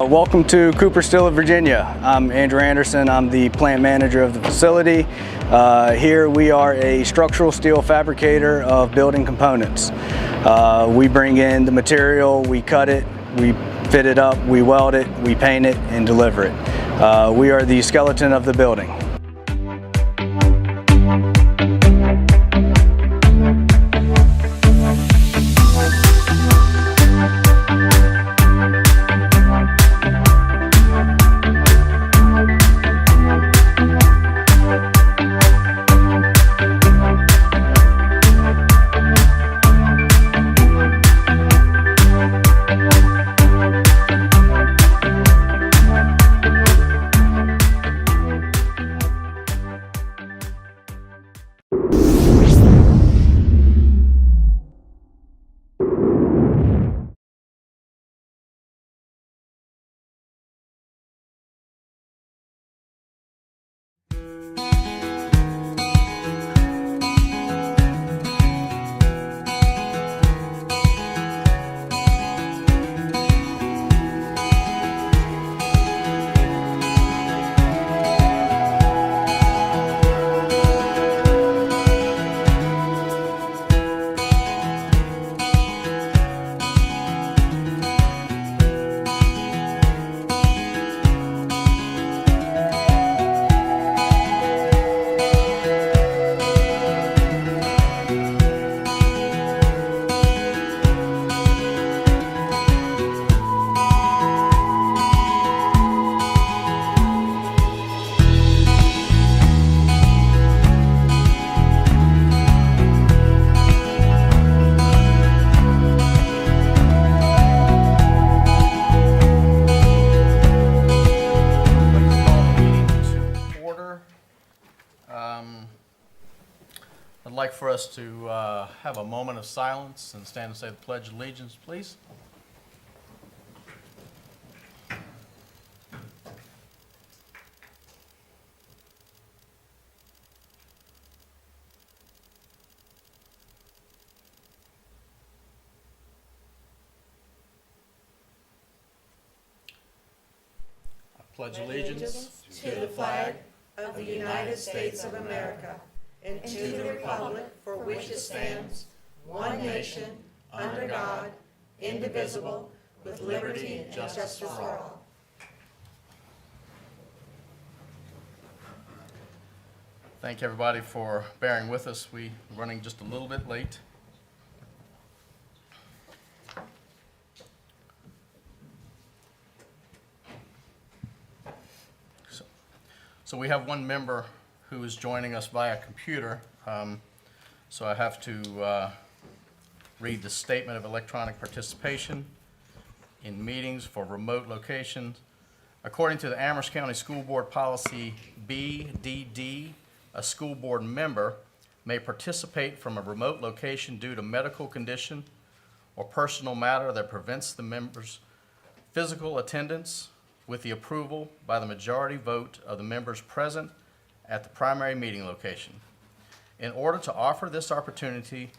Welcome to Cooper Still of Virginia. I'm Andrew Anderson. I'm the plant manager of the facility. Here we are a structural steel fabricator of building components. We bring in the material, we cut it, we fit it up, we weld it, we paint it, and deliver it. We are the skeleton of the building. I'd like for us to have a moment of silence and stand and say the Pledge of Allegiance, please. I pledge allegiance to the flag of the United States of America and to the republic for which it stands, one nation, under God, indivisible, with liberty and justice for all. Thank everybody for bearing with us. We're running just a little bit late. So we have one member who is joining us via computer. So I have to read the Statement of Electronic Participation in Meetings for Remote Locations. According to the Amherst County School Board Policy BDD, a school board member may participate from a remote location due to medical condition or personal matter that prevents the member's physical attendance with the approval by the majority vote of the members present at the primary meeting location. In order to offer this opportunity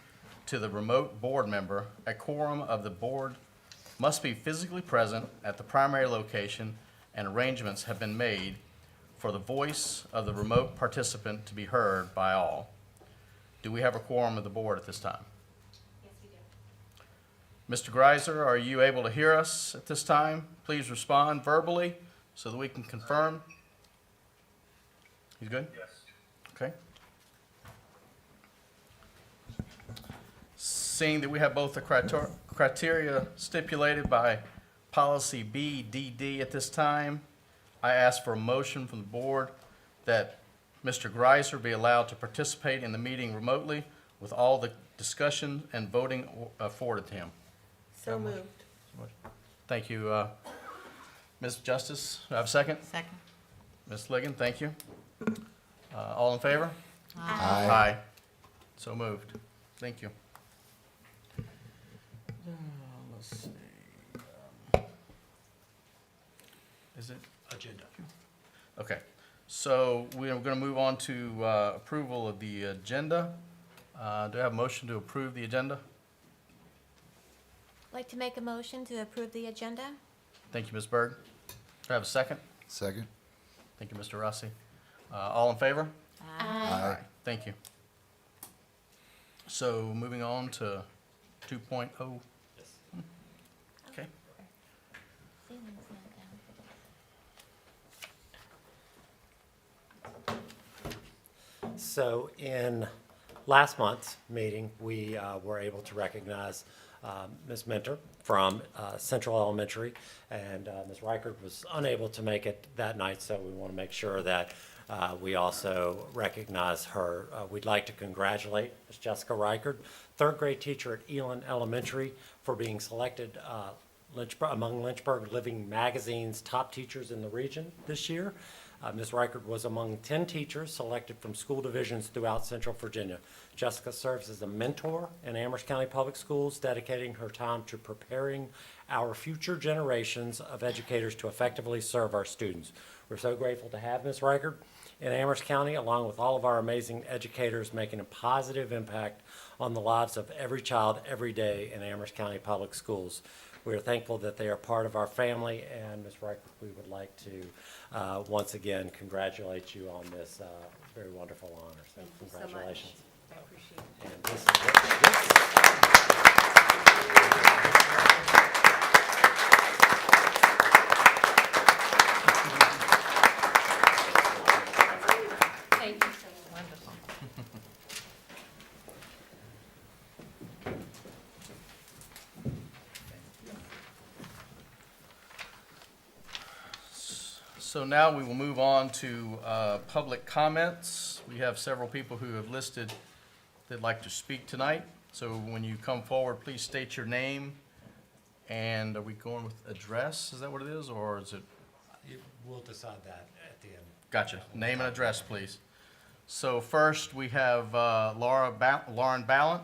to the remote board member, a quorum of the board must be physically present at the primary location, and arrangements have been made for the voice of the remote participant to be heard by all. Do we have a quorum of the board at this time? Yes, we do. Mr. Greiser, are you able to hear us at this time? Please respond verbally so that we can confirm. He's good? Yes. Okay. Seeing that we have both the criteria stipulated by policy BDD at this time, I ask for a motion from the board that Mr. Greiser be allowed to participate in the meeting remotely with all the discussion and voting afforded to him. So moved. Thank you, Ms. Justice. Do I have a second? Second. Ms. Ligon, thank you. All in favor? Aye. Aye. So moved. Thank you. Let's see. Is it? Agenda. Okay. So we're going to move on to approval of the agenda. Do I have a motion to approve the agenda? I'd like to make a motion to approve the agenda. Thank you, Ms. Berg. I have a second? Second. Thank you, Mr. Rossi. All in favor? Aye. Thank you. So moving on to 2.0. Okay. So in last month's meeting, we were able to recognize Ms. Mentor from Central Elementary, and Ms. Reichert was unable to make it that night, so we want to make sure that we also recognize her. We'd like to congratulate Ms. Jessica Reichert, third grade teacher at Elon Elementary, for being selected among Lynchburg Living Magazine's top teachers in the region this year. Ms. Reichert was among 10 teachers selected from school divisions throughout Central Virginia. Jessica serves as a mentor in Amherst County Public Schools, dedicating her time to preparing our future generations of educators to effectively serve our students. We're so grateful to have Ms. Reichert in Amherst County, along with all of our amazing educators, making a positive impact on the lives of every child every day in Amherst County Public Schools. We are thankful that they are part of our family, and Ms. Reichert, we would like to once again congratulate you on this very wonderful honor. So congratulations. I appreciate it. And this is Thank you so much. Wonderful. So now we will move on to public comments. We have several people who have listed that'd like to speak tonight. So when you come forward, please state your name. And are we going with address? Is that what it is, or is it? We'll decide that at the end. Gotcha. Name and address, please. So first, we have Lauren Ballant.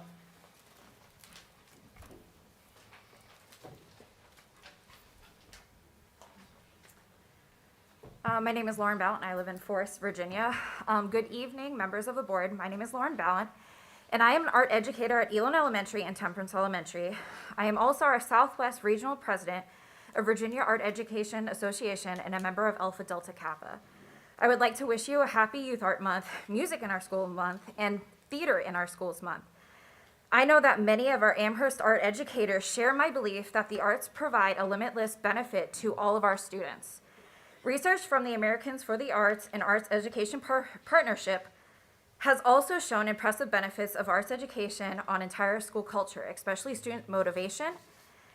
My name is Lauren Ballant, and I live in Forest, Virginia. Good evening, members of the board. My name is Lauren Ballant, and I am an art educator at Elon Elementary and Temperance Elementary. I am also our Southwest Regional President of Virginia Art Education Association and a member of Alpha Delta Kappa. I would like to wish you a happy Youth Art Month, Music in Our School Month, and Theater in Our Schools Month. I know that many of our Amherst art educators share my belief that the arts provide a limitless benefit to all of our students. Research from the Americans for the Arts and Arts Education Partnership has also shown impressive benefits of arts education on entire school culture, especially student motivation,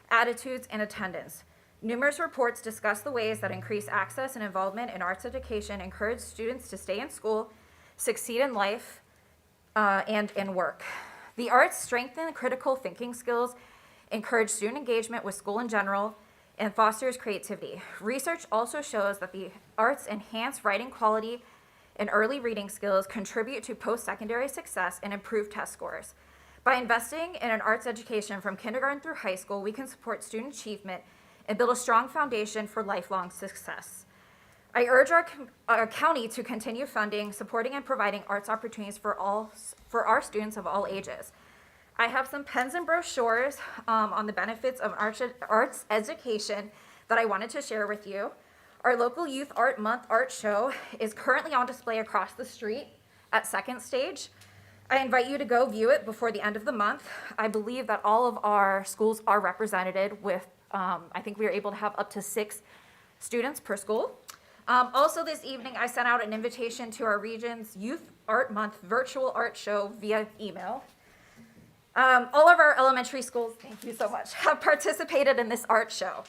attitudes, and attendance. Numerous reports discuss the ways that increased access and involvement in arts education encourage students to stay in school, succeed in life, and in work. The arts strengthen critical thinking skills, encourage student engagement with school in general, and fosters creativity. Research also shows that the arts enhance writing quality and early reading skills, contribute to post-secondary success, and improve test scores. By investing in an arts education from kindergarten through high school, we can support student achievement and build a strong foundation for lifelong success. I urge our county to continue funding, supporting, and providing arts opportunities for our students of all ages. I have some pens and brochures on the benefits of arts education that I wanted to share with you. Our local Youth Art Month art show is currently on display across the street at Second Stage. I invite you to go view it before the end of the month. I believe that all of our schools are represented with, I think we are able to have up to 6 students per school. Also this evening, I sent out an invitation to our region's Youth Art Month virtual art show via email. All of our elementary schools, thank you so much, have participated in this art show.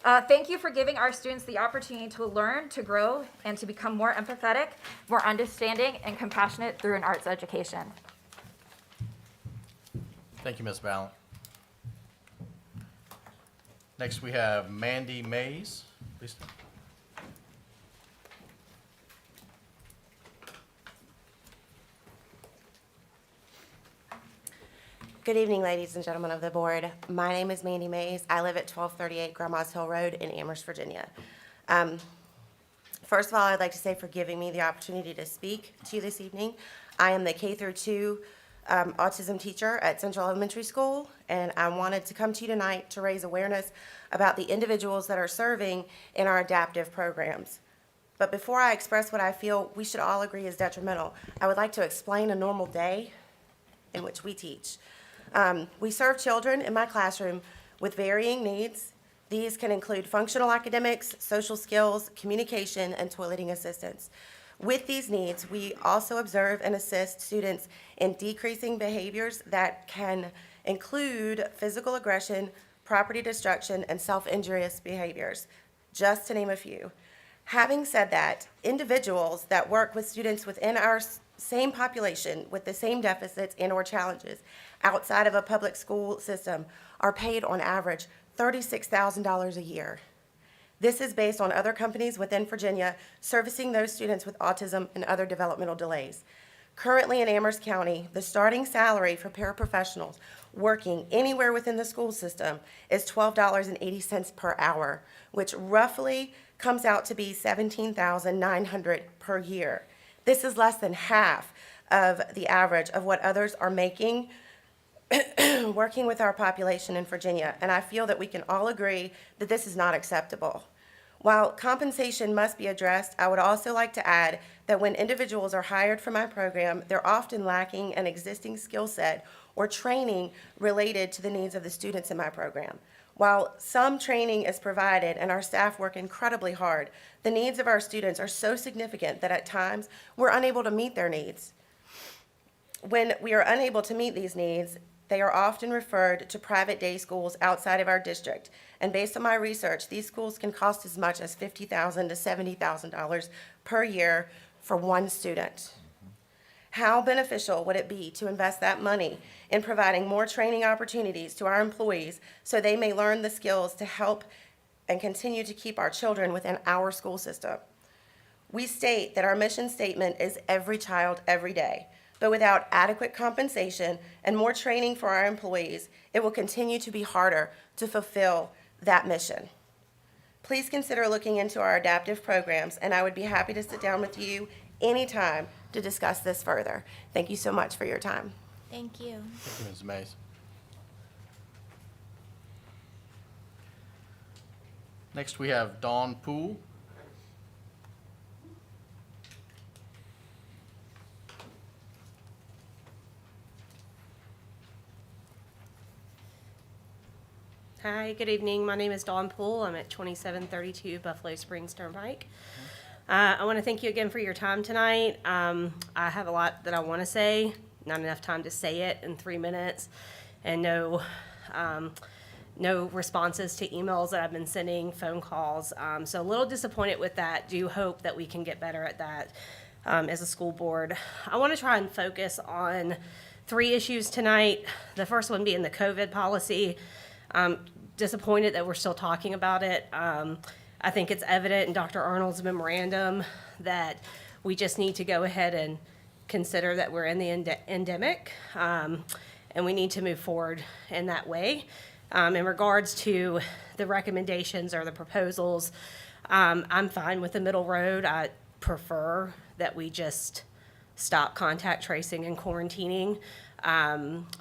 Thank you for giving our students the opportunity to learn, to grow, and to become more empathetic, more understanding, and compassionate through an arts education. Thank you, Ms. Ballant. Next, we have Mandy Mays. Please stand. Good evening, ladies and gentlemen of the board. My name is Mandy Mays. I live at 1238 Grandma's Hill Road in Amherst, Virginia. First of all, I'd like to say for giving me the opportunity to speak to you this evening. I am the K-2 autism teacher at Central Elementary School, and I wanted to come to you tonight to raise awareness about the individuals that are serving in our adaptive programs. But before I express what I feel we should all agree is detrimental, I would like to explain a normal day in which we teach. We serve children in my classroom with varying needs. These can include functional academics, social skills, communication, and toileting assistance. With these needs, we also observe and assist students in decreasing behaviors that can include physical aggression, property destruction, and self-injurious behaviors, just to name a few. Having said that, individuals that work with students within our same population with the same deficits and/or challenges outside of a public school system are paid on average $36,000 a year. This is based on other companies within Virginia servicing those students with autism and other developmental delays. Currently in Amherst County, the starting salary for paraprofessionals working anywhere within the school system is $12.80 per hour, which roughly comes out to be $17,900 per year. This is less than half of the average of what others are making working with our population in Virginia, and I feel that we can all agree that this is not acceptable. While compensation must be addressed, I would also like to add that when individuals are hired for my program, they're often lacking an existing skill set or training related to the needs of the students in my program. While some training is provided and our staff work incredibly hard, the needs of our students are so significant that at times we're unable to meet their needs. When we are unable to meet these needs, they are often referred to private day schools outside of our district. And based on my research, these schools can cost as much as $50,000 to $70,000 per year for one student. How beneficial would it be to invest that money in providing more training opportunities to our employees so they may learn the skills to help and continue to keep our children within our school system? We state that our mission statement is every child, every day. But without adequate compensation and more training for our employees, it will continue to be harder to fulfill that mission. Please consider looking into our adaptive programs, and I would be happy to sit down with you anytime to discuss this further. Thank you so much for your time. Thank you. Thank you, Ms. Mays. Next, we have Dawn Poole. Hi, good evening. My name is Dawn Poole. I'm at 2732 Buffalo Springs Turnpike. I want to thank you again for your time tonight. I have a lot that I want to say, not enough time to say it in 3 minutes, and no responses to emails that I've been sending, phone calls. So a little disappointed with that. Do hope that we can get better at that as a school board. I want to try and focus on 3 issues tonight. The first one being the COVID policy. Disappointed that we're still talking about it. I think it's evident in Dr. Arnold's memorandum that we just need to go ahead and consider that we're in the endemic, and we need to move forward in that way. In regards to the recommendations or the proposals, I'm fine with the middle road. I prefer that we just stop contact tracing and quarantining,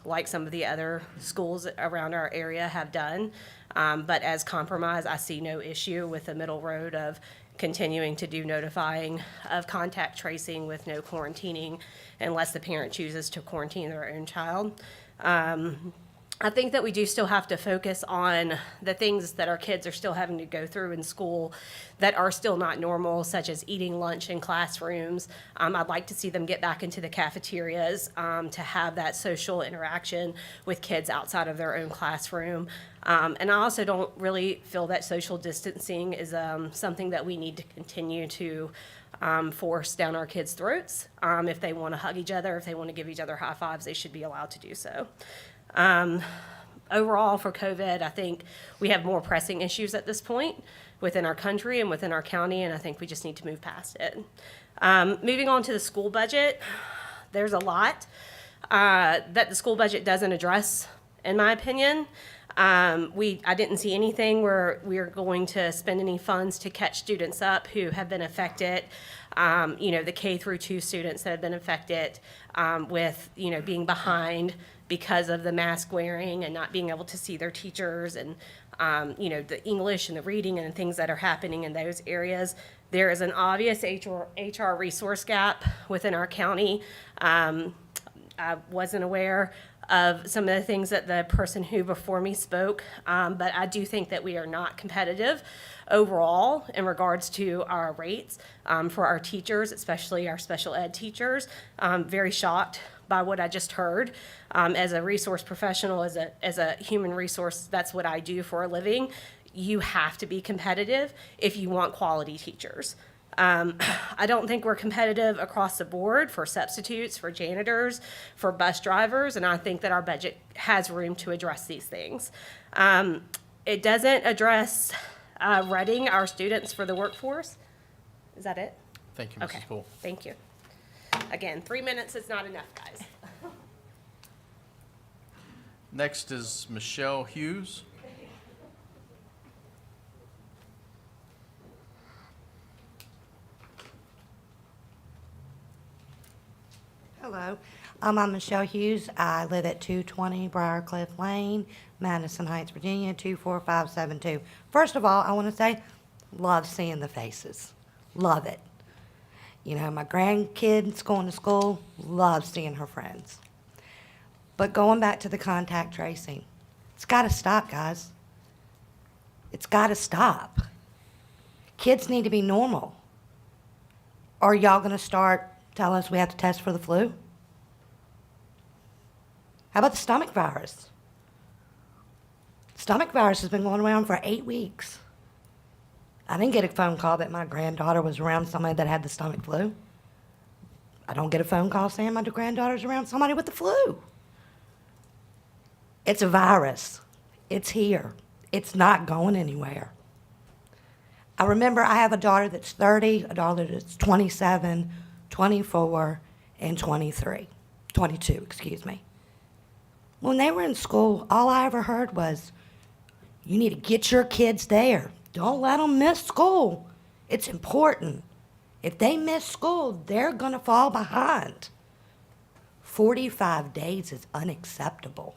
like some of the other schools around our area have done. But as compromise, I see no issue with the middle road of continuing to do notifying of contact tracing with no quarantining unless the parent chooses to quarantine their own child. I think that we do still have to focus on the things that our kids are still having to go through in school that are still not normal, such as eating lunch in classrooms. I'd like to see them get back into the cafeterias to have that social interaction with kids outside of their own classroom. And I also don't really feel that social distancing is something that we need to continue to force down our kids' throats. If they want to hug each other, if they want to give each other high fives, they should be allowed to do so. Overall, for COVID, I think we have more pressing issues at this point within our country and within our county, and I think we just need to move past it. Moving on to the school budget, there's a lot that the school budget doesn't address, in my opinion. I didn't see anything where we are going to spend any funds to catch students up who have been affected. The K through 2 students that have been affected with, being behind because of the mask wearing and not being able to see their teachers and, the English and the reading and the things that are happening in those areas. There is an obvious HR resource gap within our county. I wasn't aware of some of the things that the person who before me spoke, but I do think that we are not competitive overall in regards to our rates for our teachers, especially our special ed teachers. Very shocked by what I just heard. As a resource professional, as a human resource, that's what I do for a living. You have to be competitive if you want quality teachers. I don't think we're competitive across the board for substitutes, for janitors, for bus drivers, and I think that our budget has room to address these things. It doesn't address readying our students for the workforce. Is that it? Thank you, Okay, Mrs. Poole. thank you. Again, 3 minutes is not enough, guys. Next is Michelle Hughes. Hello, I'm Michelle Hughes. I live at 220 Briarcliff Lane, Madison Heights, Virginia, 24572. First of all, I want to say, love seeing the faces. Love it. My grandkids going to school, love seeing her friends. But going back to the contact tracing, it's got to stop, guys. It's got to stop. Kids need to be normal. Are y'all going to start telling us we have to test for the flu? How about the stomach virus? Stomach virus has been going around for 8 weeks. I didn't get a phone call that my granddaughter was around somebody that had the stomach flu. I don't get a phone call saying my granddaughter's around somebody with the flu. It's a virus. It's here. It's not going anywhere. I remember I have a daughter that's 30, a daughter that's 27, 24, and 22, excuse me. When they were in school, all I ever heard was, you need to get your kids there. Don't let them miss school. It's important. If they miss school, they're going to fall behind. 45 days is unacceptable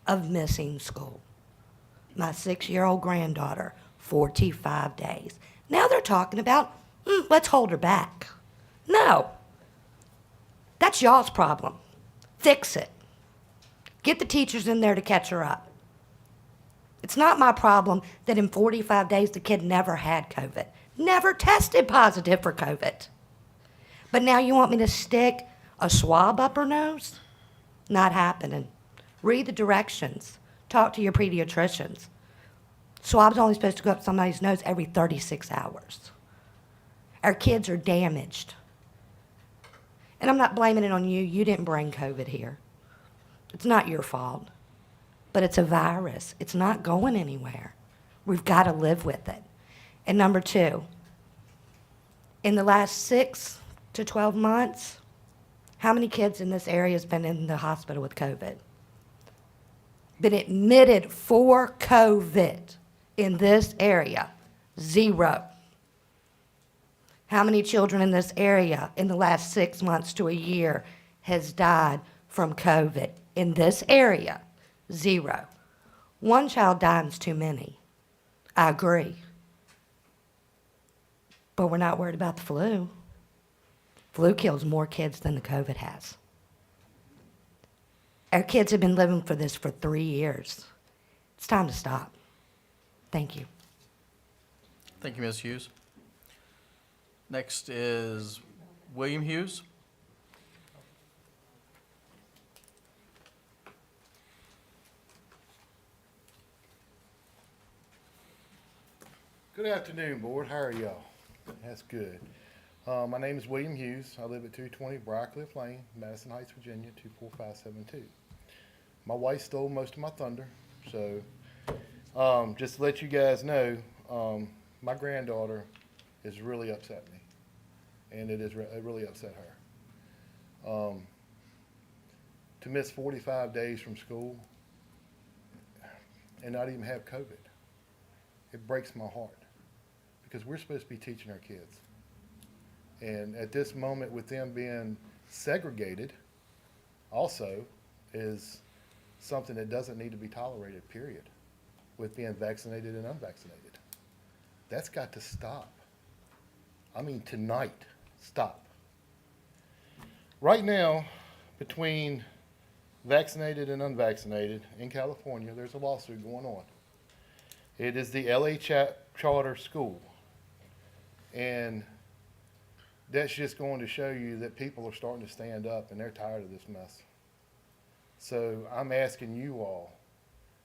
of missing school. My 6-year-old granddaughter, 45 days. Now they're talking about, let's hold her back. No. That's y'all's problem. Fix it. Get the teachers in there to catch her up. It's not my problem that in 45 days the kid never had COVID, never tested positive for COVID. But now you want me to stick a swab up her nose? Not happening. Read the directions. Talk to your pediatricians. Swab's only supposed to go up somebody's nose every 36 hours. Our kids are damaged. And I'm not blaming it on you. You didn't bring COVID here. It's not your fault. But it's a virus. It's not going anywhere. We've got to live with it. And number 2, in the last 6 to 12 months, how many kids in this area has been in the hospital with COVID? Been admitted for COVID in this area? 0. How many children in this area in the last 6 months to a year has died from COVID in this area? 0. 1 child dying's too many. I agree. But we're not worried about the flu. Flu kills more kids than the COVID has. Our kids have been living for this for 3 years. It's time to stop. Thank you. Thank you, Ms. Hughes. Next is William Hughes. Good afternoon, Board. How are y'all? That's good. My name is William Hughes. I live at 220 Briarcliff Lane, Madison Heights, Virginia, 24572. My wife stole most of my thunder, so just to let you guys know, my granddaughter has really upset me, and it really upset her. To miss 45 days from school, and not even have COVID. It breaks my heart because we're supposed to be teaching our kids. And at this moment, with them being segregated, also is something that doesn't need to be tolerated, period, with being vaccinated and unvaccinated. That's got to stop. I mean, tonight, stop. Right now, between vaccinated and unvaccinated in California, there's a lawsuit going on. It is the LA Charter School. And that's just going to show you that people are starting to stand up and they're tired of this mess. So I'm asking you all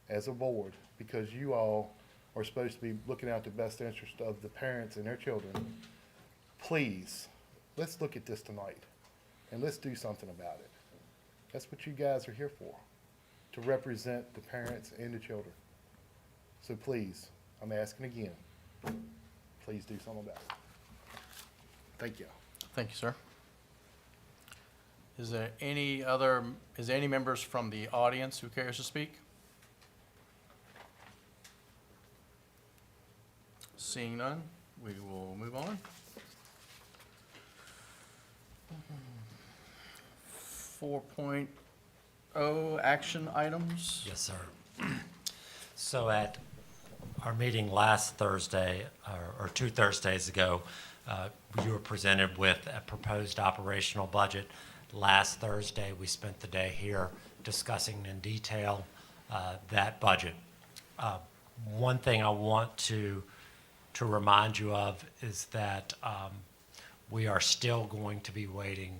as a board, because you all are supposed to be looking out the best interest of the parents and their children, please, let's look at this tonight and let's do something about it. That's what you guys are here for, to represent the parents and the children. So please, I'm asking again, please do something about it. Thank you. Thank you, sir. Is there any members from the audience who cares to speak? Seeing none, we will move on. 4.0 action items. Yes, sir. So at our meeting last Thursday, or 2 Thursdays ago, you were presented with a proposed operational budget. Last Thursday, we spent the day here discussing in detail that budget. One thing I want to remind you of is that we are still going to be waiting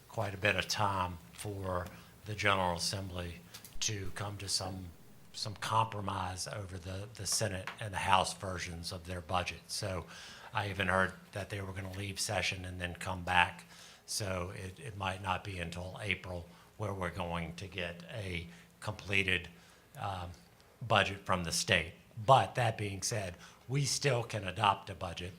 quite a bit of time for the General Assembly to come to some compromise over the Senate and the House versions of their budget. So I even heard that they were going to leave session and then come back. So it might not be until April where we're going to get a completed budget from the state. But that being said, we still can adopt a budget.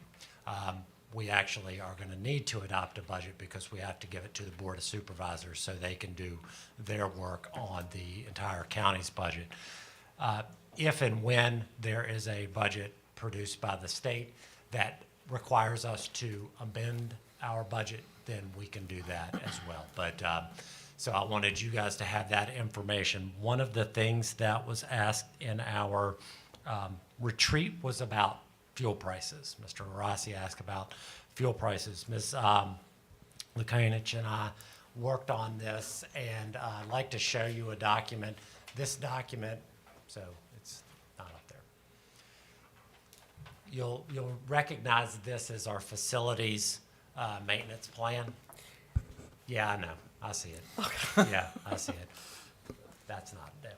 We actually are going to need to adopt a budget because we have to give it to the Board of Supervisors so they can do their work on the entire county's budget. If and when there is a budget produced by the state that requires us to amend our budget, then we can do that as well. But so I wanted you guys to have that information. One of the things that was asked in our retreat was about fuel prices. Mr. Rossi asked about fuel prices. Ms. Lukanich and I worked on this, and I'd like to show you a document. This document, so it's not up there. You'll recognize this as our facilities maintenance plan. Yeah, I know. I see it. Okay. Yeah, I see it. That's not Dale.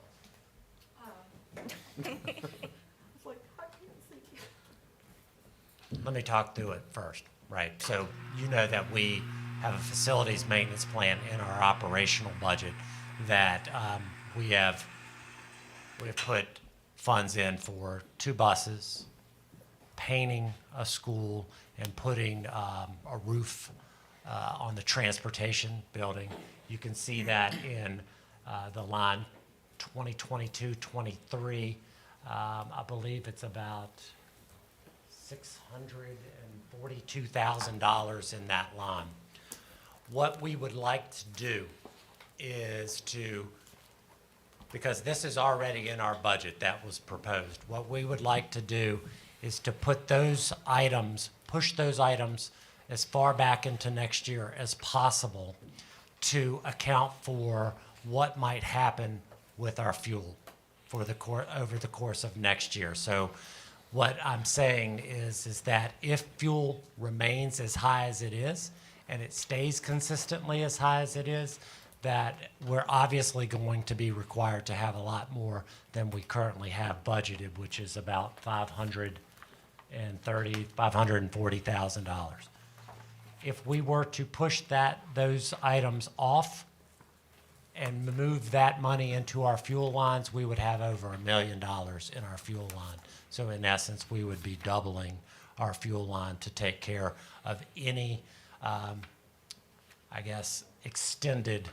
Let me talk through it first, right? So you know that we have a facilities maintenance plan in our operational budget that we have put funds in for 2 buses, painting a school, and putting a roof on the transportation building. You can see that in the line 2022-23. I believe it's about $642,000 in that line. What we would like to do is because this is already in our budget that was proposed, what we would like to do is to put those items, push those items as far back into next year as possible to account for what might happen with our fuel for over the course of next year. So what I'm saying is that if fuel remains as high as it is, and it stays consistently as high as it is, that we're obviously going to be required to have a lot more than we currently have budgeted, which is about $540,000. If we were to push those items off and move that money into our fuel lines, we would have over $1 million in our fuel line. So in essence, we would be doubling our fuel line to take care of any, extended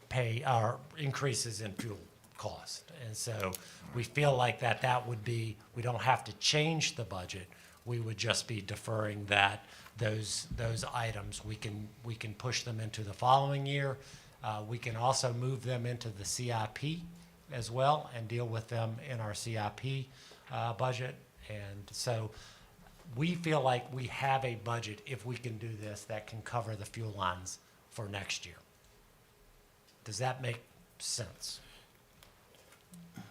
pay or increases in fuel cost. And so we feel like that would be, we don't have to change the budget. We would just be deferring those items. We can push them into the following year. We can also move them into the CIP as well and deal with them in our CIP budget. And so we feel like we have a budget, if we can do this, that can cover the fuel lines for next year. Does that make sense?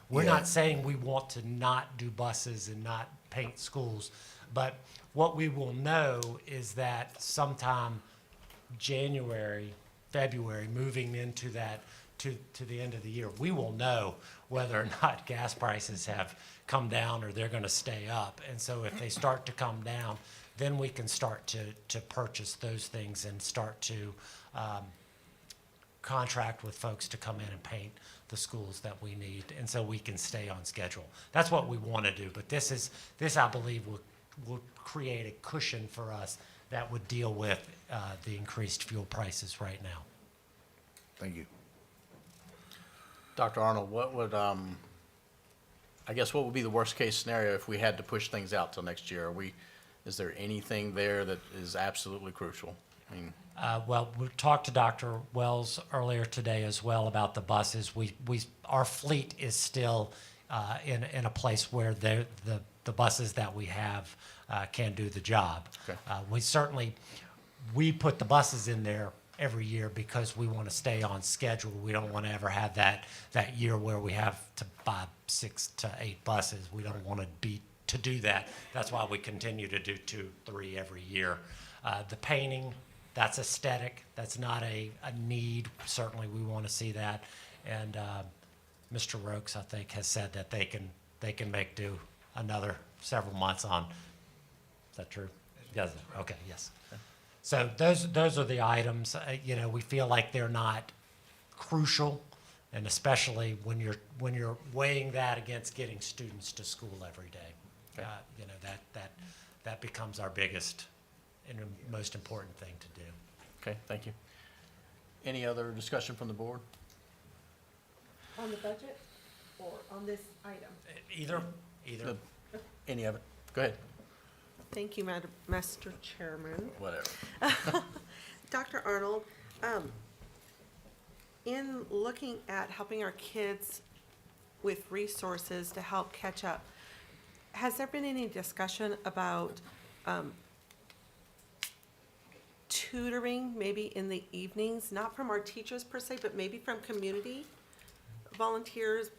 We're Yeah. not saying we want to not do buses and not paint schools, but what we will know is that sometime January, February, moving into that to the end of the year, we will know whether or not gas prices have come down or they're going to stay up. And so if they start to come down, then we can start to purchase those things and start to contract with folks to come in and paint the schools that we need, and so we can stay on schedule. That's what we want to do, but this I believe will create a cushion for us that would deal with the increased fuel prices right now. Thank you. Dr. Arnold, what would, I guess what would be the worst case scenario if we had to push things out till next year? Is there anything there that is absolutely crucial? I mean, Well, we talked to Dr. Wells earlier today as well about the buses. Our fleet is still in a place where the buses that we have can do the job. Okay. We put the buses in there every year because we want to stay on schedule. We don't want to ever have that year where we have to buy 6 to 8 buses. We don't want to do that. That's why we continue to do 2, 3 every year. The painting, that's aesthetic. That's not a need. Certainly, we want to see that. And Mr. Rokes, I think, has said that they can make do another several months on. Is that true? Yes. Okay. Yes. So those are the items. We feel like they're not crucial, and especially when you're weighing that against getting students to school every day. Okay. That becomes our biggest and most important thing to do. Okay, thank you. Any other discussion from the board? On the budget or on this item? Either. Any of it? Go ahead. Thank you, Mr. Chairman. Whatever. Dr. Arnold, in looking at helping our kids with resources to help catch up, has there been any discussion about tutoring maybe in the evenings, not from our teachers per se, but maybe from community volunteers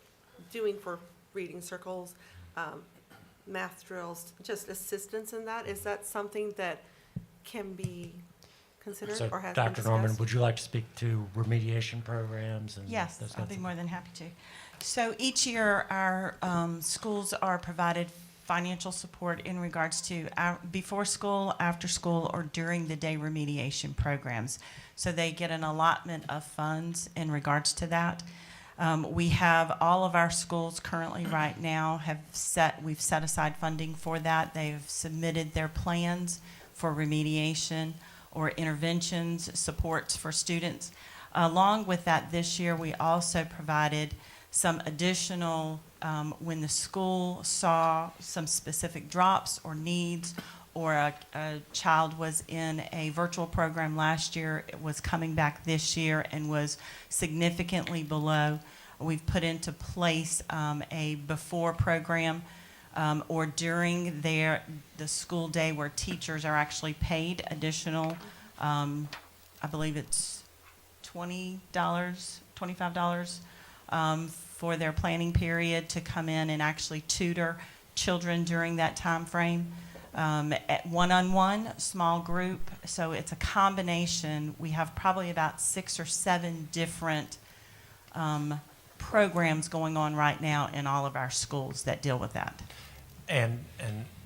doing for reading circles, math drills, just assistance in that? Is that something that can be considered So, or has been Dr. discussed? Norman, would you like to speak to remediation programs and Yes, those I'll kinds be of more than happy to. So each year, our schools are provided financial support in regards to before school, after school, or during the day remediation programs. So they get an allotment of funds in regards to that. We have all of our schools currently right now we've set aside funding for that. They've submitted their plans for remediation or interventions, supports for students. Along with that, this year, we also provided some additional, when the school saw some specific drops or needs, or a child was in a virtual program last year, it was coming back this year and was significantly below. We've put into place a before program or during the school day where teachers are actually paid additional, I believe it's $20, $25 for their planning period to come in and actually tutor children during that time frame. At one-on-one, small group, so it's a combination. We have probably about 6 or 7 different programs going on right now in all of our schools that deal with that. And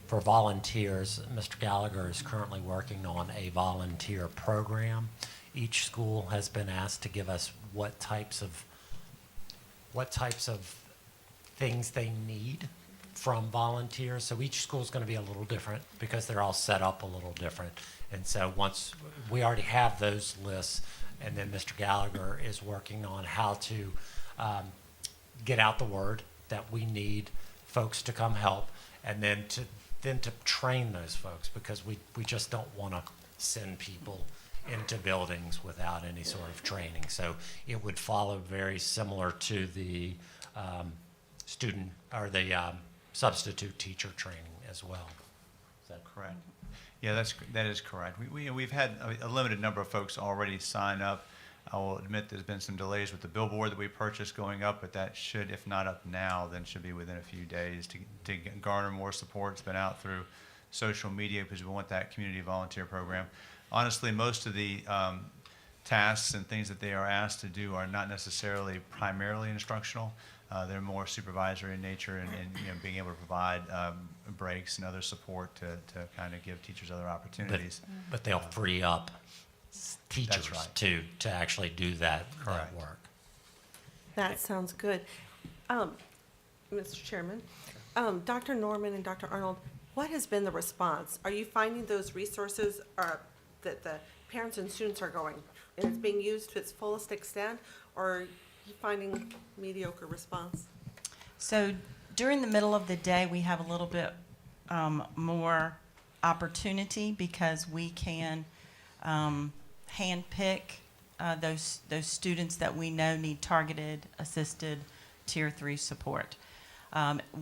for volunteers, Mr. Gallagher is currently working on a volunteer program. Each school has been asked to give us what types of things they need from volunteers. So each school is going to be a little different because they're all set up a little different. And so once we already have those lists, and then Mr. Gallagher is working on how to get out the word that we need folks to come help, and then to train those folks, because we just don't want to send people into buildings without any sort of training. So it would follow very similar to the student or the substitute teacher training as well. Is that Correct. Yeah, that is correct. We've had a limited number of folks already sign up. I will admit there's been some delays with the billboard that we purchased going up, but that should, if not up now, then should be within a few days to garner more support. It's been out through social media because we want that community volunteer program. Honestly, most of the tasks and things that they are asked to do are not necessarily primarily instructional. They're more supervisory in nature, and being able to provide breaks and other support to kind of give teachers other opportunities. But they'll free up teachers That's right. to actually do that work. That sounds good. Mr. Chairman, Dr. Norman and Dr. Arnold, what has been the response? Are you finding those resources that the parents and students are going, and it's being used to its fullest extent, or are you finding mediocre response? So during the middle of the day, we have a little bit more opportunity because we can handpick those students that we know need targeted, assisted, Tier 3 support.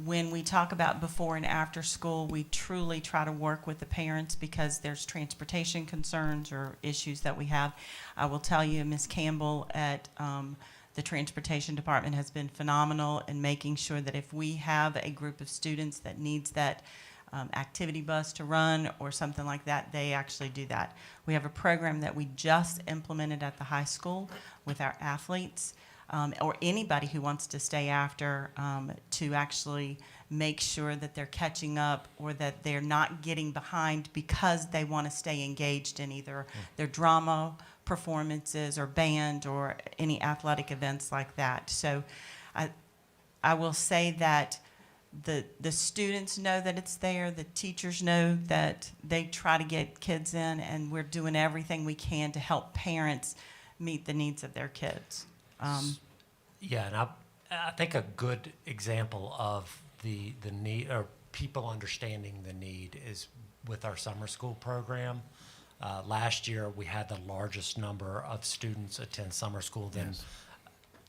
When we talk about before and after school, we truly try to work with the parents because there's transportation concerns or issues that we have. I will tell you, Ms. Campbell at the transportation department has been phenomenal in making sure that if we have a group of students that needs that activity bus to run or something like that, they actually do that. We have a program that we just implemented at the high school with our athletes, or anybody who wants to stay after, to actually make sure that they're catching up or that they're not getting behind because they want to stay engaged in either their drama performances or band or any athletic events like that. So I will say that the students know that it's there, the teachers know that they try to get kids in, and we're doing everything we can to help parents meet the needs of their kids. Yeah, and I think a good example of the need, or people understanding the need, is with our summer school program. Last year, we had the largest number of students attend summer school than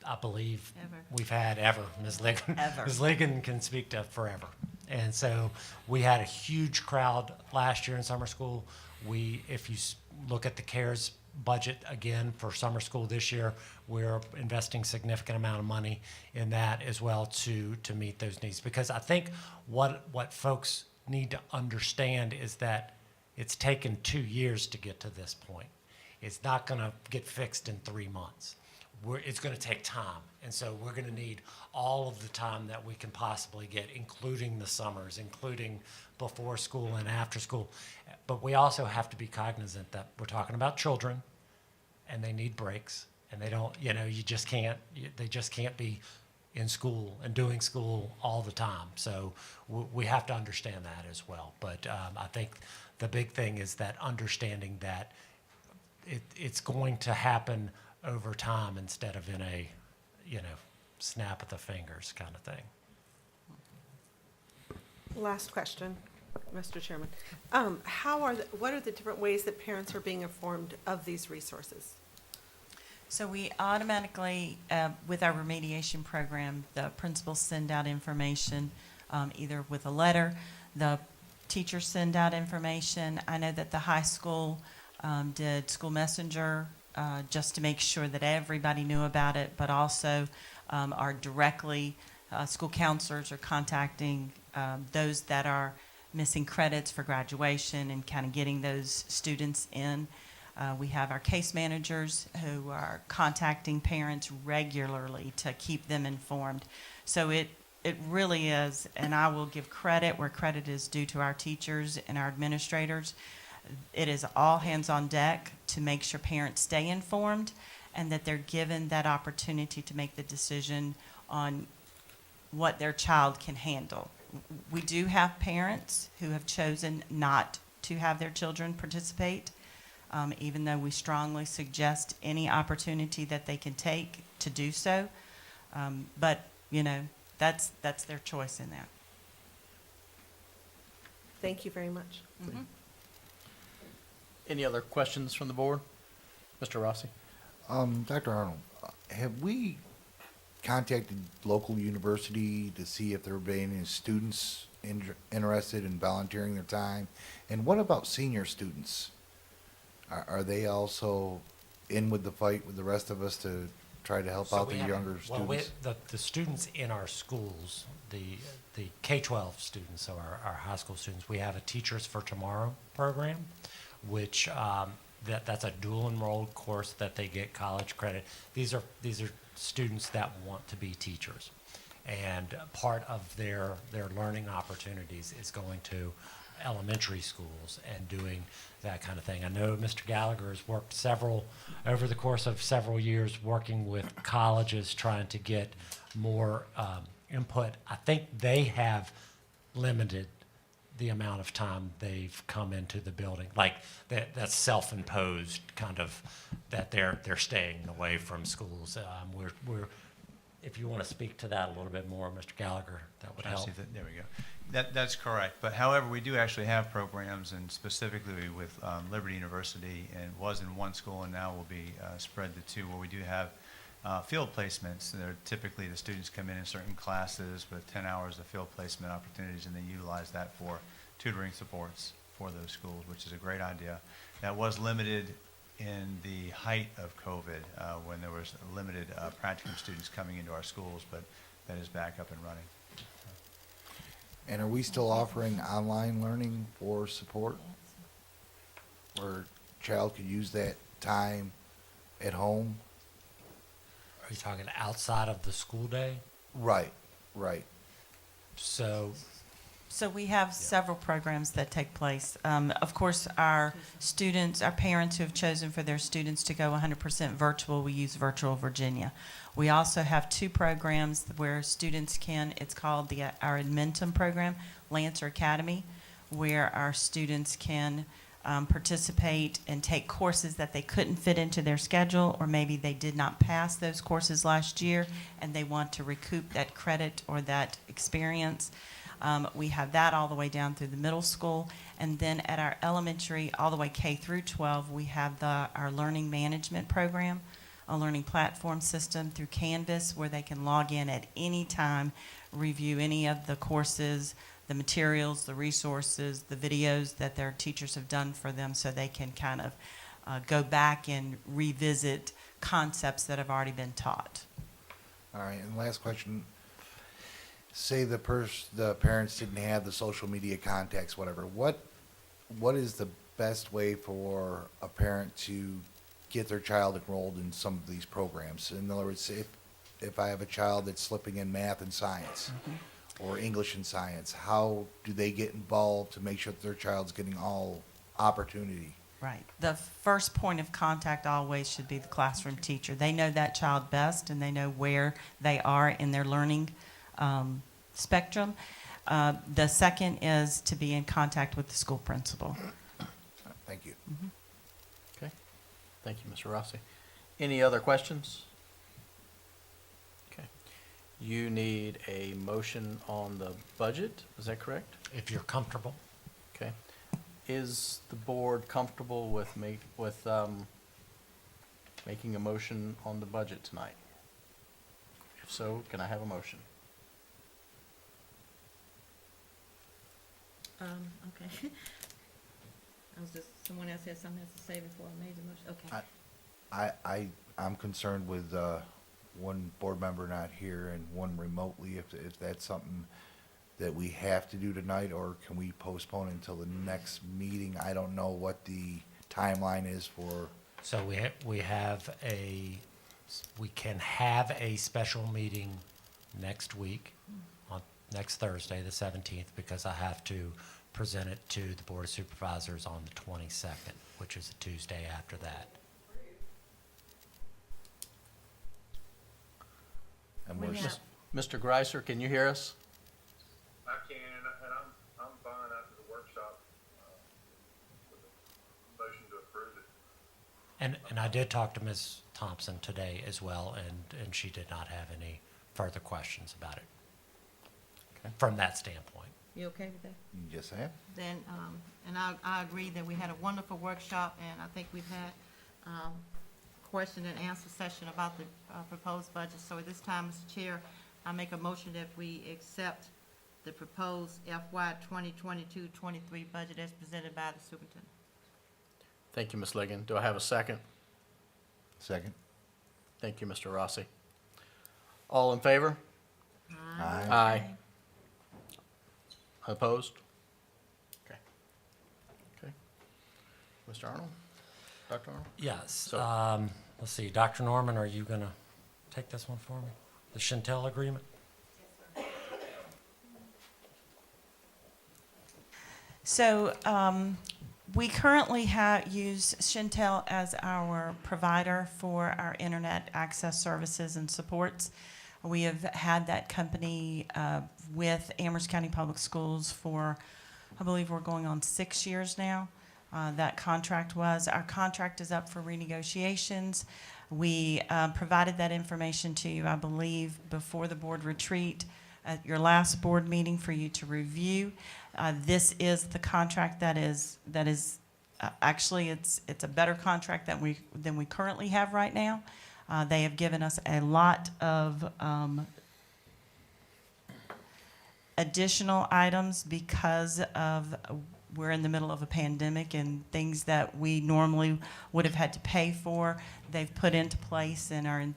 I believe we've had ever. Ms. Ligon can speak to forever. And so we had a huge crowd last year in summer school. If you look at the CARES budget again for summer school this year, we're investing significant amount of money in that as well to meet those needs. Because I think what folks need to understand is that it's taken 2 years to get to this point. It's not going to get fixed in 3 months. It's going to take time, and so we're going to need all of the time that we can possibly get, including the summers, including before school and after school. But we also have to be cognizant that we're talking about children, and they need breaks, and they don't, they just can't be in school and doing school all the time. So we have to understand that as well. But I think the big thing is that understanding that it's going to happen over time instead of in a, snap of the fingers kind of thing. Last question, Mr. Chairman. What are the different ways that parents are being informed of these resources? So we automatically, with our remediation program, the principals send out information either with a letter, the teachers send out information. I know that the high school did school messenger just to make sure that everybody knew about it, but also are directly, school counselors are contacting those that are missing credits for graduation and kind of getting those students in. We have our case managers who are contacting parents regularly to keep them informed. So it really is, and I will give credit where credit is due to our teachers and our administrators. It is all hands on deck to make sure parents stay informed and that they're given that opportunity to make the decision on what their child can handle. We do have parents who have chosen not to have their children participate, even though we strongly suggest any opportunity that they can take to do so. But You know, that's their choice in that. Thank you very much. Any other questions from the board? Mr. Rossi? Dr. Arnold, have we contacted local university to see if there have been any students interested in volunteering their time? And what about senior students? Are they also in with the fight with the rest of us to try to help So out we the have- younger well, students? the students in our schools, the K-12 students, so our high school students, we have a Teachers for Tomorrow program, which that's a dual enrolled course that they get college credit. These are students that want to be teachers, and part of their learning opportunities is going to elementary schools and doing that kind of thing. I know Mr. Gallagher has worked over the course of several years, working with colleges trying to get more input. I think they have limited the amount of time they've come into the building, like that's self-imposed kind of, that they're staying away from schools. We're if you want to speak to that a little bit more, Mr. Gallagher, that would help. There we go. That's correct. But however, we do actually have programs, and specifically with Liberty University, and was in one school and now will be spread to two, where we do have field placements. They're typically, the students come in certain classes with 10 hours of field placement opportunities, and they utilize that for tutoring supports for those schools, which is a great idea. That was limited in the height of COVID, when there was limited practicum students coming into our schools, but that is back up and running. And are we still offering online learning for support? Where a child could use that time at home? Are you talking outside of the school day? Right. So So we have several programs that take place. Of course, our students, our parents who have chosen for their students to go 100% virtual, we use Virtual Virginia. We also have two programs where students can, it's called our Admentum program, Lancer Academy, where our students can participate and take courses that they couldn't fit into their schedule, or maybe they did not pass those courses last year and they want to recoup that credit or that experience. We have that all the way down through the middle school. And then at our elementary, all the way K through 12, we have our learning management program, a learning platform system through Canvas, where they can log in at any time, review any of the courses, the materials, the resources, the videos that their teachers have done for them, so they can kind of go back and revisit concepts that have already been taught. All right, and last question. Say the parents didn't have the social media contacts, whatever. What is the best way for a parent to get their child enrolled in some of these programs? In other words, if I have a child that's slipping in math and science, or English and science, how do they get involved to make sure that their child's getting all opportunity? Right. The first point of contact always should be the classroom teacher. They know that child best, and they know where they are in their learning spectrum. The second is to be in contact with the school principal. Thank you. Okay. Thank you, Mr. Rossi. Any other questions? Okay. You need a motion on the budget, is that correct? if you're comfortable. Okay. Is the board comfortable with making a motion on the budget tonight? If so, can I have a motion? Okay. Someone else has something else to say before I made the motion? Okay. I'm concerned with one board member not here and one remotely, if that's something that we have to do tonight, or can we postpone until the next meeting? I don't know what the timeline is for. So we can have a special meeting next week, on next Thursday, the 17th, because I have to present it to the Board of Supervisors on the 22nd, which is a Tuesday after that. And We we're have- Mr. Greiser, can you hear us? I can, and I'm fine after the workshop, with a motion to approve it. And I did talk to Ms. Thompson today as well, and she did not have any further questions about it Okay. from that standpoint. You okay with that? Yes, I am. Then, and I agree that we had a wonderful workshop, and I think we've had, question and answer session about the, proposed budget. So at this time, Mr. Chair, I make a motion that we accept the proposed FY 2022-23 budget as presented by the superintendent. Thank you, Ms. Ligon. Do I have a second? Second. Thank you, Mr. Rossi. All in favor? Aye. Aye. Opposed? Okay. Okay. Mr. Arnold? Dr. Arnold? Yes. So- Let's see, Dr. Norman, are you going to take this one for me? The Chantel agreement? So we currently use Chantel as our provider for our internet access services and supports. We have had that company with Amherst County Public Schools for, I believe we're going on 6 years now. That contract was. Our contract is up for renegotiations. We provided that information to you, I believe, before the board retreat at your last board meeting for you to review. This is the contract that is actually it's a better contract than we currently have right now. They have given us a lot of additional items because of we're in the middle of a pandemic, and things that we normally would have had to pay for, they've put into place and are in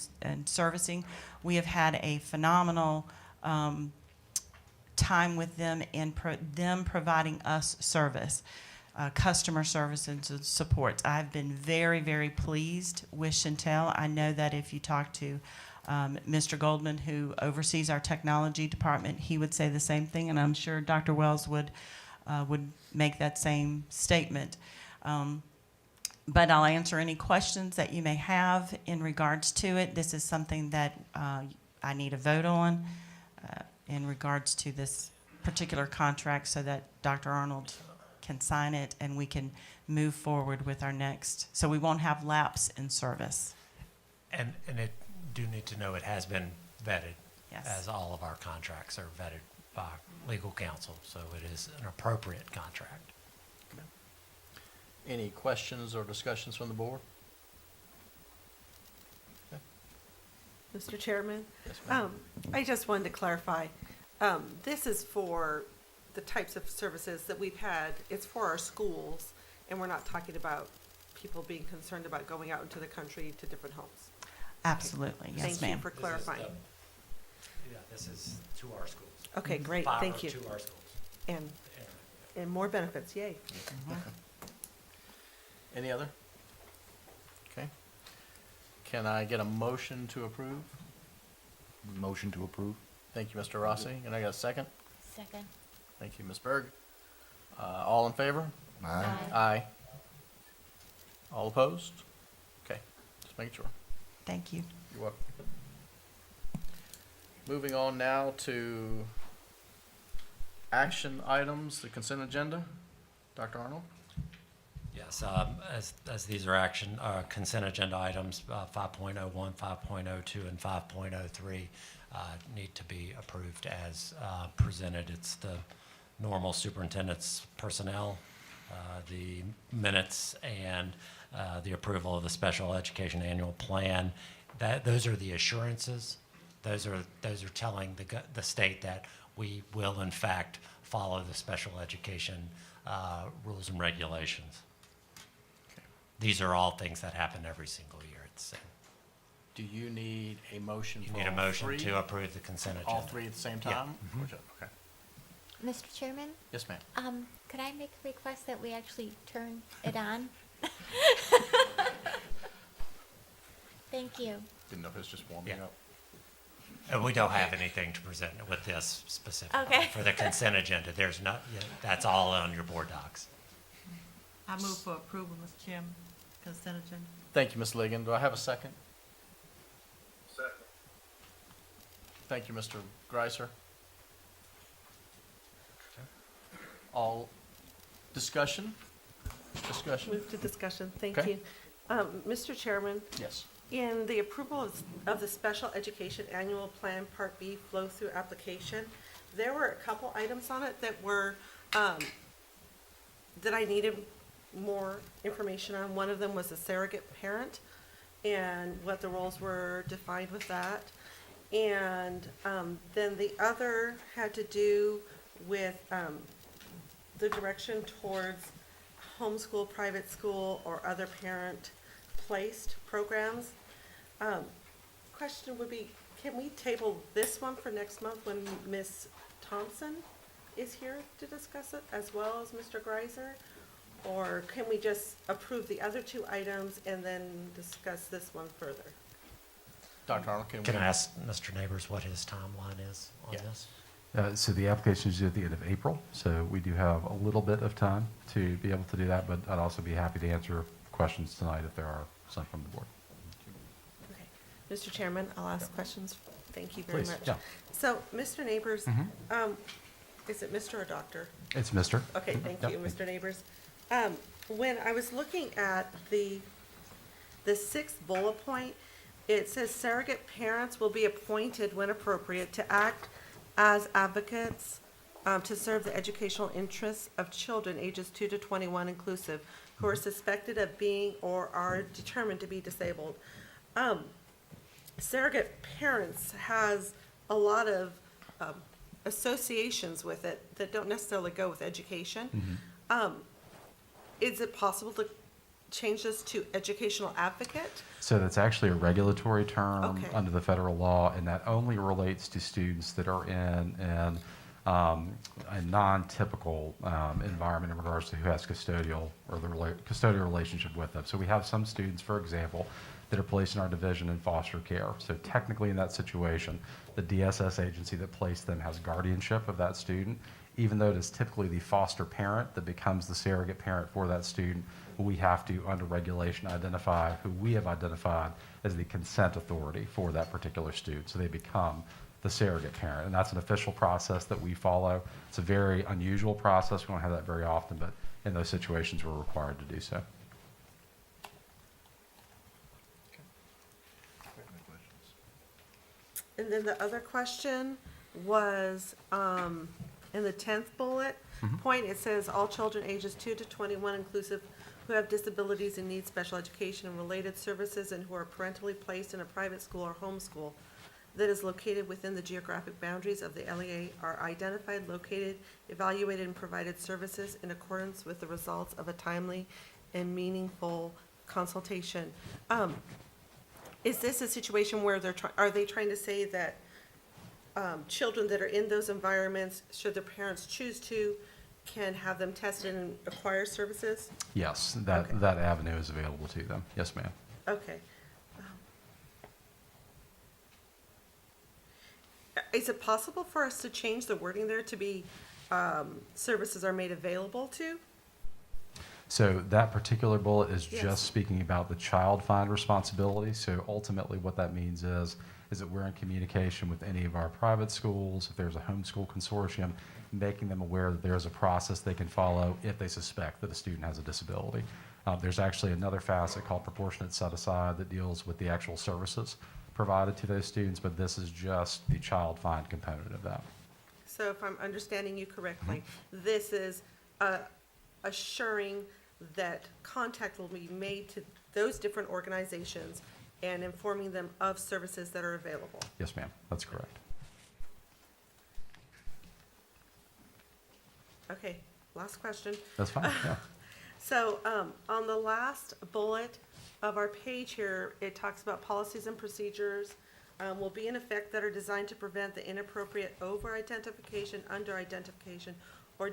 servicing. We have had a phenomenal time with them in them providing us service, customer service and support. I've been very, very pleased with Chantel. I know that if you talk to Mr. Goldman, who oversees our technology department, he would say the same thing, and I'm sure Dr. Wells would make that same statement. But I'll answer any questions that you may have in regards to it. This is something that I need a vote on in regards to this particular contract so that Dr. Arnold can sign it and we can move forward with our next. So we won't have lapse in service. And it do need to know it has been vetted, Yes. as all of our contracts are vetted by legal counsel, so it is an appropriate contract. Any questions or discussions from the board? Mr. Chairman? Yes, ma'am. I just wanted to clarify, this is for the types of services that we've had. It's for our schools, and we're not talking about people being concerned about going out into the country to different homes. Absolutely, yes, Thank you ma'am. for clarifying. Yeah, this is to our schools. Okay, great, Fiber thank you. to our schools. And more benefits, yay. Any other? Okay. Can I get a motion to approve? Motion to approve. Thank you, Mr. Rossi. And I got a second? Second. Thank you, Ms. Berg. All in favor? Aye. Aye. All opposed? Okay, just making sure. Thank you. You're welcome. Moving on now to action items, the consent agenda. Dr. Arnold? Yes, as these are action, consent agenda items, 5.01, 5.02, and 5.03 need to be approved as presented. It's the normal superintendent's personnel, the minutes, and the approval of the special education annual plan. Those are the assurances. Those are telling the state that we will in fact follow the special education rules and regulations. These are all things that happen every single year. Do you need a motion You for need a all motion three? to approve the consent agenda. All three at the same Yeah. time? Mhm. Okay. Mr. Chairman, Yes, ma'am. could I make a request that we actually turn it on? Thank you. Didn't know if it was just warming Yeah. up. And we don't have anything to present with this specifically. Okay. For the consent agenda, there's not, that's all on your board docs. I move for approval, Mr. Chairman, consent agenda. Thank you, Ms. Ligon. Do I have a second? Second. Thank you, Mr. Greiser. All discussion? Discussion? Move to discussion, thank Okay. you. Mr. Chairman, Yes. In the approval of the Special Education Annual Plan Part B flow-through application, there were a couple items on it that were, that I needed more information on. One of them was a surrogate parent and what the roles were defined with that. And then the other had to do with the direction towards homeschool, private school, or other parent-placed programs. Question would be, can we table this one for next month when Ms. Thompson is here to discuss it, as well as Mr. Greiser? Or can we just approve the other two items and then discuss this one further? Dr. Arnold, can we? Can I ask Mr. Neighbors what his timeline is on Yeah. this? So the application is due at the end of April, so we do have a little bit of time to be able to do that, but I'd also be happy to answer questions tonight if there are some from the board. Okay. Mr. Chairman, I'll ask questions. Thank you very Please, much. yeah. So, Mr. Neighbors, Mhm. is it Mr. or Doctor? It's Mr. Okay, thank Yep. you, Mr. Neighbors. When I was looking at the sixth bullet point, it says surrogate parents will be appointed when appropriate to act as advocates to serve the educational interests of children ages 2 to 21 inclusive who are suspected of being or are determined to be disabled. Surrogate parents has a lot of associations with it that don't necessarily go with education. Is it possible to change this to educational advocate? So that's actually a regulatory term Okay. under the federal law, and that only relates to students that are in a non-typical environment in regards to who has custodial or the custodial relationship with them. So we have some students, for example, that are placed in our division in foster care. So technically in that situation, the DSS agency that placed them has guardianship of that student. Even though it is typically the foster parent that becomes the surrogate parent for that student, we have to, under regulation, identify who we have identified as the consent authority for that particular student. So they become the surrogate parent, and that's an official process that we follow. It's a very unusual process. We don't have that very often, but in those situations, we're required to do so. And then the other question was, in the 10th bullet point, it says, all children ages 2 to 21 inclusive who have disabilities and need special education and related services and who are parentally placed in a private school or homeschool that is located within the geographic boundaries of the LEA are identified, located, evaluated, and provided services in accordance with the results of a timely and meaningful consultation. Is this a situation where are they trying to say that children that are in those environments, should their parents choose to, can have them tested and acquire services? Yes, Okay. that avenue is available to them. Yes, ma'am. Okay. Is it possible for us to change the wording there to be services are made available to? So that particular bullet is Yes. just speaking about the child find responsibility. So ultimately what that means is that we're in communication with any of our private schools, if there's a homeschool consortium, making them aware that there's a process they can follow if they suspect that a student has a disability. There's actually another facet called proportionate set-aside that deals with the actual services provided to those students, but this is just the child find component of that. So if I'm understanding you correctly, this is assuring that contact will be made to those different organizations and informing them of services that are available. Yes, ma'am, that's correct. Okay, last question. That's fine, yeah. So, on the last bullet of our page here, it talks about policies and procedures will be in effect that are designed to prevent the inappropriate over-identification, under-identification, or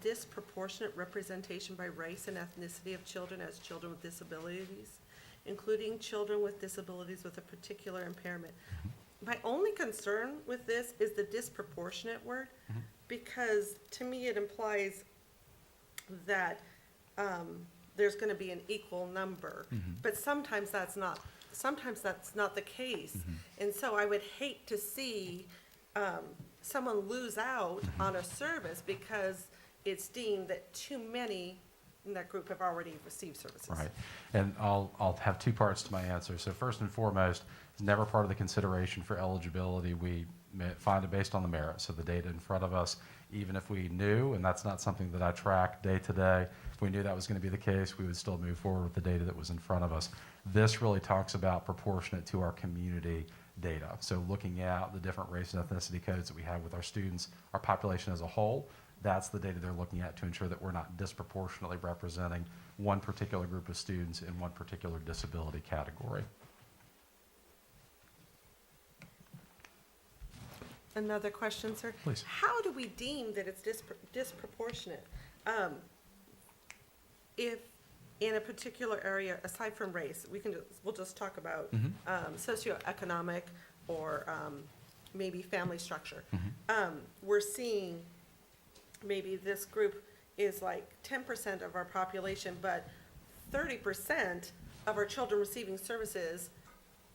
disproportionate representation by race and ethnicity of children as children with disabilities, including children with disabilities with a particular impairment. My only concern with this is the disproportionate word, because to me it implies that there's going to be an equal number, but sometimes that's not the case. And so I would hate to see someone lose out on a service because it's deemed that too many in that group have already received services. Right. And I'll have two parts to my answer. So first and foremost, it's never part of the consideration for eligibility. We find it based on the merit. So the data in front of us, even if we knew, and that's not something that I track day to day, if we knew that was going to be the case, we would still move forward with the data that was in front of us. This really talks about proportionate to our community data. So looking at the different race and ethnicity codes that we have with our students, our population as a whole, that's the data they're looking at to ensure that we're not disproportionately representing one particular group of students in one particular disability category. Another question, sir? Please. How do we deem that it's disproportionate? If in a particular area, aside from race, we'll just talk about socioeconomic or maybe family structure. We're seeing maybe this group is like 10% of our population, but 30% of our children receiving services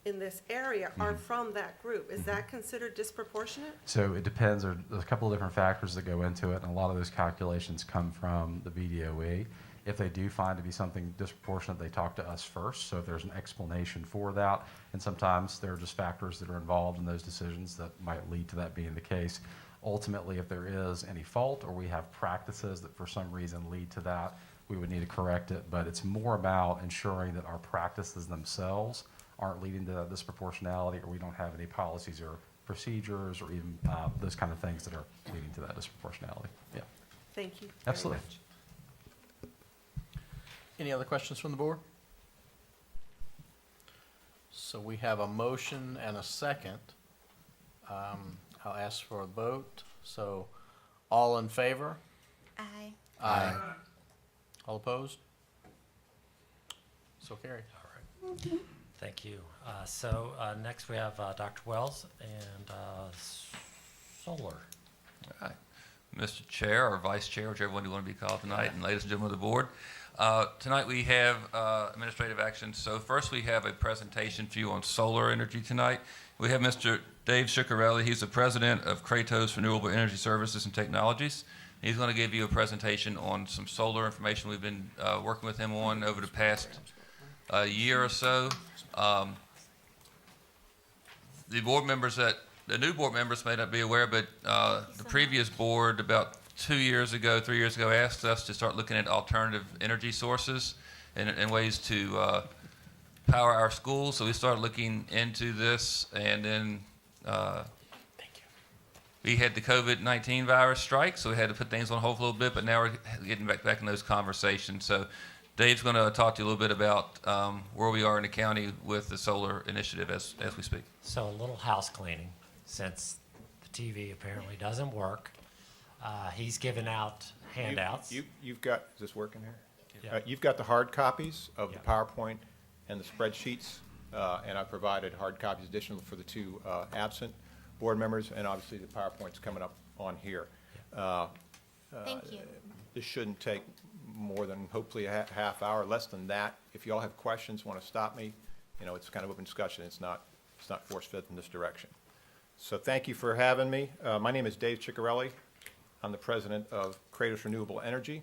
in this area are from that group. Is that considered disproportionate? So it depends. There's a couple of different factors that go into it, and a lot of those calculations come from the BDOE. If they do find to be something disproportionate, they talk to us first. So if there's an explanation for that, and sometimes there are just factors that are involved in those decisions that might lead to that being the case. Ultimately, if there is any fault or we have practices that for some reason lead to that, we would need to correct it. But it's more about ensuring that our practices themselves aren't leading to that disproportionality, or we don't have any policies or procedures or even those kind of things that are leading to that disproportionality. Yeah. Thank you. Absolutely. Any other questions from the board? So we have a motion and a second. I'll ask for a vote. So all in favor? Aye. Aye. All opposed? So carried. All right. Thank you. Next we have Dr. Wells and solar. All right. Mr. Chair or Vice Chair, whichever one you want to be called tonight, and ladies and gentlemen of the board. Tonight we have administrative action. So first we have a presentation for you on solar energy tonight. We have Mr. Dave Ciccarelli. He's the president of Kratos Renewable Energy Services and Technologies. He's going to give you a presentation on some solar information we've been working with him on over the past year or so. The new board members may not be aware, but the previous board about 3 years ago, asked us to start looking at alternative energy sources and ways to power our schools. So we started looking into this, and then we had the COVID-19 virus strike, so we had to put things on hold for a little bit, but now we're getting back in those conversations. So Dave's going to talk to you a little bit about where we are in the county with the solar initiative as we speak. So a little house cleaning, since the TV apparently doesn't work. He's given out handouts. You've got, is this working here? Yeah. You've got the hard copies of the PowerPoint and the spreadsheets, and I provided hard copies additional for the two absent board members, and obviously the PowerPoint's coming up on here. Thank you. This shouldn't take more than hopefully a half hour, less than that. If you all have questions, want to stop me, it's kind of open discussion. It's not force-fed in this direction. So thank you for having me. My name is Dave Ciccarelli. I'm the president of Kratos Renewable Energy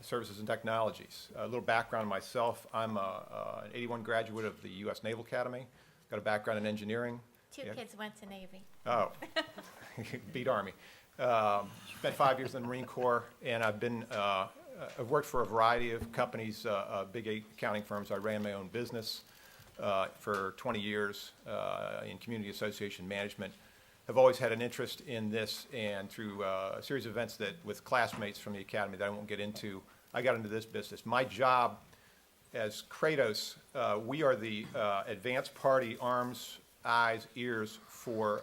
Services and Technologies. A little background on myself. I'm an 81 graduate of the U.S. Naval Academy. Got a background in engineering. Two kids went to Navy. Oh, beat Army. Spent 5 years in the Marine Corps, and I've worked for a variety of companies, big accounting firms. I ran my own business for 20 years in community association management. Have always had an interest in this, and through a series of events with classmates from the academy that I won't get into, I got into this business. My job as Kratos, we are the advanced party arms, eyes, ears for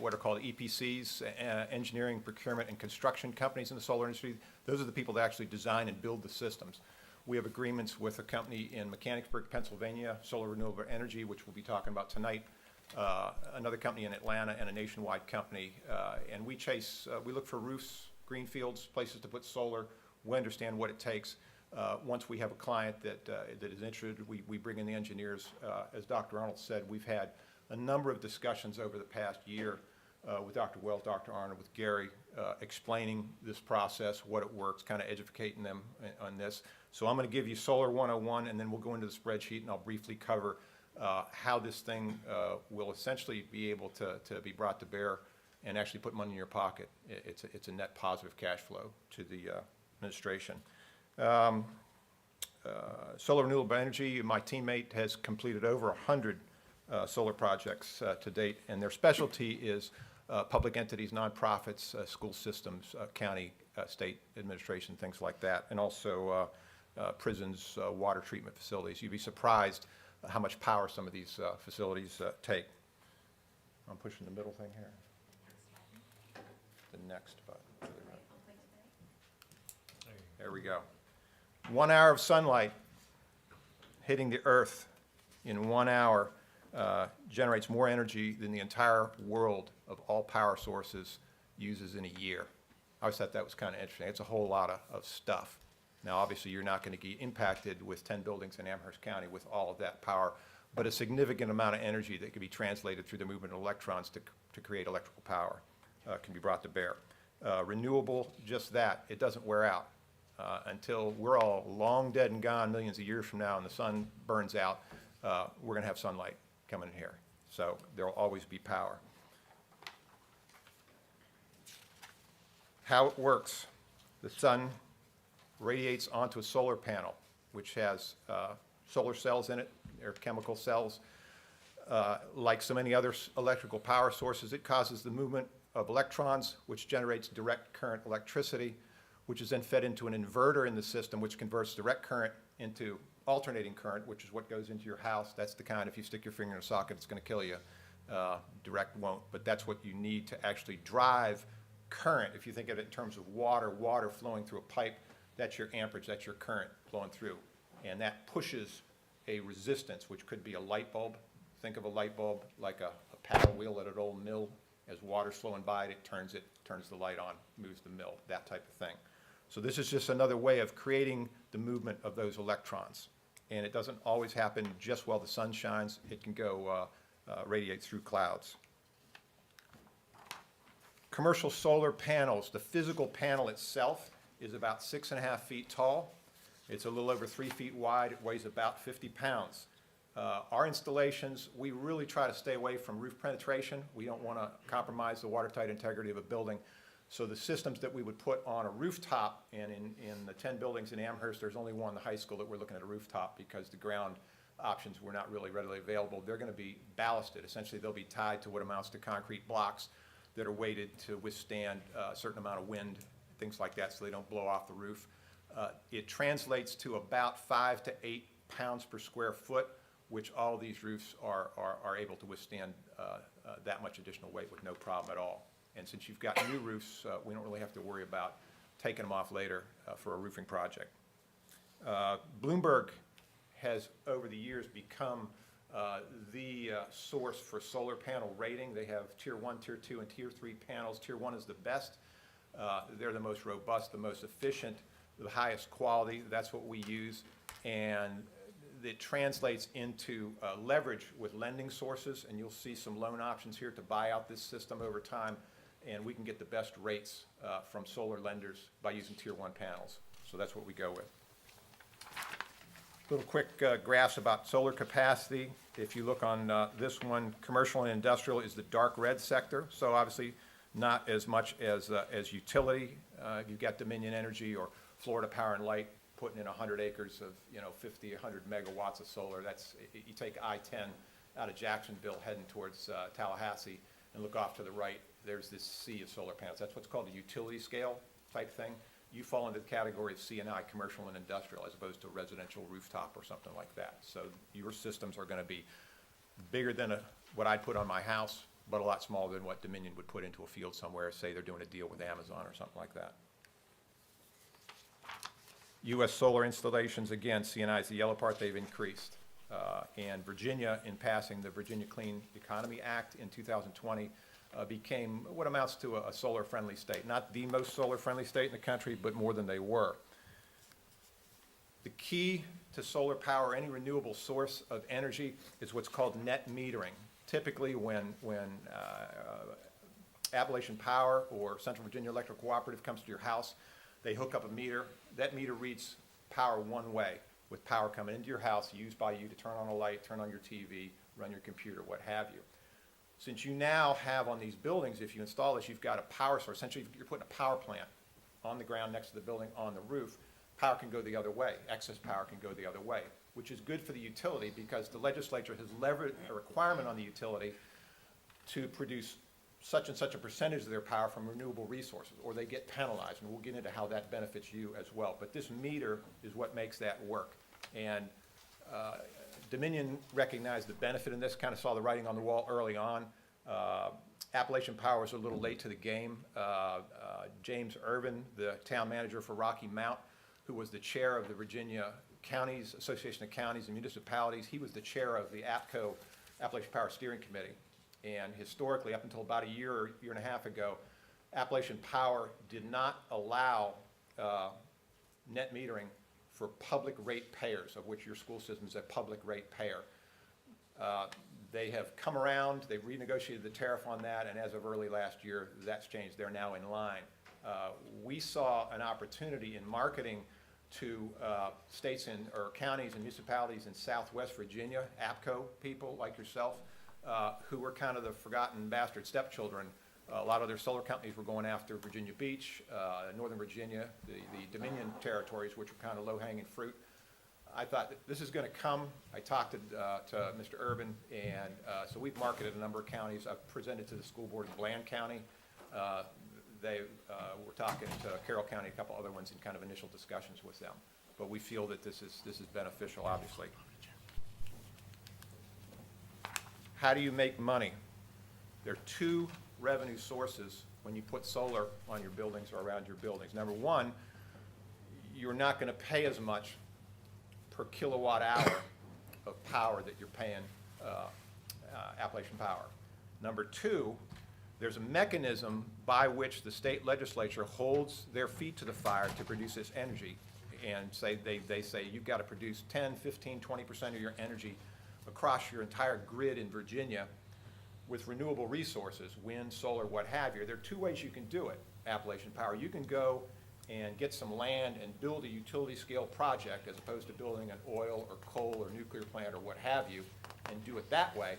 what are called EPCs, engineering, procurement, and construction companies in the solar industry. Those are the people that actually design and build the systems. We have agreements with a company in Mechanicsburg, Pennsylvania, Solar Renewable Energy, which we'll be talking about tonight, another company in Atlanta, and a nationwide company. And we look for roofs, green fields, places to put solar. We understand what it takes. Once we have a client that is interested, we bring in the engineers. As Dr. Arnold said, we've had a number of discussions over the past year with Dr. Wells, Dr. Arnold, with Gary, explaining this process, what it works, kind of educating them on this. So I'm going to give you Solar 101, and then we'll go into the spreadsheet, and I'll briefly cover how this thing will essentially be able to be brought to bear and actually put money in your pocket. It's a net positive cash flow to the administration. Solar renewable energy, my teammate has completed over 100 solar projects to date, and their specialty is public entities, nonprofits, school systems, county, state administration, things like that, and also prisons, water treatment facilities. You'd be surprised how much power some of these facilities take. I'm pushing the middle thing here. The next button. There we go. 1 hour of sunlight hitting the earth in 1 hour generates more energy than the entire world of all power sources uses in a year. I always thought that was kind of interesting. It's a whole lot of stuff. Now, obviously, you're not going to get impacted with 10 buildings in Amherst County with all of that power, but a significant amount of energy that can be translated through the movement of electrons to create electrical power can be brought to bear. Renewable, just that. It doesn't wear out. Until we're all long dead and gone millions of years from now and the sun burns out, we're going to have sunlight coming in here. So there will always be power. How it works. The sun radiates onto a solar panel, which has solar cells in it. They're chemical cells. Like so many other electrical power sources, it causes the movement of electrons, which generates direct current electricity, which is then fed into an inverter in the system, which converts direct current into alternating current, which is what goes into your house. That's the kind, if you stick your finger in a socket, it's going to kill you. Direct won't, but that's what you need to actually drive current. If you think of it in terms of water flowing through a pipe, that's your amperage, that's your current flowing through. And that pushes a resistance, which could be a light bulb. Think of a light bulb like a paddle wheel at an old mill. As water's flowing by it, turns the light on, moves the mill, that type of thing. So this is just another way of creating the movement of those electrons. And it doesn't always happen just while the sun shines. It can go radiate through clouds. Commercial solar panels. The physical panel itself is about 6.5 feet tall. It's a little over 3 feet wide. It weighs about 50 pounds. Our installations, we really try to stay away from roof penetration. We don't want to compromise the watertight integrity of a building. So the systems that we would put on a rooftop, and in the 10 buildings in Amherst, there's only one, the high school, that we're looking at a rooftop because the ground options were not really readily available. They're going to be ballasted. Essentially, they'll be tied to what amounts to concrete blocks that are weighted to withstand a certain amount of wind, things like that, so they don't blow off the roof. It translates to about 5 to 8 pounds per square foot, which all of these roofs are able to withstand that much additional weight with no problem at all. And since you've got new roofs, we don't really have to worry about taking them off later for a roofing project. Bloomberg has, over the years, become the source for solar panel rating. They have Tier 1, Tier 2, and Tier 3 panels. Tier 1 is the best. They're the most robust, the most efficient, the highest quality. That's what we use. And it translates into leverage with lending sources, and you'll see some loan options here to buy out this system over time, and we can get the best rates from solar lenders by using Tier 1 panels. So that's what we go with. Little quick graphs about solar capacity. If you look on this one, commercial and industrial is the dark red sector, so obviously not as much as utility. You've got Dominion Energy or Florida Power and Light putting in 100 acres of 50, 100 megawatts of solar. That's, you take I-10 out of Jacksonville heading towards Tallahassee and look off to the right, there's this sea of solar panels. That's what's called a utility scale type thing. You fall into the category of C&I, commercial and industrial, as opposed to a residential rooftop or something like that. So your systems are going to be bigger than what I'd put on my house, but a lot smaller than what Dominion would put into a field somewhere. Say they're doing a deal with Amazon or something like that. U.S. solar installations, again, C&I is the yellow part, they've increased. And Virginia, in passing the Virginia Clean Economy Act in 2020, became what amounts to a solar-friendly state. Not the most solar-friendly state in the country, but more than they were. The key to solar power, any renewable source of energy, is what's called net metering. Typically, when Appalachian Power or Central Virginia Electric Cooperative comes to your house, they hook up a meter. That meter reads power one way, with power coming into your house, used by you to turn on a light, turn on your TV, run your computer, what have you. Since you now have on these buildings, if you install this, you've got a power source. Essentially, you're putting a power plant on the ground next to the building, on the roof. Power can go the other way. Excess power can go the other way, which is good for the utility because the legislature has leveraged a requirement on the utility to produce such and such a percentage of their power from renewable resources, or they get penalized, and we'll get into how that benefits you as well. But this meter is what makes that work. And Dominion recognized the benefit in this, kind of saw the writing on the wall early on. Appalachian Power was a little late to the game. James Irvin, the town manager for Rocky Mount, who was the chair of the Virginia Counties, Association of Counties and Municipalities, he was the chair of the APCO, Appalachian Power Steering Committee. And historically, up until about a year and a half ago, Appalachian Power did not allow net metering for public rate payers, of which your school system is a public rate payer. They have come around, they've renegotiated the tariff on that, and as of early last year, that's changed. They're now in line. We saw an opportunity in marketing to states or counties and municipalities in Southwest Virginia, APCO people like yourself, who were kind of the forgotten bastard stepchildren. A lot of their solar companies were going after Virginia Beach, Northern Virginia, the Dominion territories, which were kind of low-hanging fruit. I thought that this is going to come. I talked to Mr. Urban, and so we've marketed a number of counties. I've presented to the school board in Bland County. They were talking to Carroll County, a couple other ones in kind of initial discussions with them. But we feel that this is beneficial, obviously. How do you make money? There are two revenue sources when you put solar on your buildings or around your buildings. Number one, you're not going to pay as much per kilowatt hour of power that you're paying Appalachian Power. Number two, there's a mechanism by which the state legislature holds their feet to the fire to produce this energy, and they say you've got to produce 10, 15, 20% of your energy across your entire grid in Virginia with renewable resources, wind, solar, what have you. There are two ways you can do it, Appalachian Power. You can go and get some land and build a utility scale project as opposed to building an oil or coal or nuclear plant or what have you, and do it that way.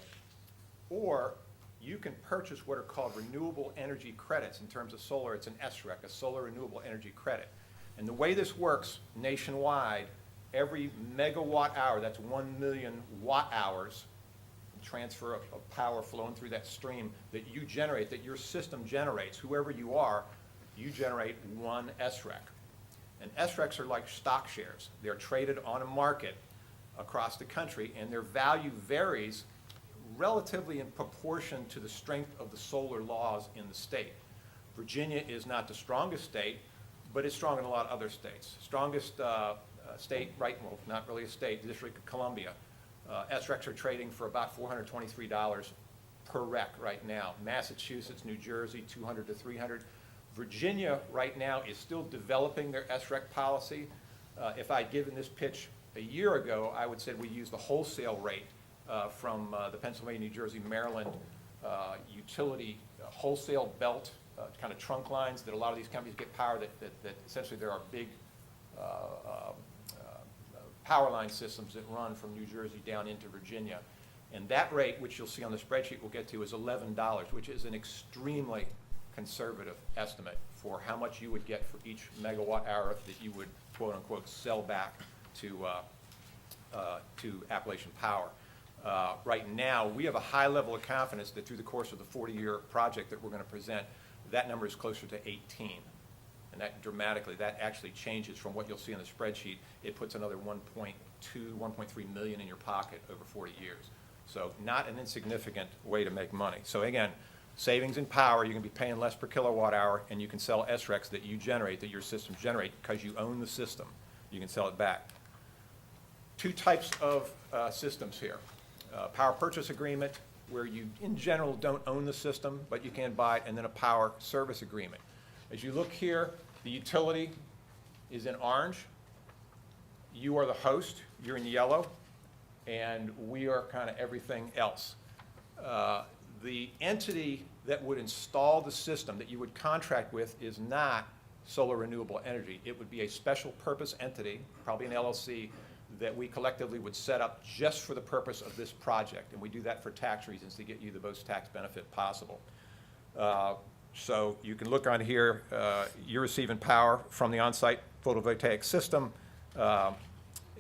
Or you can purchase what are called renewable energy credits. In terms of solar, it's an SREC, a solar renewable energy credit. And the way this works nationwide, every megawatt hour, that's 1 million watt hours, transfer of power flowing through that stream that you generate, that your system generates, whoever you are, you generate one SREC. And SRECs are like stock shares. They're traded on a market across the country, and their value varies relatively in proportion to the strength of the solar laws in the state. Virginia is not the strongest state, but it's strong in a lot of other states. Strongest state, right, well, not really a state, the District of Columbia. SRECs are trading for about $423 per REC right now. Massachusetts, New Jersey, $200 to $300. Virginia right now is still developing their SREC policy. If I'd given this pitch a year ago, I would say we use the wholesale rate from the Pennsylvania, New Jersey, Maryland utility wholesale belt kind of trunk lines that a lot of these companies get power that essentially there are big power line systems that run from New Jersey down into Virginia. And that rate, which you'll see on the spreadsheet we'll get to, is $11, which is an extremely conservative estimate for how much you would get for each megawatt hour that you would, quote unquote, sell back to Appalachian Power. Right now, we have a high level of confidence that through the course of the 40-year project that we're going to present, that number is closer to 18. And that dramatically, that actually changes from what you'll see on the spreadsheet. It puts another 1.2, 1.3 million in your pocket over 40 years. So not an insignificant way to make money. So again, savings in power, you're going to be paying less per kilowatt hour, and you can sell SRECs that you generate, that your systems generate, because you own the system. You can sell it back. Two types of systems here. Power purchase agreement, where you in general don't own the system, but you can buy it, and then a power service agreement. As you look here, the utility is in orange. You are the host, you're in yellow, and we are kind of everything else. The entity that would install the system that you would contract with is not Solar Renewable Energy. It would be a special purpose entity, probably an LLC, that we collectively would set up just for the purpose of this project. And we do that for tax reasons to get you the most tax benefit possible. So you can look on here, you're receiving power from the on-site photovoltaic system,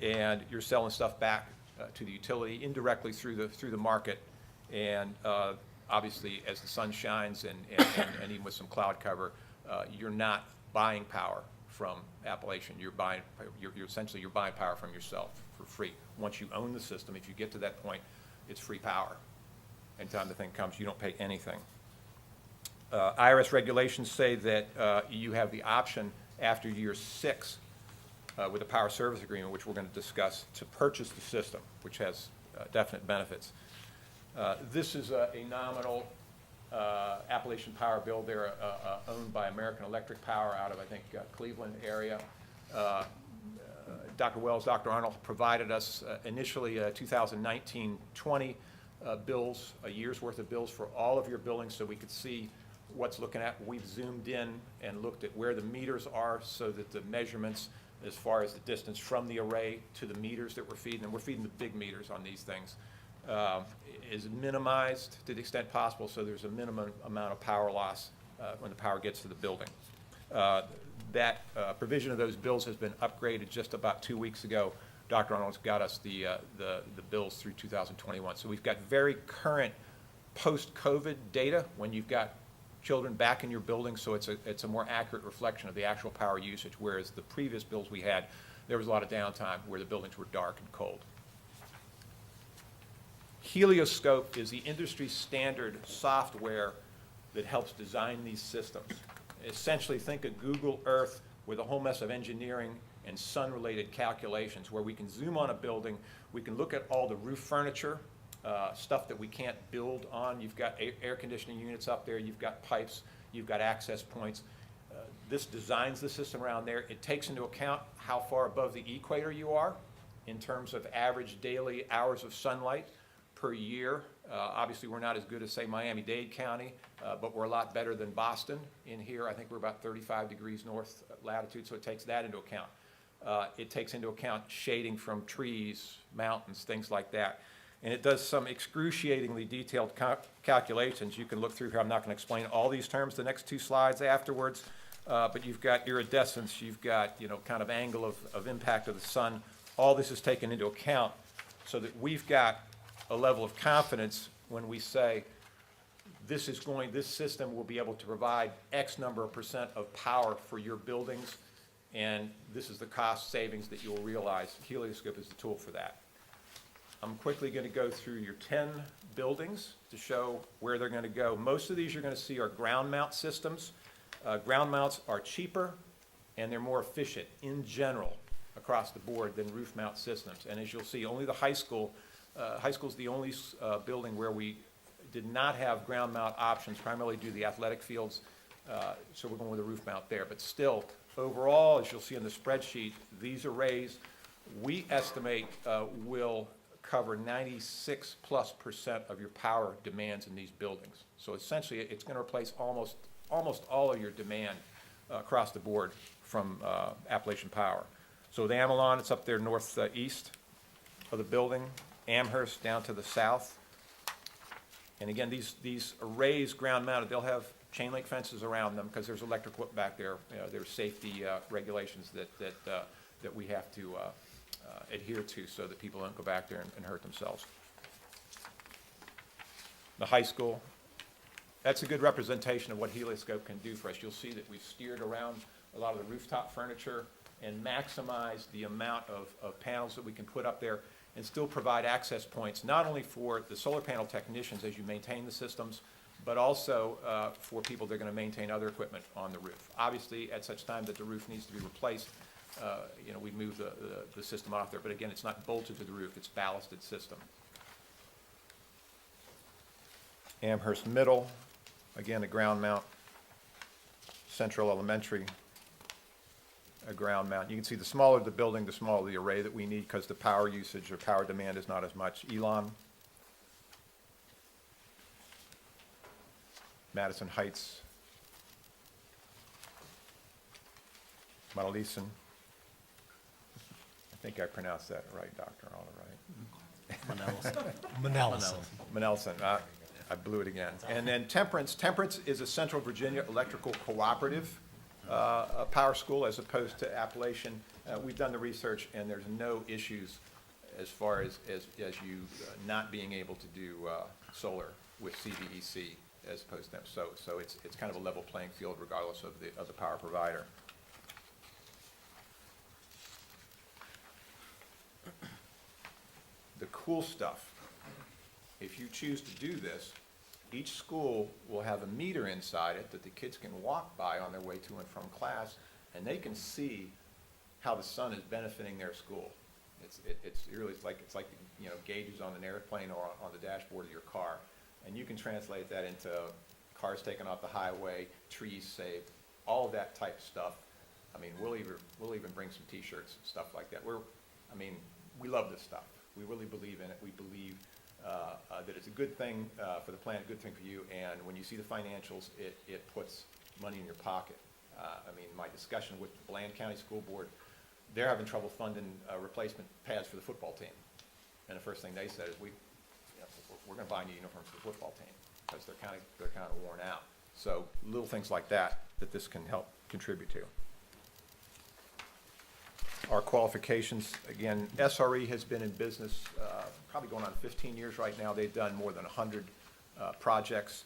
and you're selling stuff back to the utility indirectly through the market. And obviously, as the sun shines and even with some cloud cover, you're not buying power from Appalachian. You're essentially buying power from yourself for free. Once you own the system, if you get to that point, it's free power. Anytime the thing comes, you don't pay anything. IRS regulations say that you have the option after year 6 with a power service agreement, which we're going to discuss, to purchase the system, which has definite benefits. This is a nominal Appalachian Power bill. They're owned by American Electric Power out of, I think, Cleveland area. Dr. Wells, Dr. Arnold provided us initially 2019-20 bills, a year's worth of bills for all of your buildings so we could see what's looking at. We've zoomed in and looked at where the meters are so that the measurements as far as the distance from the array to the meters that we're feeding, and we're feeding the big meters on these things, is minimized to the extent possible, so there's a minimum amount of power loss when the power gets to the building. That provision of those bills has been upgraded just about 2 weeks ago. Dr. Arnold's got us the bills through 2021. So we've got very current post-COVID data when you've got children back in your building, so it's a more accurate reflection of the actual power usage, whereas the previous bills we had, there was a lot of downtime where the buildings were dark and cold. Helioscope is the industry standard software that helps design these systems. Essentially, think of Google Earth with a whole mess of engineering and sun-related calculations where we can zoom on a building, we can look at all the roof furniture, stuff that we can't build on. You've got air conditioning units up there, you've got pipes, you've got access points. This designs the system around there. It takes into account how far above the equator you are in terms of average daily hours of sunlight per year. Obviously, we're not as good as, say, Miami-Dade County, but we're a lot better than Boston in here. I think we're about 35 degrees north latitude, so it takes that into account. It takes into account shading from trees, mountains, things like that. And it does some excruciatingly detailed calculations. You can look through here. I'm not going to explain all these terms the next 2 slides afterwards, but you've got iridescence, you've got, kind of angle of impact of the sun. All this is taken into account so that we've got a level of confidence when we say this system will be able to provide X number of % of power for your buildings, and this is the cost savings that you'll realize. Helioscope is the tool for that. I'm quickly going to go through your 10 buildings to show where they're going to go. Most of these you're going to see are ground mount systems. Ground mounts are cheaper and they're more efficient in general across the board than roof mount systems. And as you'll see, only the high school is the only building where we did not have ground mount options, primarily due to the athletic fields. So we're going with a roof mount there. But still, overall, as you'll see in the spreadsheet, these arrays we estimate will cover 96+% of your power demands in these buildings. So essentially, it's going to replace almost all of your demand across the board from Appalachian Power. So the Amelon, it's up there northeast of the building. Amherst down to the south. And again, these arrays, ground mounted, they'll have chain link fences around them because there's electric whip back there. There's safety regulations that we have to adhere to so that people don't go back there and hurt themselves. The high school, that's a good representation of what Helioscope can do for us. You'll see that we've steered around a lot of the rooftop furniture and maximized the amount of panels that we can put up there and still provide access points, not only for the solar panel technicians as you maintain the systems, but also for people that are going to maintain other equipment on the roof. Obviously, at such time that the roof needs to be replaced, we move the system off there. But again, it's not bolted to the roof, it's ballasted system. Amherst Middle, again, a ground mount. Central Elementary, a ground mount. You can see the smaller the building, the smaller the array that we need because the power usage or power demand is not as much. Elon. Madison Heights, Montelison. I think I pronounced that right, Dr. All right. Manelson. I blew it again. And then Temperance. Temperance is a Central Virginia electrical cooperative power school as opposed to Appalachian. We've done the research, and there's no issues as far as you not being able to do solar with CVEC as opposed to them. So it's kind of a level playing field regardless of the power provider. The cool stuff, if you choose to do this, each school will have a meter inside it that the kids can walk by on their way to and from class, and they can see how the sun is benefiting their school. It's really like gauges on an airplane or on the dashboard of your car, and you can translate that into cars taken off the highway, trees saved, all of that type of stuff. I mean, we'll even bring some T-shirts and stuff like that. We love this stuff. We really believe in it. We believe that it's a good thing for the plant, a good thing for you, and when you see the financials, it puts money in your pocket. My discussion with the Bland County School Board, they're having trouble funding replacement pads for the football team. And the first thing they said is, we're going to buy new uniforms for the football team because they're kind of worn out. So little things like that this can help contribute to. Our qualifications, again, SRE has been in business probably going on 15 years right now. They've done more than 100 projects,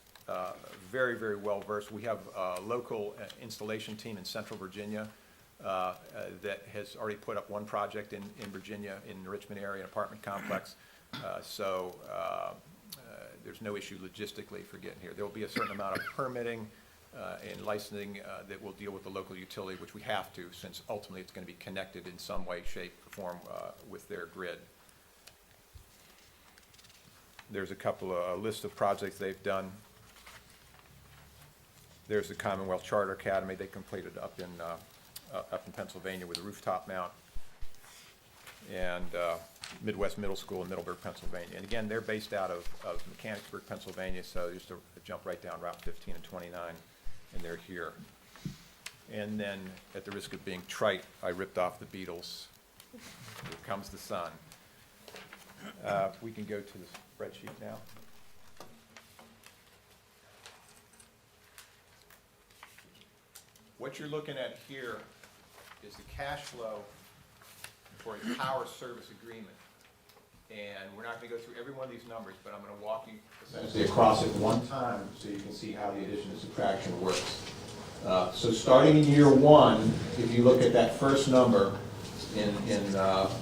very, very well versed. We have a local installation team in Central Virginia that has already put up one project in Virginia, in the Richmond area, an apartment complex. There's no issue logistically for getting here. There will be a certain amount of permitting and licensing that will deal with the local utility, which we have to, since ultimately it's going to be connected in some way, shape, or form with their grid. There's a couple of list of projects they've done. There's the Commonwealth Charter Academy they completed up in Pennsylvania with a rooftop mount, and Midwest Middle School in Middleburg, Pennsylvania. And again, they're based out of Mechanicsburg, Pennsylvania, so just a jump right down Route 15 and 29, and they're here. And then, at the risk of being trite, I ripped off the Beatles. Here comes the sun. We can go to the spreadsheet now. What you're looking at here is the cash flow for a power service agreement. And we're not going to go through every one of these numbers, but I'm going to walk you essentially across it one time so you can see how the addition and subtraction works. So starting in year one, if you look at that first number in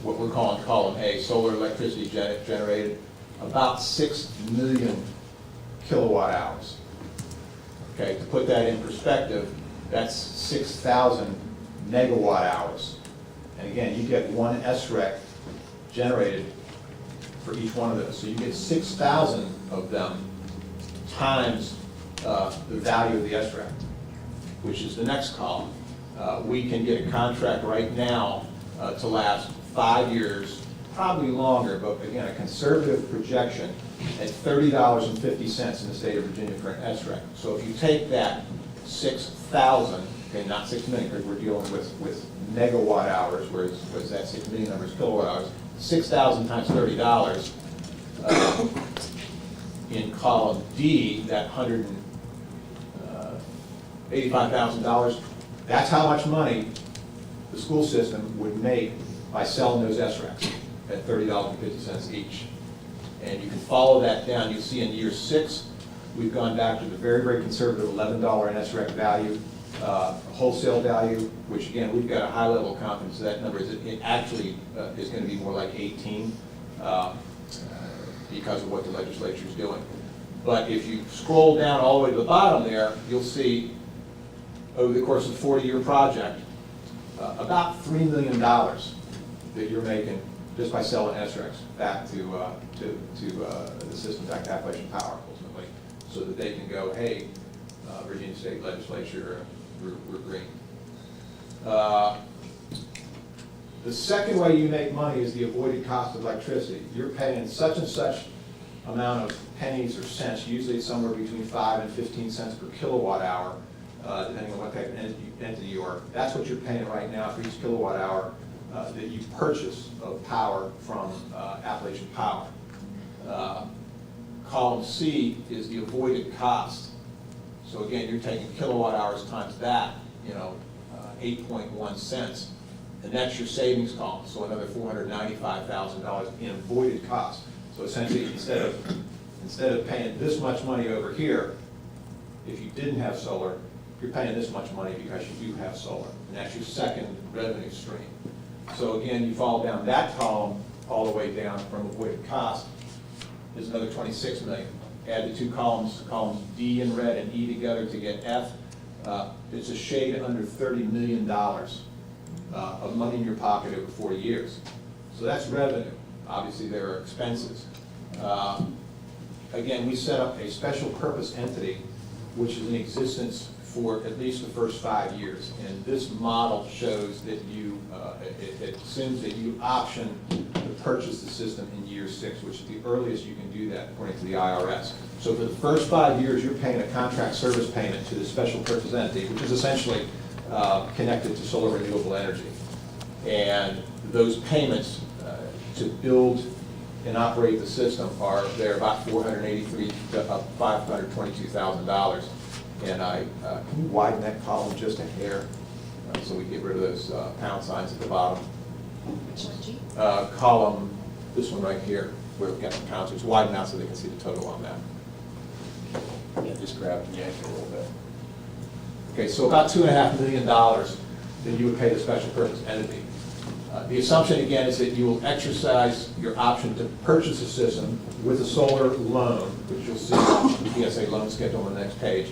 what we're calling column A, solar electricity generated, about 6 million kilowatt hours. Okay, to put that in perspective, that's 6,000 megawatt hours. And again, you get one SREC generated for each one of those. So you get 6,000 of them times the value of the SREC, which is the next column. We can get a contract right now to last 5 years, probably longer, but again, a conservative projection at $30.50 in the state of Virginia for an SREC. So if you take that 6,000, okay, not 6 million, because we're dealing with megawatt hours, whereas that 6 million number is kilowatt hours, 6,000 times $30 in column D, that $185,000, that's how much money the school system would make by selling those SRECs at $30.50 each. And you can follow that down. You see in year 6, we've gone back to the very, very conservative $11 an SREC value, wholesale value, which again, we've got a high level of confidence that number is, it actually is going to be more like 18 because of what the legislature is doing. But if you scroll down all the way to the bottom there, you'll see over the course of a 40-year project, about $3 million that you're making just by selling SRECs back to the system, back to Appalachian Power ultimately, so that they can go, hey, Virginia State Legislature, we're green. The second way you make money is the avoided cost of electricity. You're paying such and such amount of pennies or cents. Usually it's somewhere between 5 and 15 cents per kilowatt hour, depending on what type of entity you are. That's what you're paying right now for each kilowatt hour that you purchase of power from Appalachian Power. Column C is the avoided cost. So again, you're taking kilowatt hours times that, 8.1 cents. And that's your savings column, so another $495,000 in avoided cost. So essentially, instead of paying this much money over here, if you didn't have solar, you're paying this much money because you do have solar. And that's your second revenue stream. So again, you fall down that column all the way down from avoided cost, is another 26 million. Add the two columns D in red and E together to get F. It's a shade under $30 million of money in your pocket over 40 years. So that's revenue. Obviously, there are expenses. Again, we set up a special purpose entity which is in existence for at least the first 5 years. And this model shows that it assumes that you option to purchase the system in year 6, which is the earliest you can do that according to the IRS. So for the first 5 years, you're paying a contract service payment to the special purpose entity, which is essentially connected to solar renewable energy. And those payments to build and operate the system they're about $483 to $522,000. And can you widen that column just a hair so we get rid of those pound signs at the bottom? Column, this one right here, where we've got the pounds, it's widen out so they can see the total on that. Yeah, just grab it and yank it a little bit. Okay, so about $2.5 million that you would pay the special purpose entity. The assumption again is that you will exercise your option to purchase a system with a solar loan, which you'll see on the PSA loan schedule on the next page.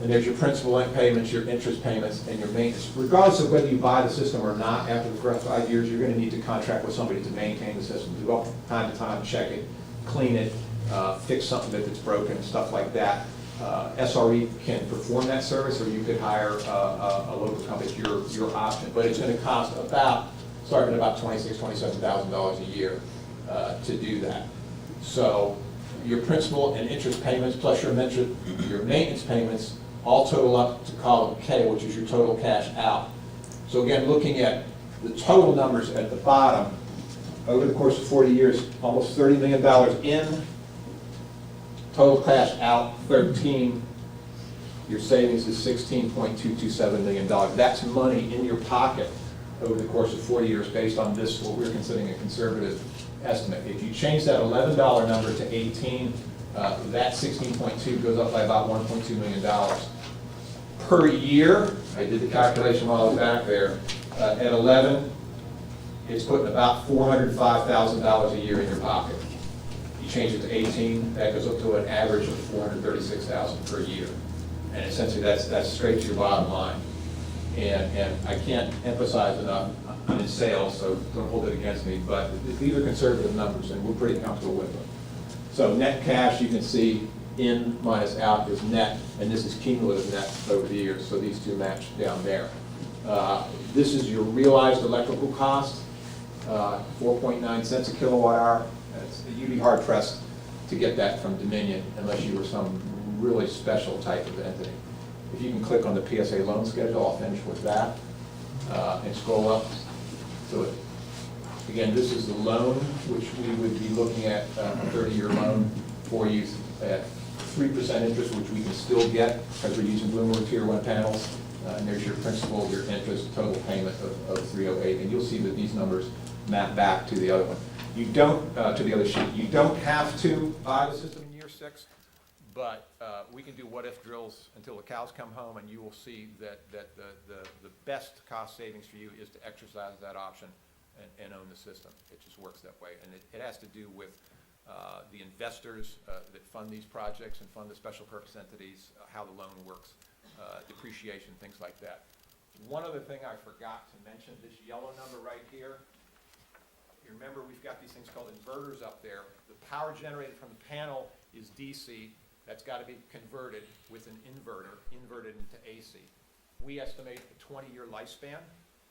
And there's your principal payments, your interest payments, and your maintenance. Regardless of whether you buy the system or not, after the first 5 years, you're going to need to contract with somebody to maintain the system, to go time to time, check it, clean it, fix something that's broken, stuff like that. SRE can perform that service, or you could hire a local company. It's your option. But it's going to cost starting at about $26,000, $27,000 a year to do that. So your principal and interest payments plus your maintenance payments all total up to column K, which is your total cash out. So again, looking at the total numbers at the bottom, over the course of 40 years, almost $30 million in, total cash out 13. Your savings is $16.227 million. That's money in your pocket over the course of 40 years based on this, what we're considering a conservative estimate. If you change that $11 number to 18, that 16.2 goes up by about $1.2 million per year. I did the calculation while I was back there. At 11, it's putting about $405,000 a year in your pocket. You change it to 18, that goes up to an average of $436,000 per year. And essentially, that's straight to your bottom line. And I can't emphasize enough, I'm in sales, so don't hold it against me, but these are conservative numbers, and we're pretty comfortable with them. So net cash, you can see in minus out is net, and this is cumulative net over the years, so these two match down there. This is your realized electrical cost, 4.9 cents a kilowatt hour. You'd be hard pressed to get that from Dominion unless you were some really special type of entity. If you can click on the PSA loan schedule, I'll finish with that, and scroll up to it. Again, this is the loan, which we would be looking at a 30-year loan for you at 3% interest, which we can still get because we're using Bloomberg Tier 1 panels. And there's your principal, your interest, total payment of $308. And you'll see that these numbers map back to the other one. You don't, to the other sheet, you don't have to buy the system in year 6, but we can do what-if drills until the cows come home, and you will see that the best cost savings for you is to exercise that option and own the system. It just works that way. And it has to do with the investors that fund these projects and fund the special purpose entities, how the loan works, depreciation, things like that. One other thing I forgot to mention, this yellow number right here, you remember we've got these things called inverters up there. The power generated from the panel is DC. That's got to be converted with an inverted into AC. We estimate a 20-year lifespan.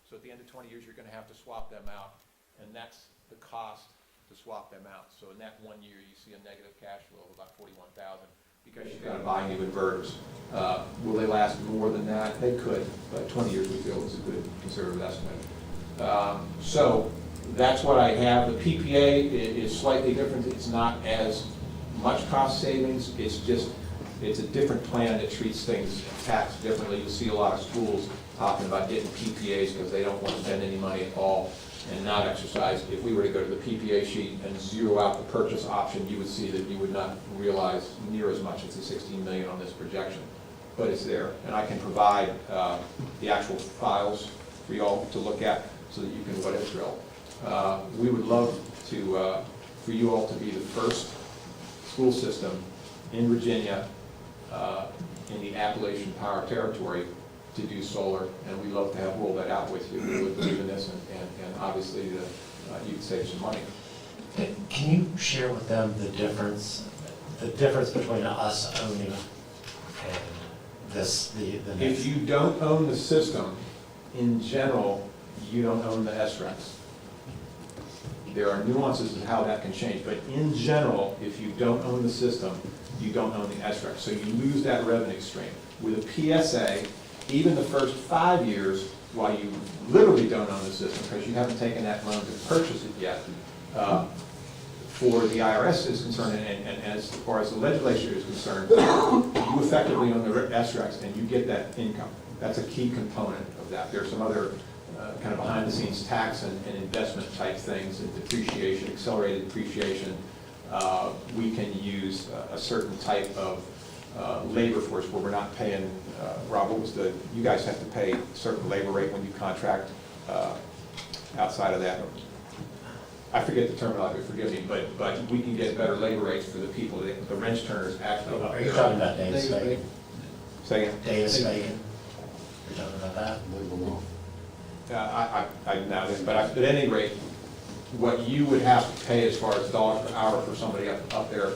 So at the end of 20 years, you're going to have to swap them out. And that's the cost to swap them out. So in that 1 year, you see a negative cash flow of about 41,000 because you've got to buy new inverters. Will they last more than that? They could, but 20 years we feel is a good conservative estimate. So that's what I have. The PPA is slightly different. It's not as much cost savings. It's a different plan that treats things taxed differently. You'll see a lot of schools talking about getting PPAs because they don't want to spend any money at all and not exercise. If we were to go to the PPA sheet and zero out the purchase option, you would see that you would not realize near as much as the 16 million on this projection. But it's there, and I can provide the actual files for you all to look at so that you can let it drill. We would love to, for you all to be the first school system in Virginia, in the Appalachian Power Territory, to do solar, and we'd love to have rolled that out with you. We would believe in this, and obviously you could save some money. Can you share with them the difference between us owning and this, the next? If you don't own the system, in general, you don't own the SRECs. There are nuances in how that can change, but in general, if you don't own the system, you don't own the SREC. So you lose that revenue stream. With a PSA, even the first 5 years, while you literally don't own the system, because you haven't taken that loan to purchase it yet, for the IRS is concerned, and as far as the legislature is concerned, you effectively own the SRECs and you get that income. That's a key component of that. There's some other kind of behind-the-scenes tax and investment type things, and depreciation, accelerated depreciation. We can use a certain type of labor force where we're not paying, Rob, what was you guys have to pay a certain labor rate when you contract outside of that. I forget the terminology, forgive me, but we can get better labor rates for the people, the wrench turners actually. Are you talking about Davis Bacon? Say again? Davis Bacon? You're talking about that? No, but at any rate, what you would have to pay as far as dollars per hour for somebody up there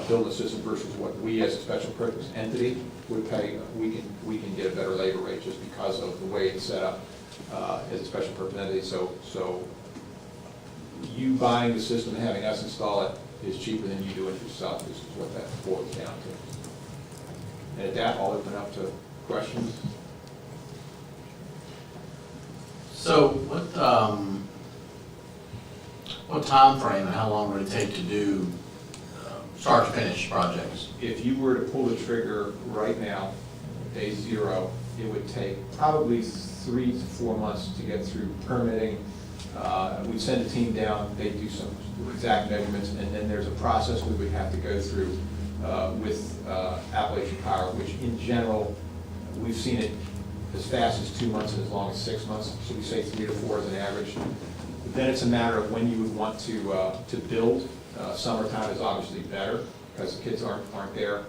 building a system versus what we as a special purpose entity would pay, we can get a better labor rate just because of the way it's set up as a special purpose entity. So you buying the system and having us install it is cheaper than you doing it yourself. This is what that boils down to. And at that, I'll open up to questions. So what time frame and how long would it take to do start to finish projects? If you were to pull the trigger right now, day zero, it would take probably 3 to 4 months to get through permitting. We'd send a team down, they'd do some exact measurements, and then there's a process we would have to go through with Appalachian Power, which in general, we've seen it as fast as 2 months and as long as 6 months, so we say 3 to 4 as an average. Then it's a matter of when you would want to build. Summertime is obviously better because the kids aren't there,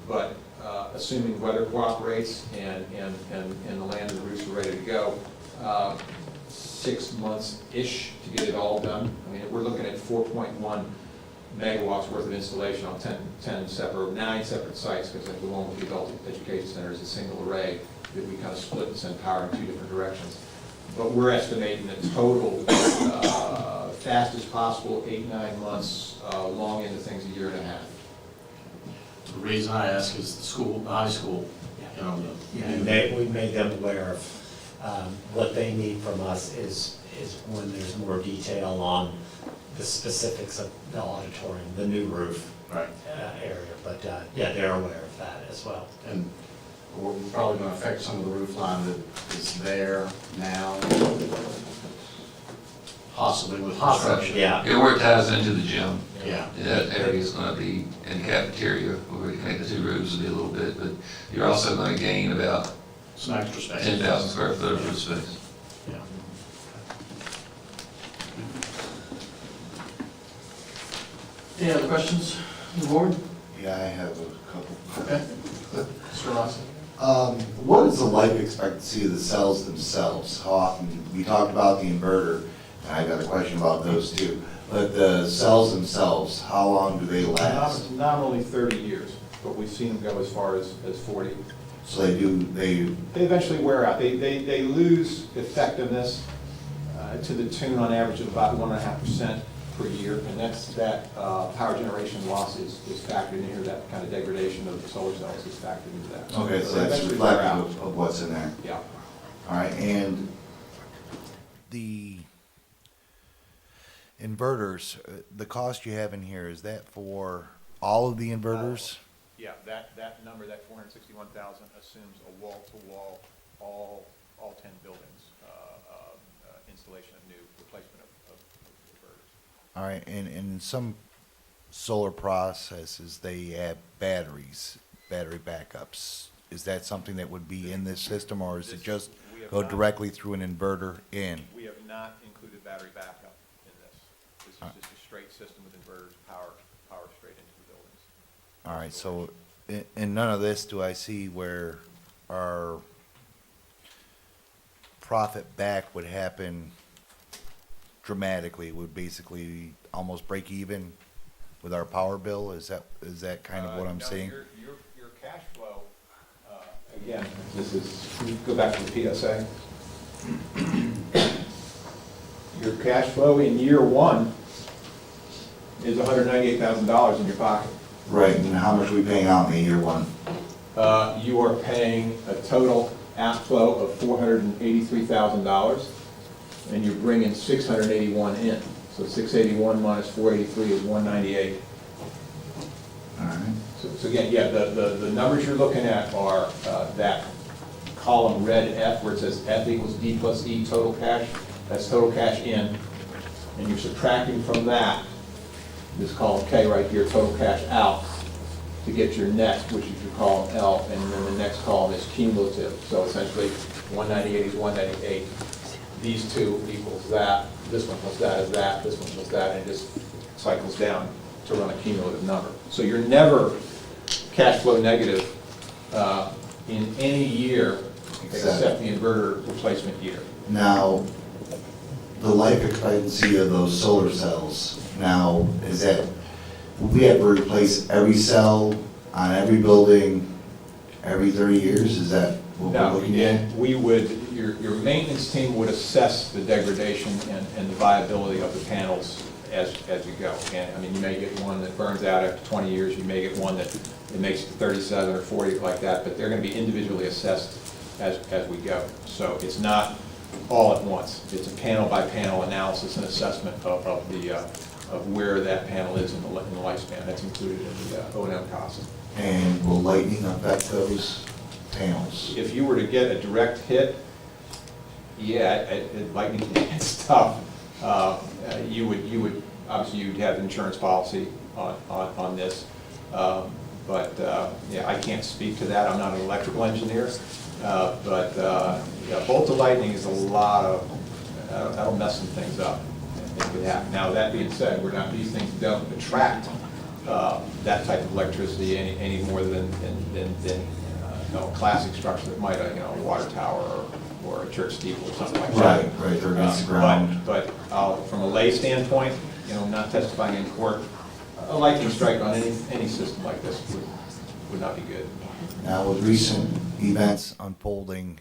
but assuming weather cooperates and the land and the roofs are ready to go, 6 months-ish to get it all done. I mean, we're looking at 4.1 megawatts worth of installation on 9 separate sites, because like the one with the adult education center is a single array that we kind of split and send power in 2 different directions. But we're estimating the total fast as possible, 8-9 months, long into things, 1.5 years. The reason I ask is the high school, you know. We've made them aware of what they need from us is when there's more detail on the specifics of the auditorium, the new roof area. But yeah, they're aware of that as well. And we're probably going to affect some of the roof line that is there now, possibly with construction. Yeah, where it ties into the gym. Yeah. That area is going to be in the cafeteria, where we connect the 2 roofs a little bit, but you're also going to gain about some extra space. 10,000 square foot of roof space. Yeah. Any other questions on the board? Yeah, I have a couple. Okay. Mr. Rossi. What is the life expectancy of the cells themselves? How often, we talked about the inverter, and I got a question about those too. But the cells themselves, how long do they last? Not only 30 years, but we've seen them go as far as 40. So they eventually wear out. They lose effectiveness to the tune on average of about 1.5% per year, and that power generation loss is factored in here, that kind of degradation of the solar cells is factored into that. Okay, so that's eventually wear out. reflective of what's in there. Yeah. All right, and The inverters, the cost you have in here, is that for all of the inverters? Yeah, that number, that 461,000 assumes a wall-to-wall, all 10 buildings, installation of new, replacement of inverters. All right, and in some solar processes, they add batteries, battery backups. Is that something that would be in this system, or is it just go directly through an inverter in? We have not included battery backup in this. This is just a straight system with inverters, power straight into the buildings. All right, so in none of this do I see where our profit back would happen dramatically. It would basically almost break even with our power bill. Is that kind of what I'm No, seeing? Your cash flow, again, this is, go back to the PSA. Your cash flow in year one is $198,000 in your pocket. right, and how much are we paying out in year one? You are paying a total outflow of $483,000, and you're bringing 681 in. So 681 minus 483 is 198. All right. So again, yeah, the numbers you're looking at are that column red F where it says F equals D plus E total cash. That's total cash in. And you're subtracting from that, this column K right here, total cash out, to get your net, which is your column L, and then the next column is cumulative. So essentially, 198 is 198. These two equals that. This one plus that is that. This one plus that, and it just cycles down to run a cumulative number. So you're never cash flow negative in any year except the inverter replacement year. Now, the life expectancy of those solar cells, now, is that, we have to replace every cell on every building every 30 years? Is that what we're No, looking at? and we would, your maintenance team would assess the degradation and the viability of the panels as you go. And, I mean, you may get one that burns out after 20 years, you may get one that it makes it to 37 or 40 like that, but they're gonna be individually assessed as we go. So it's not all at once. It's a panel by panel analysis and assessment of where that panel is in the lifespan. That's included in the O&M cost. And will lightning affect those panels? If you were to get a direct hit, yeah, lightning it's tough. You would obviously you'd have insurance policy on this, but yeah, I can't speak to that. I'm not an electrical engineer, but yeah, bolt to lightning is a lot of that'll mess some things up. It could happen. Now that being said, these things don't attract that type of electricity any more than a classic structure that might a water tower or a church steeple or something like that. Right, they're against the ground. But from a lay standpoint, not testifying in court, a lightning strike on any system like this would not be good. Now, with recent events unfolding,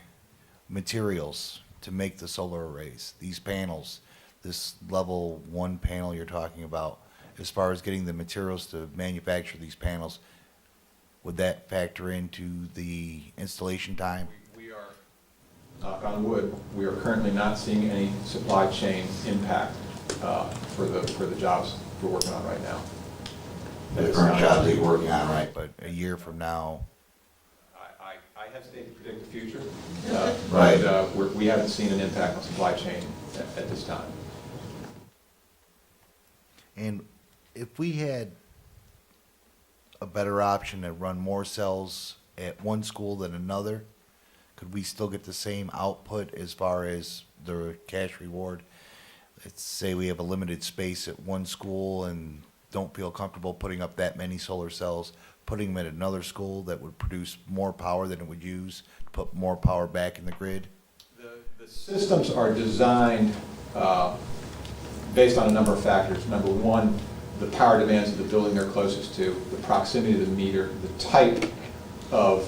materials to make the solar arrays, these panels, this level 1 panel you're talking about, as far as getting the materials to manufacture these panels, would that factor into the installation time? We are, knock on wood, we are currently not seeing any supply chain impact for the jobs we're working on right now. The current jobs that you're working on, right? But a year from now, I hesitate to predict the future. Right. But we haven't seen an impact on supply chain at this time. and if we had a better option to run more cells at one school than another, could we still get the same output as far as the cash reward? Let's say we have a limited space at one school and don't feel comfortable putting up that many solar cells, putting them at another school that would produce more power than it would use, to put more power back in the grid? The systems are designed based on a number of factors. Number one, the power demands of the building they're closest to, the proximity to the meter, the type of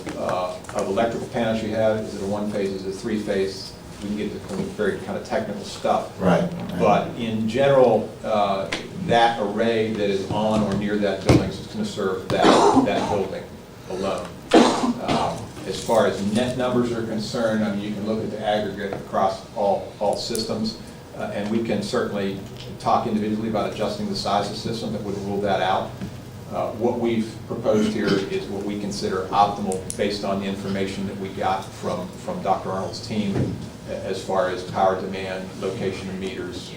electrical panels you have. Is it a one-phase, is it a three-phase? We can get to very kind of technical stuff. Right. But in general, that array that is on or near that building is going to serve that building alone. As far as net numbers are concerned, I mean, you can look at the aggregate across all systems, and we can certainly talk individually about adjusting the size of the system that would rule that out. What we've proposed here is what we consider optimal based on the information that we got from Dr. Arnold's team as far as power demand, location of meters,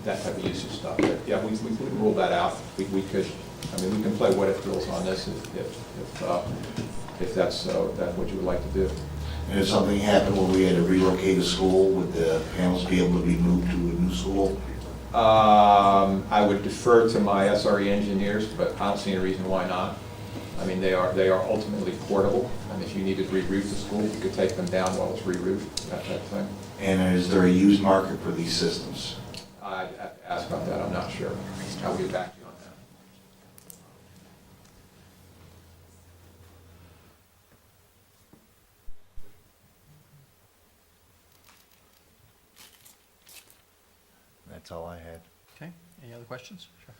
that type of usage stuff. But yeah, we wouldn't rule that out. We could, I mean, we can play what if drills on this if that's what you would like to do. And if something happened when we had to relocate a school, would the panels be able to be moved to a new school? I would defer to my SRE engineers, but I don't see any reason why not. I mean, they are ultimately portable, and if you needed to re-roof the school, you could take them down while it's re-roofed, that type of thing. And is there a used market for these systems? I'd have to ask about that, I'm not sure. I'll get back to you on that. That's all I had. Okay, any other questions? Sure.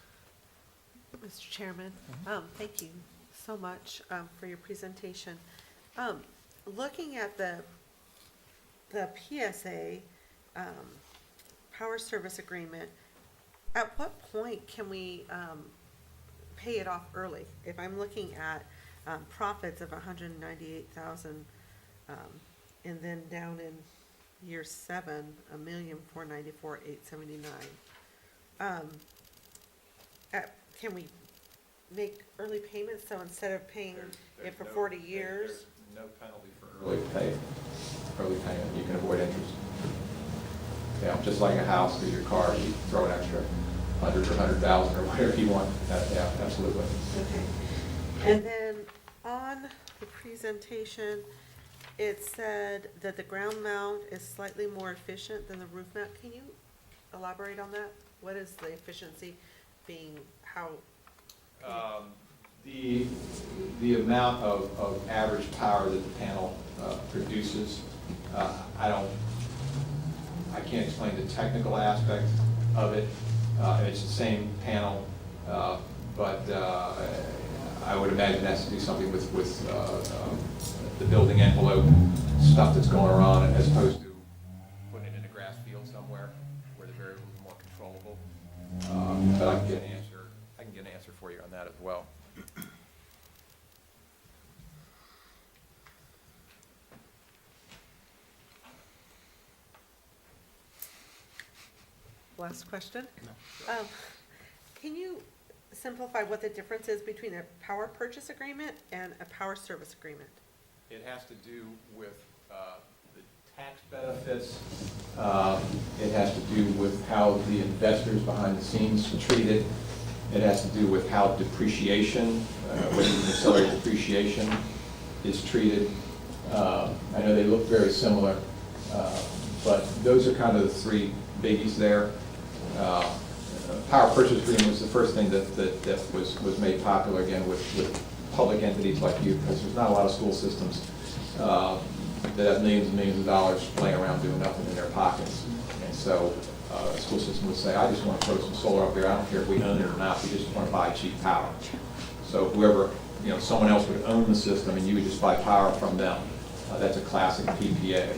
Mr. Chairman, thank you so much for your presentation. Looking at the PSA power service agreement, at what point can we pay it off early? If I'm looking at profits of 198,000, and then down in year 7, 1,494,879. Can we make early payments, so instead of paying it for 40 years? There's no penalty for early payment, you can avoid interest. Yeah, just like a house or your car, you throw an extra 100 or 100,000 or whatever you want, yeah, absolutely. Okay. And then on the presentation, it said that the ground mount is slightly more efficient than the roof mount. Can you elaborate on that? What is the efficiency being, how? The amount of average power that the panel produces, I can't explain the technical aspect of it. It's the same panel, but I would imagine it has to do something with the building envelope stuff that's going around, as opposed to putting it in a grass field somewhere where the variable is more controllable. But I can get an answer for you on that as well. Last question? No. Can you simplify what the difference is between a power purchase agreement and a power service agreement? It has to do with the tax benefits. It has to do with how the investors behind the scenes treat it. It has to do with how depreciation, whether you can accelerate depreciation, is treated. I know they look very similar, but those are kind of the three biggies there. Power purchase agreement was the first thing that was made popular again with public entities like you, because there's not a lot of school systems that have millions and millions of dollars laying around doing nothing in their pockets. And so a school system would say, I just want to throw some solar up there. I don't care if we own it or not. We just want to buy cheap power. So whoever, someone else would own the system and you would just buy power from them. That's a classic PPA.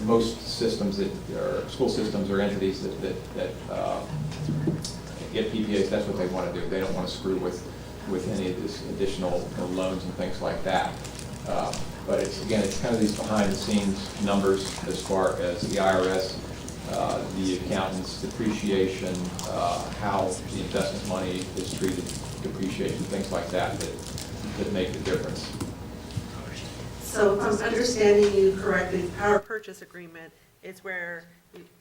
Most systems or school systems or entities that get PPAs, that's what they want to do. They don't want to screw with any of this additional loans and things like that. But it's kind of these behind the scenes numbers as far as the IRS, the accountants, depreciation, how the investment money is treated, depreciation, things like that make the difference. So if I'm understanding you correctly, power purchase agreement is where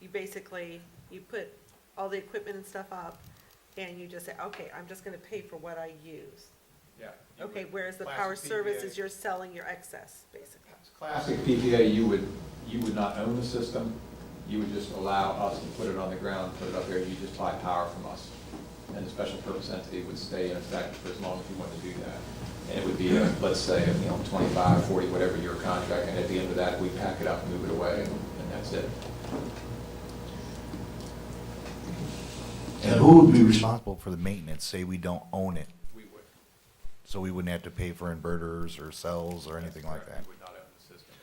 you basically, you put all the equipment and stuff up and you just say, okay, I'm just gonna pay for what I use. Yeah. Okay, whereas the power service is you're selling your excess, basically. Classic PPA, you would not own the system. You would just allow us to put it on the ground, put it up there, you just buy power from us. And the special purpose entity would stay in effect for as long as you want to do that. And it would be, let's say, 25, 40, whatever your contract, and at the end of that, we pack it up and move it away, and that's it. And who would be responsible for the maintenance, say we don't own it? We would. So we wouldn't have to pay for inverters or cells or anything like that? We would not own the system.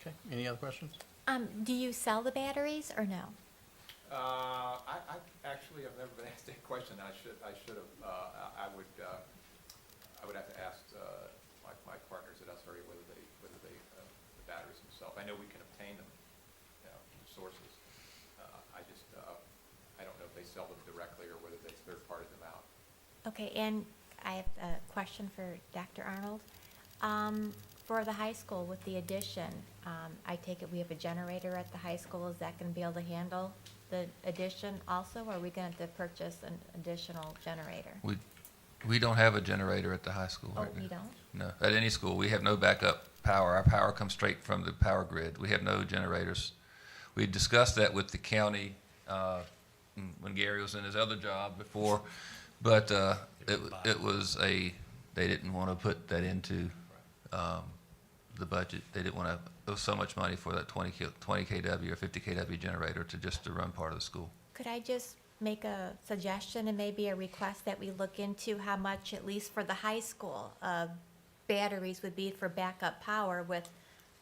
Okay, any other questions? Do you sell the batteries or no? I actually have never been asked that question. I should have, I would have to ask, my partners at SRE whether they, the batteries themselves. I know we can obtain them, from sources. I don't know if they sell them directly or whether they third-party them out. Okay, and I have a question for Dr. Arnold. For the high school with the addition, I take it we have a generator at the high school. Is that going to be able to handle the addition also, or are we going to have to purchase an additional generator? We don't have a generator at the high school. Oh, right now. we don't? No, at any school. We have no backup power. Our power comes straight from the power grid. We have no generators. We discussed that with the county when Gary was in his other job before, but it was they didn't want to put that into the budget. They didn't want to. It was so much money for that 20 kW or 50 kW generator to run part of the school. Could I just make a suggestion and maybe a request that we look into how much, at least for the high school, batteries would be for backup power with,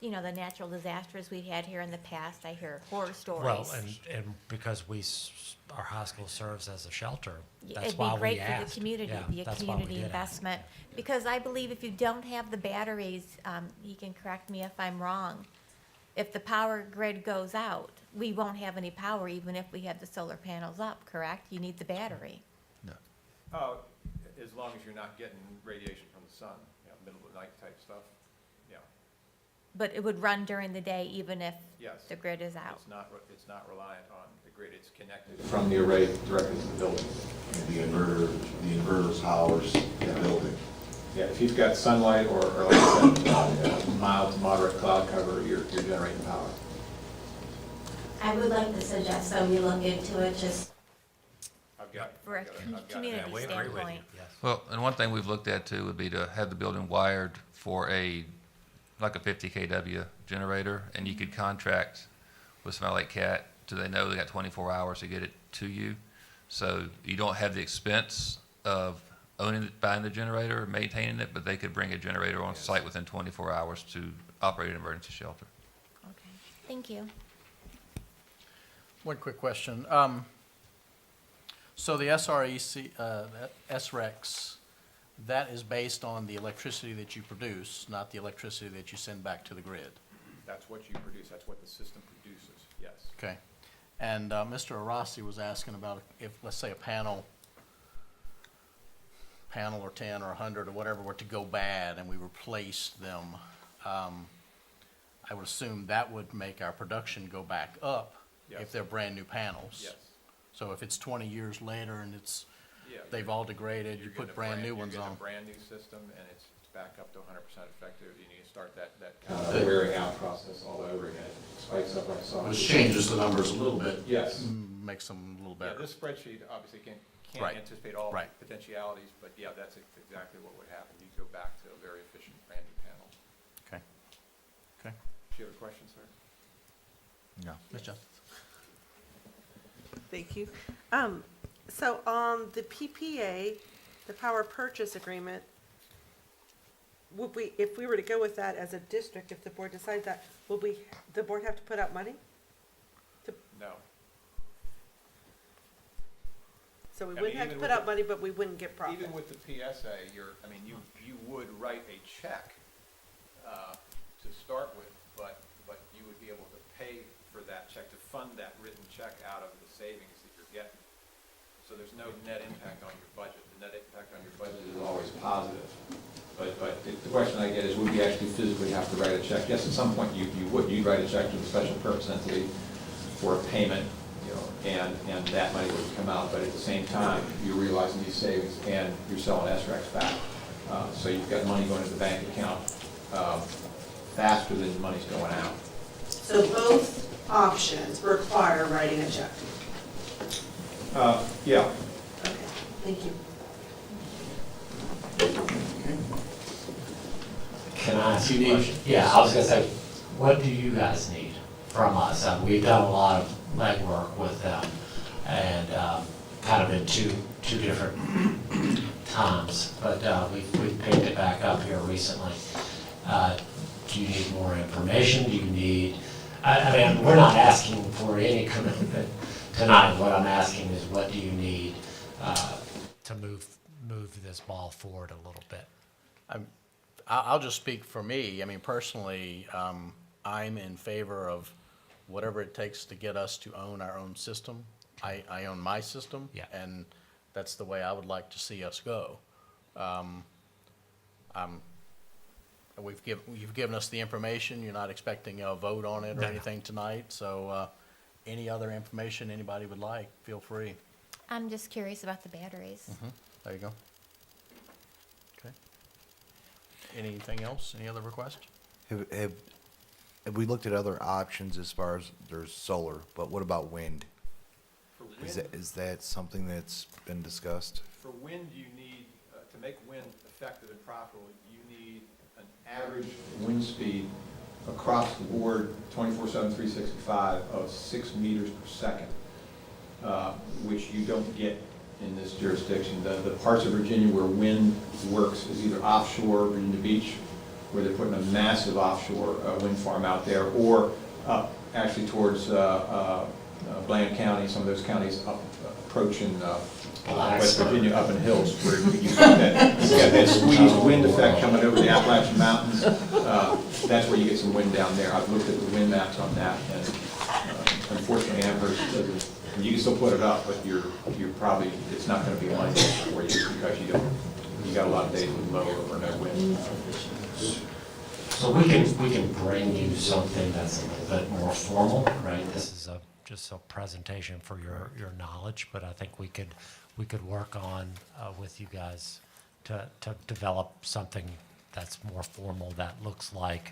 the natural disasters we had here in the past? I hear horror stories. Well, and because our high school serves as a shelter, that's It'd why be we great for asked. the community, Yeah, be a that's why we community did ask. investment. Because I believe if you don't have the batteries, he can correct me if I'm wrong, if the power grid goes out, we won't have any power even if we have the solar panels up, correct? You need the battery. No. Oh, as long as you're not getting radiation from the sun, middle of the night type stuff, yeah. But it would run during the day even if Yes. the grid is out. It's not reliant on the grid, it's connected from the array directly to the building. And the inverter powers the building. Yeah, if you've got sunlight or like I said, mild to moderate cloud cover, you're generating power. I would like to suggest that we look into it just I've got, for a community standpoint. Well, and one thing we've looked at too would be to have the building wired for like a 50 kW generator, and you could contract with somebody like CAT so they know they got 24 hours to get it to you. So you don't have the expense of buying the generator or maintaining it, but they could bring a generator on site within 24 hours to operate an emergency shelter. Okay, thank you. One quick question. So the SREX, that is based on the electricity that you produce, not the electricity that you send back to the grid. That's what you produce, that's what the system produces, yes. Okay. And Mr. Arasi was asking about if, let's say, a panel or 10 or 100 or whatever were to go bad and we replaced them, I would assume that would make our production go back up Yes. if they're brand new panels. Yes. So if it's 20 years later and Yeah, they've all degraded, you You're put getting a brand new ones You're on. getting a brand new system, and it's back up to 100% effective. You need to start that kind of wearing out process all over again. Spikes up like so. Which changes the numbers a little bit. Yes. Makes them a little Yeah, better. this spreadsheet obviously can't Right. anticipate all Right. potentialities, but yeah, that's exactly what would happen. You go back to a very efficient brand new panel. Okay. Okay. Do you have a question, sir? No. Ms. Justice? Thank you. So on the PPA, the power purchase agreement, would we, if we were to go with that as a district, if the board decides that, would the board have to put out money? No. So we I mean, wouldn't have to even put with out money, but we wouldn't get profit. Even with the PSA, you would write a check to start with, but you would be able to pay for that check, to fund that written check out of the savings that you're getting. So there's no net impact on your budget. The net impact on your budget is always positive. But the question I get is, would you actually physically have to write a check? Yes, at some point you would. You'd write a check to the special purpose entity for a payment, and that money would come out. But at the same time, you're realizing these savings and you're selling SREX back. So you've got money going to the bank account faster than the money's going out. So both options require writing a check. Yeah. Okay, thank you. Can I ask you a question? Yeah, I was gonna say, what do you guys need from us? We've done a lot of legwork with them. and kind of in two different times. But we've picked it back up here recently. Do you need more information? Do you need? I mean, we're not asking for any commitment tonight. What I'm asking is, what do you need to move this ball forward a little bit? I'll just speak for me. I mean, personally, I'm in favor of whatever it takes to get us to own our own system. I own my system, yeah, and that's the way I would like to see us go. You've given us the information. You're not expecting a vote on it or anything tonight. So any other information anybody would like, feel free. I'm just curious about the batteries. There you go. Okay. Anything else? Any other requests? Have we looked at other options as far as there's solar, but what about wind? Is that something that's been discussed? For wind, you need, to make wind effective and profitable, you need an average wind speed across the board, 24/7, 365, of 6 meters per second, which you don't get in this jurisdiction. The parts of Virginia where wind works is either offshore, Virginia Beach, where they're putting a massive offshore wind farm out there, or up actually towards Bland County, some of those counties up approaching West Virginia, up in hills, where you got that squeezed wind effect coming over the Appalachian Mountains. That's where you get some wind down there. I've looked at the wind maps on that, and unfortunately Amherst doesn't. You can still put it up, but you're probably, it's not going to be money for you, because you got a lot of days with low or no wind. So we can bring you something that's a little bit more formal, right? This is just a presentation for your knowledge, but I think we could work on with you guys to develop something that's more formal, that looks like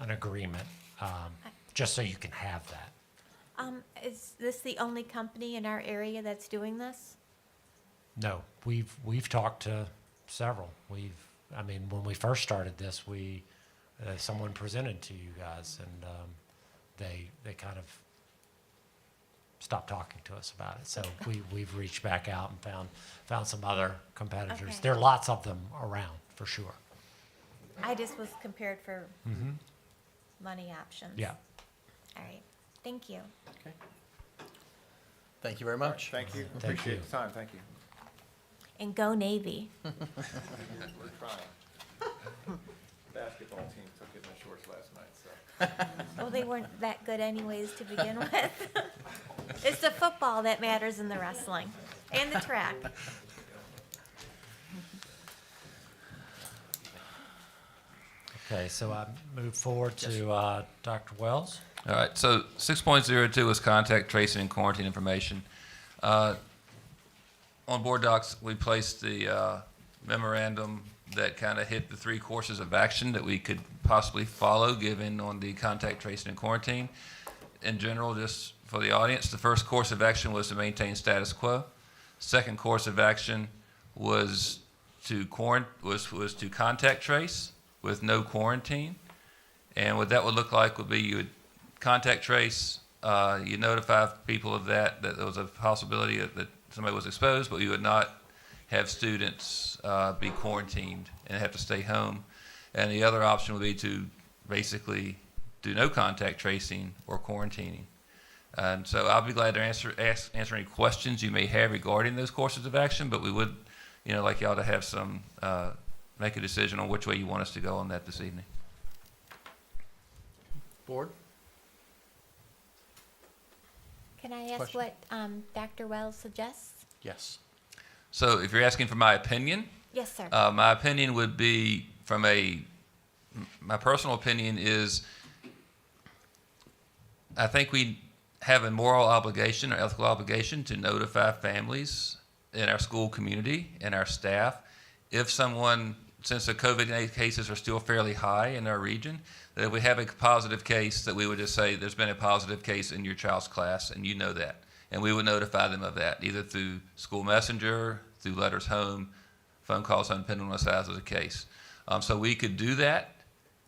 an agreement, just so you can have that. Is this the only company in our area that's doing this? No, we've talked to several. I mean, when we first started this, someone presented to you guys, and they kind of stopped talking to us about it. So we've reached back out and found some other competitors. Okay. There are lots of them around, for sure. I just was compared for money options. Yeah. All right. Thank you. Okay. Thank you very much. Thank you. Thank Appreciate you. the time. Thank you. And go Navy. We're trying. Basketball team took it in the shorts last night, so. Well, they weren't that good anyways to begin with. It's the football that matters in the wrestling and the track. Okay, so I move forward to Dr. Wells. All right, so 6.02 is contact tracing and quarantine information. On board docs, we placed the memorandum that kind of hit the 3 courses of action that we could possibly follow given on the contact tracing and quarantine. In general, just for the audience, the first course of action was to maintain status quo. Second course of action was to contact trace with no quarantine. And what that would look like would be you would contact trace, you notify people of that there was a possibility that somebody was exposed, but you would not have students be quarantined and have to stay home. And the other option would be to basically do no contact tracing or quarantining. And so I'll be glad to answer any questions you may have regarding those courses of action, but we would, like y'all to have some, make a decision on which way you want us to go on that this evening. Board? Can I ask Question? what Dr. Wells suggests? Yes. So if you're asking for my opinion, Yes, sir. my opinion would be my personal opinion is I think we have a moral obligation or ethical obligation to notify families in our school community and our staff if someone, since the COVID cases are still fairly high in our region, that if we have a positive case, that we would just say there's been a positive case in your child's class and you know that. And we would notify them of that, either through school messenger, through letters home, phone calls home, depending on the size of the case. So we could do that.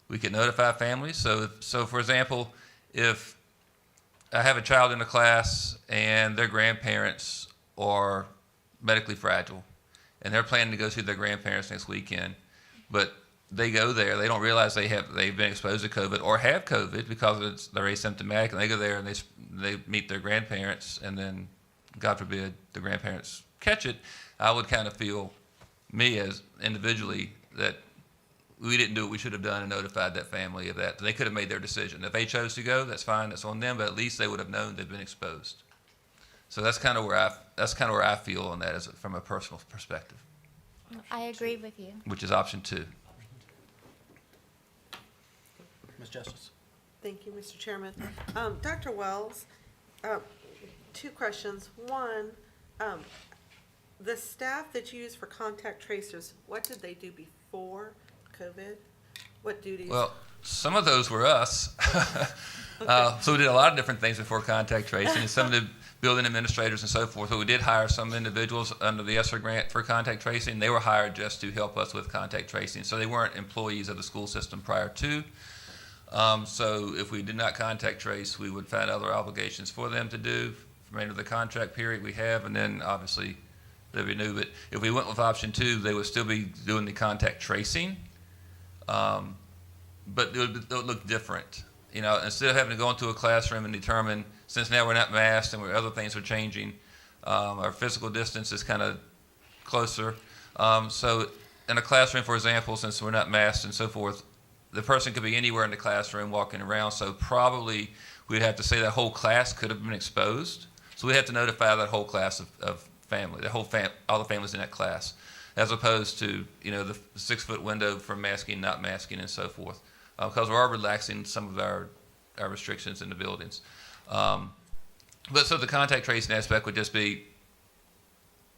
We could notify families. So for example, if I have a child in a class and their grandparents are medically fragile, and they're planning to go see their grandparents next weekend, but they go there, they don't realize they've been exposed to COVID or have COVID because they're asymptomatic, and they go there and they meet their grandparents, and then, God forbid, the grandparents catch it. I would kind of feel, me as individually, that we didn't do what we should have done and notified that family of that. They could have made their decision. If they chose to go, that's fine, that's on them, but at least they would have known they've been exposed. So that's kind of where I feel on that from a personal perspective, I agree with you. which is option 2. Ms. Justice. Thank you, Mr. Chairman. Dr. Wells, 2 questions. One, the staff that you use for contact tracers, what did they do before COVID? What duties? Well, some of those were us. So we did a lot of different things before contact tracing, and some of the building administrators and so forth. So we did hire some individuals under the ESSER grant for contact tracing. They were hired just to help us with contact tracing. So they weren't employees of the school system prior to. So if we did not contact trace, we would find other obligations for them to do for the remainder of the contract period we have, and then obviously they renew it. If we went with option 2, they would still be doing the contact tracing, but it would look different. You know, instead of having to go into a classroom and determine, since now we're not masked and other things are changing, our physical distance is kind of closer. So in a classroom, for example, since we're not masked and so forth, the person could be anywhere in the classroom walking around, so probably we'd have to say that whole class could have been exposed. So we'd have to notify that whole class of family, all the families in that class, as opposed to, you know, the 6-foot window for masking, not masking, and so forth, because we are relaxing some of our restrictions in the buildings. But so the contact tracing aspect would just be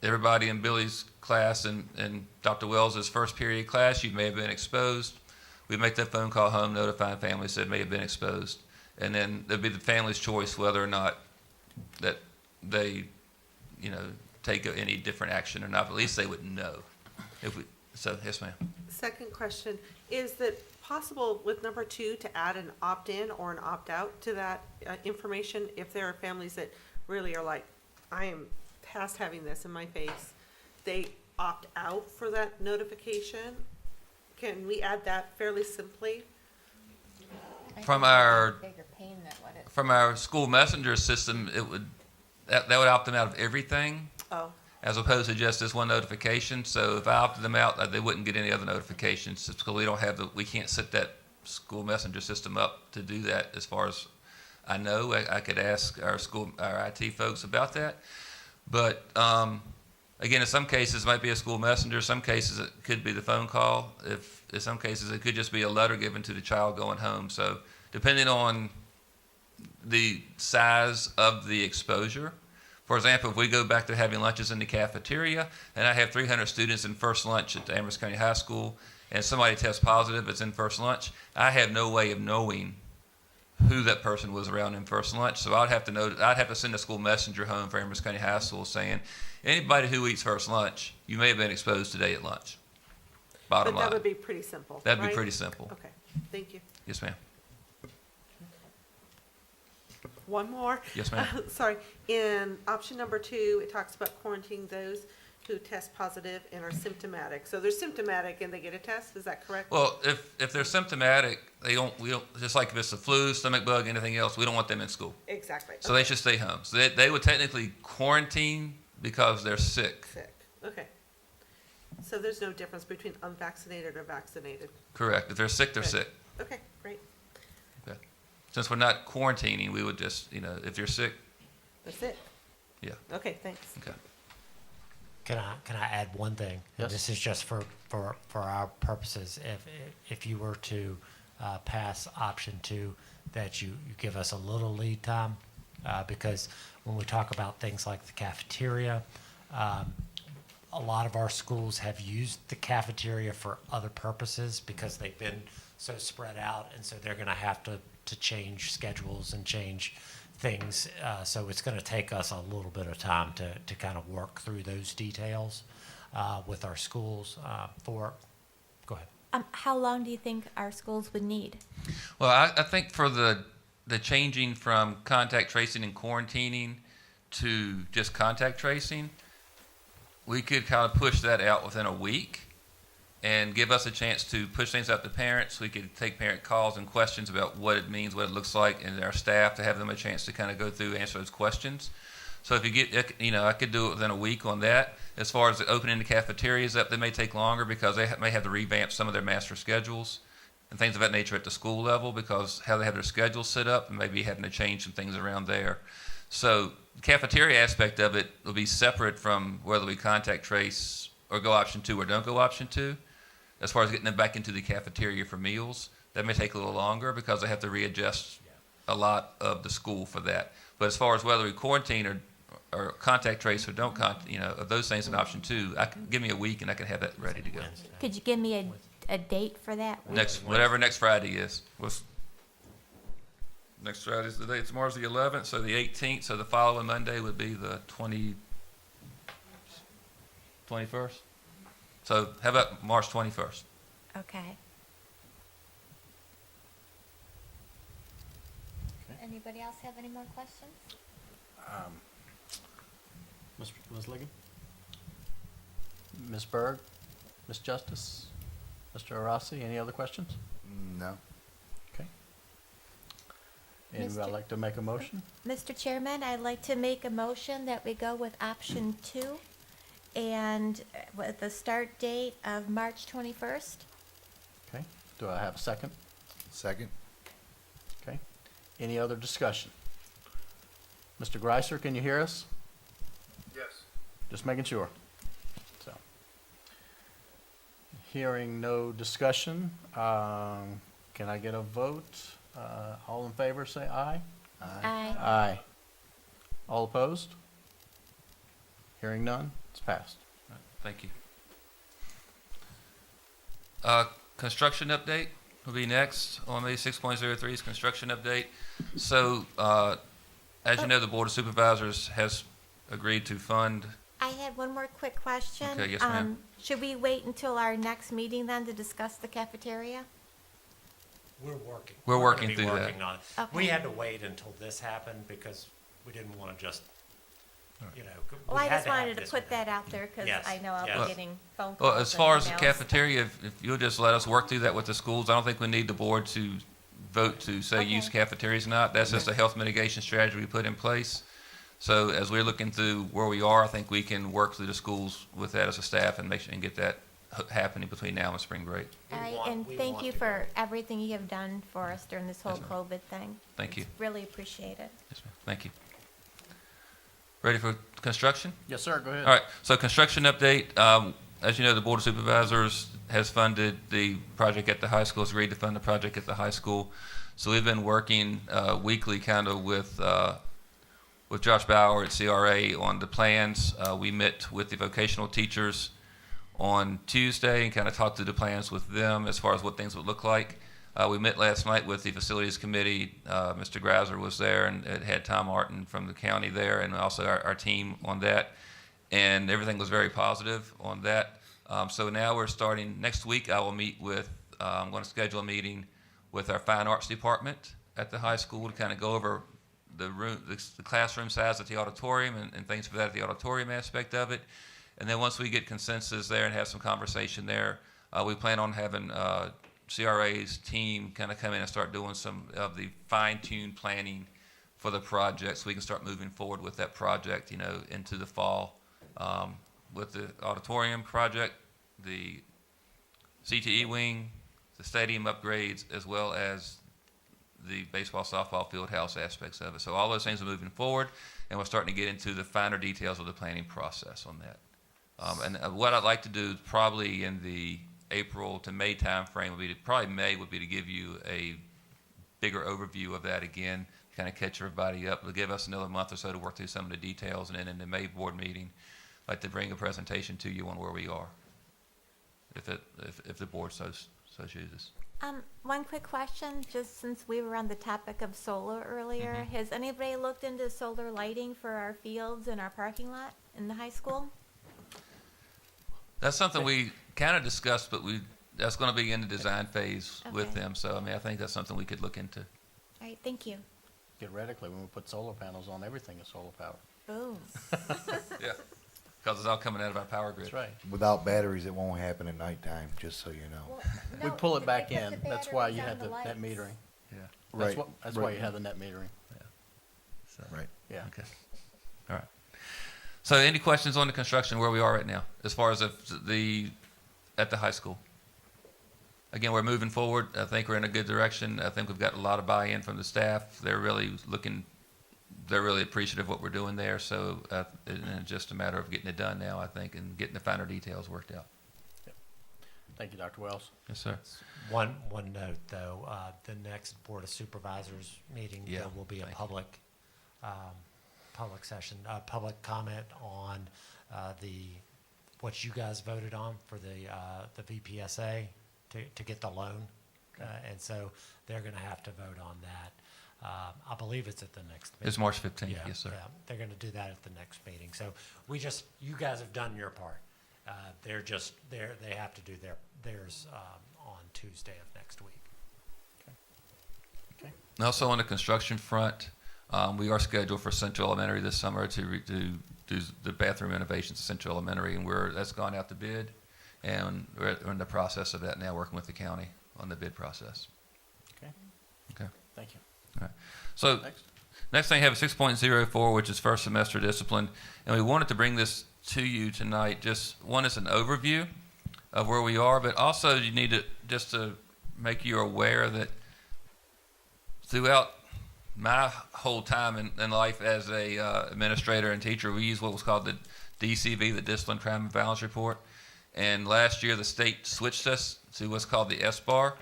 everybody in Billy's class and Dr. Wells's first period class, you may have been exposed. We'd make that phone call home, notifying families that may have been exposed. And then there'd be the family's choice whether or not that they, you know, take any different action or not, but at least they would know. So, yes, ma'am. Second question, is it possible with number 2 to add an opt-in or an opt-out to that information if there are families that really are like, I am past having this in my face, they opt out for that notification? Can we add that fairly simply? From our school messenger system, that would opt them out of everything. Oh. As opposed to just this one notification. So if I opted them out, they wouldn't get any other notifications because we can't set that school messenger system up to do that. As far as I know, I could ask our IT folks about that. But again, in some cases it might be a school messenger. Some cases it could be the phone call. In some cases it could just be a letter given to the child going home. So depending on the size of the exposure. For example, if we go back to having lunches in the cafeteria, and I have 300 students in first lunch at the Amherst County High School, and somebody tests positive, it's in first lunch, I have no way of knowing who that person was around in first lunch. So I'd have to send a school messenger home for Amherst County High School saying, anybody who eats first lunch, you may have been exposed today at lunch. Bottom line. But that would be pretty simple, That'd right? be pretty simple. Okay, thank you. Yes, ma'am. One more. Yes, ma'am. Sorry. In option number 2, it talks about quarantining those who test positive and are symptomatic. So they're symptomatic and they get a test, is that correct? Well, if they're symptomatic, we don't, just like if it's the flu, stomach bug, anything else, we don't want them in school. Exactly. So they should stay home. So they would technically quarantine because they're sick. Sick, okay. So there's no difference between unvaccinated or vaccinated? Correct. If they're sick, they're Good. sick. Okay, great. Okay. Since we're not quarantining, we would just, if you're sick. That's it? Yeah. Okay, thanks. Okay. Can I add one thing? Yes. This is just for our purposes. If you were to pass option 2, that you give us a little lead time, because when we talk about things like the cafeteria, a lot of our schools have used the cafeteria for other purposes because they've been so spread out, and so they're going to have to change schedules and change things. So it's going to take us a little bit of time to kind of work through those details with our schools. Go ahead. How long do you think our schools would need? Well, I think for the changing from contact tracing and quarantining to just contact tracing, we could kind of push that out within a week and give us a chance to push things out to parents. We could take parent calls and questions about what it means, what it looks like, and our staff to have them a chance to kind of go through, answer those questions. So if you get, I could do it within a week on that. As far as opening the cafeterias up, they may take longer because they may have to revamp some of their master schedules and things of that nature at the school level because how they have their schedules set up and maybe having to change some things around there. So the cafeteria aspect of it will be separate from whether we contact trace or go option 2 or don't go option 2. As far as getting them back into the cafeteria for meals, that may take a little longer because they have to readjust a lot of the school for that. But as far as whether we quarantine or contact trace or don't of those things in option 2, give me a week and I can have that ready to go. Could you give me a date for that? Whatever next Friday is. Next Friday's the day. Tomorrow's the 11th, so the 18th. So the following Monday would be the 21st. So how about March 21st? Okay. Anybody else have any more questions? Ms. Liggett? Ms. Berg? Ms. Justice? Mr. Arasi, any other questions? No. Okay. Anybody like to make a motion? Mr. Chairman, I'd like to make a motion that we go with option 2 and with the start date of March 21st. Okay. Do I have a second? Second. Okay. Any other discussion? Mr. Greiser, can you hear us? Yes. Just making sure. So, hearing no discussion, can I get a vote? All in favor, say aye. Aye. Aye. All opposed? Hearing none, it's passed. Thank you. Construction update will be next on May 6.03's construction update. So, as you know, the Board of Supervisors has agreed to fund. I had one more quick question. Okay, yes, ma'am. Should we wait until our next meeting then to discuss the cafeteria? We're working. We're gonna working be through that. working on it. Okay. We had to wait until this happened because we didn't want to just, Well, I just wanted to put that out there because Yes, I know I'll yes. be getting phone calls. Well, as far as the and emails. cafeteria, if you'll just let us work through that with the schools, I don't think we need the board to vote to say use cafeterias or not. That's just a health mitigation strategy we put in place. So as we're looking through where we are, I think we can work through the schools with that as a staff and make sure and get that happening between now and spring break. All right, and thank you for everything you have done for us during this whole COVID thing. Thank you. It's really appreciate it. Yes, ma'am. Thank you. Ready for construction? Yes, sir, go ahead. All right, so construction update. As you know, the Board of Supervisors has funded the project at the high school, has agreed to fund the project at the high school. So we've been working weekly kind of with Josh Bauer at CRA on the plans. We met with the vocational teachers on Tuesday and kind of talked through the plans with them as far as what things would look like. We met last night with the facilities committee. Mr. Greiser was there and it had Tom Martin from the county there and also our team on that. And everything was very positive on that. So now we're starting, next week I will meet with, I'm going to schedule a meeting with our fine arts department at the high school to kind of go over the classroom size at the auditorium and things for that, the auditorium aspect of it. And then once we get consensus there and have some conversation there, we plan on having CRA's team kind of come in and start doing some of the fine-tuned planning for the project so we can start moving forward with that project, into the fall. With the auditorium project, the CTE wing, the stadium upgrades, as well as the baseball, softball, field house aspects of it. So all those things are moving forward, and we're starting to get into the finer details of the planning process on that. And what I'd like to do probably in the April to May timeframe would be to give you a bigger overview of that again, kind of catch everybody up. It'll give us another month or so to work through some of the details, and then in the May board meeting, I'd like to bring a presentation to you on where we are, if the board so chooses. One quick question, just since we were on the topic of solar earlier, Mm-hmm. has anybody looked into solar lighting for our fields and our parking lot in the high school? That's something we kind of discussed, but that's going to be in the design phase with Okay. them. So, I think that's something we could look into. All right, thank you. theoretically, when we put solar panels on, everything is solar powered. Boom. Yeah, because it's all coming out of our power grid. That's right. Without batteries, it won't happen at nighttime, just so you know. We pull it back in. That's why you had the net metering. Yeah. Right. That's why you have the net metering. So, Right. Yeah. okay. All right. So any questions on the construction where we are right now, as far as at the high school? Again, we're moving forward. I think we're in a good direction. I think we've got a lot of buy-in from the staff. They're really appreciative of what we're doing there. So it's just a matter of getting it done now, I think, and getting the finer details worked out. Thank you, Dr. Wells. Yes, sir. One note, though, the next Board of Supervisors meeting, Yeah, there will be a public session, public comment on what you guys voted on for the VPSA to get the loan. And so they're going to have to vote on that. I believe it's at the next meeting. It's March 15th, Yeah, yes, sir. Yeah, they're going to do that at the next meeting. So you guys have done your part. They have to do theirs on Tuesday of next week. Okay. And also on the construction front, we are scheduled for Central Elementary this summer to do the bathroom renovations at Central Elementary, and that's gone out to bid, and we're in the process of that now, working with the county on the bid process. Okay. Okay. Thank you. All right. So next thing, I have 6.04, which is first semester discipline, and we wanted to bring this to you tonight. Just one is an overview of where we are, but also you need to make you aware that throughout my whole time in life as a administrator and teacher, we use what was called the DCV, the Discipline, Crime, and Violence Report. And last year, the state switched us to what's called the SBAR,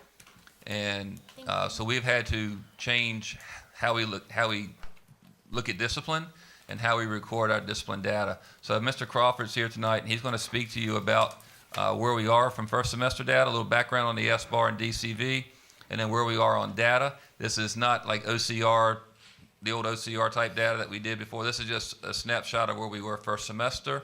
and so we've had to change how we look at discipline and how we record our discipline data. So Mr. Crawford's here tonight, and he's going to speak to you about where we are from first semester data, a little background on the SBAR and DCV, and then where we are on data. This is not like OCR, the old OCR type data that we did before. This is just a snapshot of where we were first semester.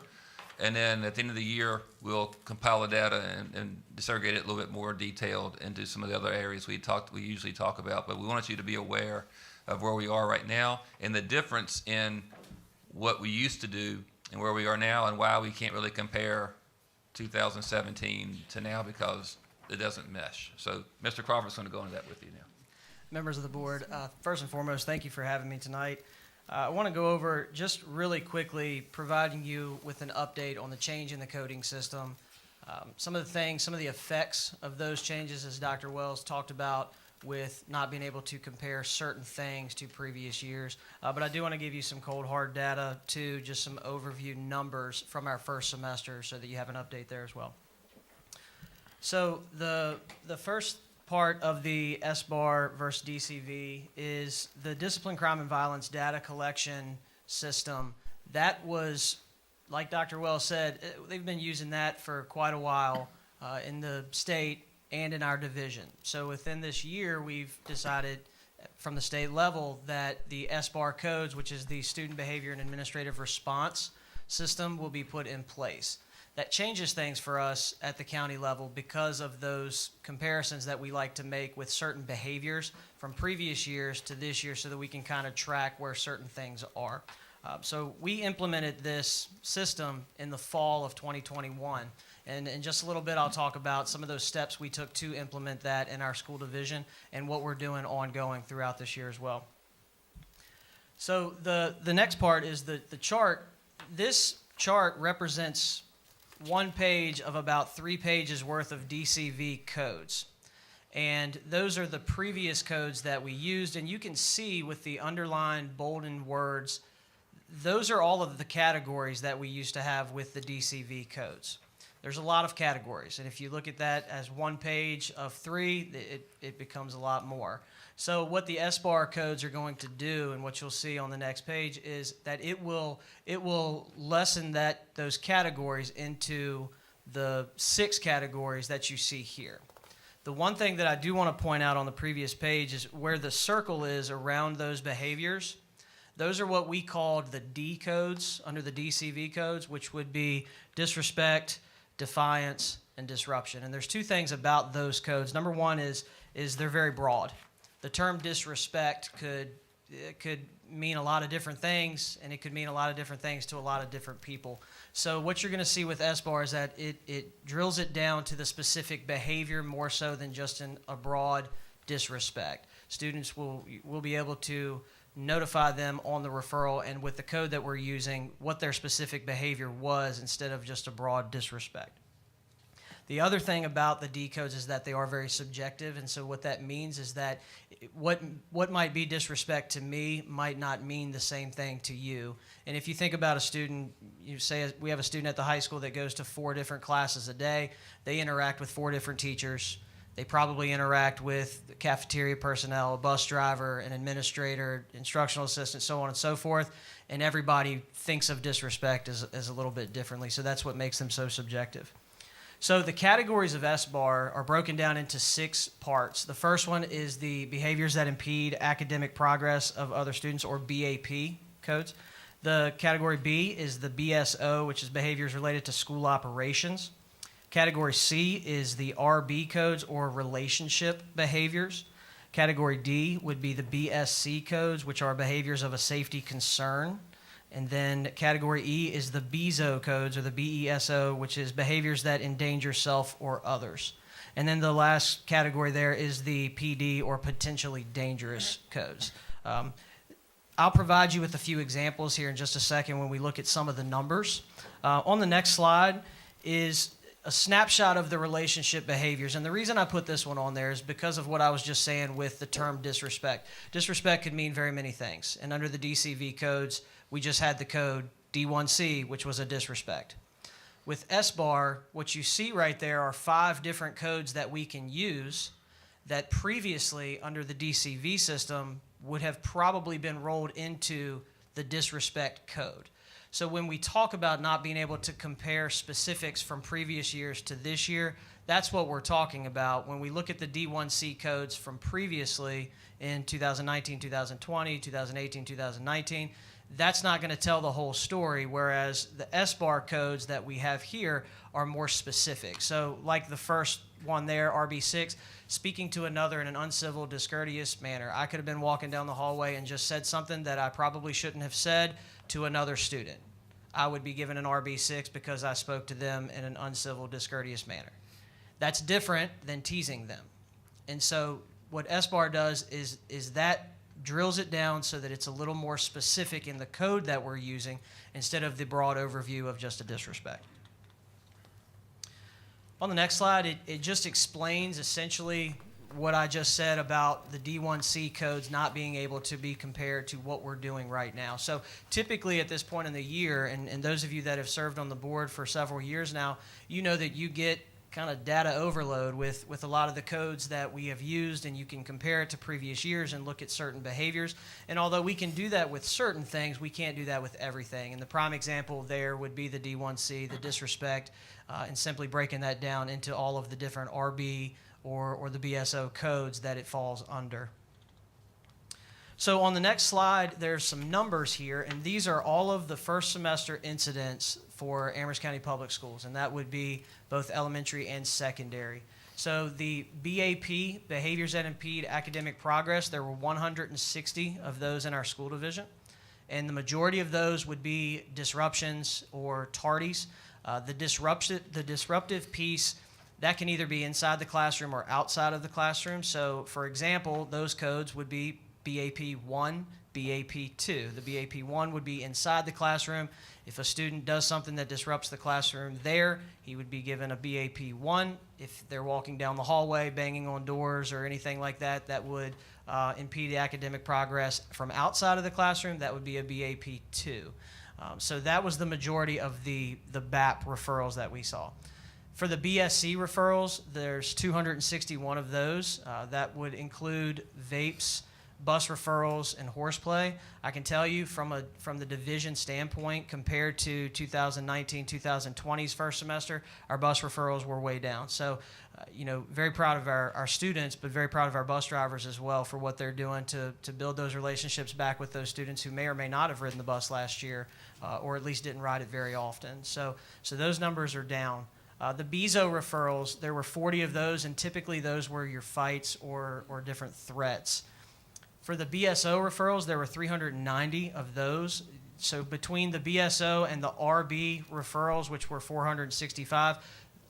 And then at the end of the year, we'll compile the data and disaggregate it a little bit more detailed into some of the other areas we usually talk about. But we wanted you to be aware of where we are right now and the difference in what we used to do and where we are now, and why we can't really compare 2017 to now, because it doesn't mesh. So Mr. Crawford's going to go into that with you now. Members of the board, first and foremost, thank you for having me tonight. I want to go over just really quickly, providing you with an update on the change in the coding system. Some of the effects of those changes, as Dr. Wells talked about, with not being able to compare certain things to previous years. But I do want to give you some cold hard data too, just some overview numbers from our first semester so that you have an update there as well. So the first part of the SBAR versus DCV is the Discipline, Crime, and Violence data collection system. That was, like Dr. Wells said, they've been using that for quite a while in the state and in our division. So within this year, we've decided from the state level that the SBAR codes, which is the Student Behavior and Administrative Response system, will be put in place. That changes things for us at the county level because of those comparisons that we like to make with certain behaviors from previous years to this year, so that we can kind of track where certain things are. So we implemented this system in the fall of 2021. And in just a little bit, I'll talk about some of those steps we took to implement that in our school division and what we're doing ongoing throughout this year as well. So the next part is the chart. This chart represents one page of about 3 pages worth of DCV codes. And those are the previous codes that we used. And you can see with the underlined, bolden words, those are all of the categories that we used to have with the DCV codes. There's a lot of categories. And if you look at that as one page of 3, it becomes a lot more. So what the SBAR codes are going to do, and what you'll see on the next page, is that it will lessen those categories into the 6 categories that you see here. The one thing that I do want to point out on the previous page is where the circle is around those behaviors. Those are what we called the D codes under the DCV codes, which would be disrespect, defiance, and disruption. And there's 2 things about those codes. Number one is they're very broad. The term disrespect could it could mean a lot of different things, and it could mean a lot of different things to a lot of different people. So what you're going to see with SBAR is that it drills it down to the specific behavior more so than just a broad disrespect. Students will be able to notify them on the referral and with the code that we're using what their specific behavior was instead of just a broad disrespect. The other thing about the D codes is that they are very subjective, and so what that means is that what might be disrespect to me might not mean the same thing to you. And if you think about a student, you say we have a student at the high school that goes to 4 different classes a day. They interact with 4 different teachers. They probably interact with the cafeteria personnel, a bus driver, an administrator, instructional assistant, so on and so forth. And everybody thinks of disrespect as a little bit differently, so that's what makes them so subjective. So the categories of SBAR are broken down into 6 parts. The first one is the behaviors that impede academic progress of other students, or BAP codes. The category B is the BSO, which is behaviors related to school operations. Category C is the RB codes, or relationship behaviors. Category D would be the BSC codes, which are behaviors of a safety concern. And then category E is the BESO codes, or the BESO, which is behaviors that endanger self or others. And then the last category there is the PD, or potentially dangerous codes. I'll provide you with a few examples here in just a second when we look at some of the numbers. On the next slide is a snapshot of the relationship behaviors. And the reason I put this one on there is because of what I was just saying with the term disrespect. Disrespect could mean very many things. And under the DCV codes, we just had the code D1C, which was a disrespect. With SBAR, what you see right there are 5 different codes that we can use that previously, under the DCV system, would have probably been rolled into the disrespect code. So when we talk about not being able to compare specifics from previous years to this year, that's what we're talking about. When we look at the D1C codes from previously in 2019, 2020, 2018, 2019, that's not going to tell the whole story, whereas the SBAR codes that we have here are more specific. So like the first one there, RB6, speaking to another in an uncivil, discourteous manner. I could have been walking down the hallway and just said something that I probably shouldn't have said to another student. I would be given an RB6 because I spoke to them in an uncivil, discourteous manner. That's different than teasing them. And so what SBAR does is that drills it down so that it's a little more specific in the code that we're using instead of the broad overview of just a disrespect. On the next slide, it just explains essentially what I just said about the D1C codes not being able to be compared to what we're doing right now. So typically at this point in the year, and those of you that have served on the board for several years now, you know that you get kind of data overload with a lot of the codes that we have used, and you can compare it to previous years and look at certain behaviors. And although we can do that with certain things, we can't do that with everything. And the prime example there would be the D1C, the disrespect, and simply breaking that down into all of the different RB or the BSO codes that it falls under. So on the next slide, there's some numbers here, and these are all of the first semester incidents for Amherst County Public Schools, and that would be both elementary and secondary. So the BAP, behaviors that impede academic progress, there were 160 of those in our school division, and the majority of those would be disruptions or tardies. The disruptive piece, that can either be inside the classroom or outside of the classroom. So for example, those codes would be BAP 1, BAP 2. The BAP 1 would be inside the classroom. If a student does something that disrupts the classroom there, he would be given a BAP 1. If they're walking down the hallway, banging on doors or anything like that, that would impede the academic progress from outside of the classroom, that would be a BAP 2. So that was the majority of the BAP referrals that we saw. For the BSC referrals, there's 261 of those. That would include vapes, bus referrals, and horseplay. I can tell you from the division standpoint, compared to 2019-2020's first semester, our bus referrals were way down. So, very proud of our students, but very proud of our bus drivers as well for what they're doing to build those relationships back with those students who may or may not have ridden the bus last year, or at least didn't ride it very often. So those numbers are down. The BESO referrals, there were 40 of those, and typically those were your fights or different threats. For the BSO referrals, there were 390 of those. So between the BSO and the RB referrals, which were 465,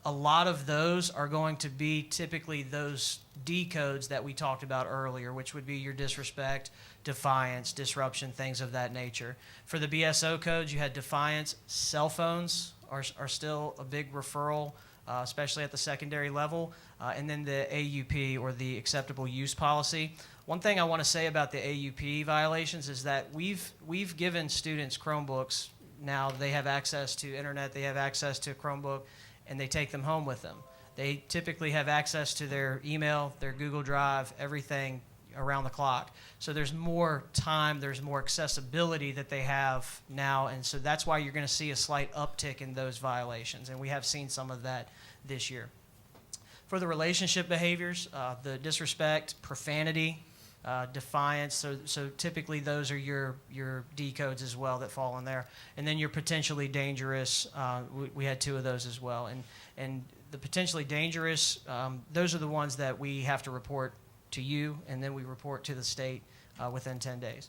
a lot of those are going to be typically those D codes that we talked about earlier, which would be your disrespect, defiance, disruption, things of that nature. For the BSO codes, you had defiance. Cell phones are still a big referral, especially at the secondary level. And then the AUP, or the acceptable use policy. One thing I want to say about the AUP violations is that we've given students Chromebooks. Now they have access to internet, they have access to a Chromebook, and they take them home with them. They typically have access to their email, their Google Drive, everything around the clock. So there's more time, there's more accessibility that they have now, and so that's why you're going to see a slight uptick in those violations, and we have seen some of that this year. For the relationship behaviors, the disrespect, profanity, defiance, so typically those are your D codes as well that fall in there. And then your potentially dangerous, we had 2 of those as well. And the potentially dangerous, those are the ones that we have to report to you, and then we report to the state within 10 days.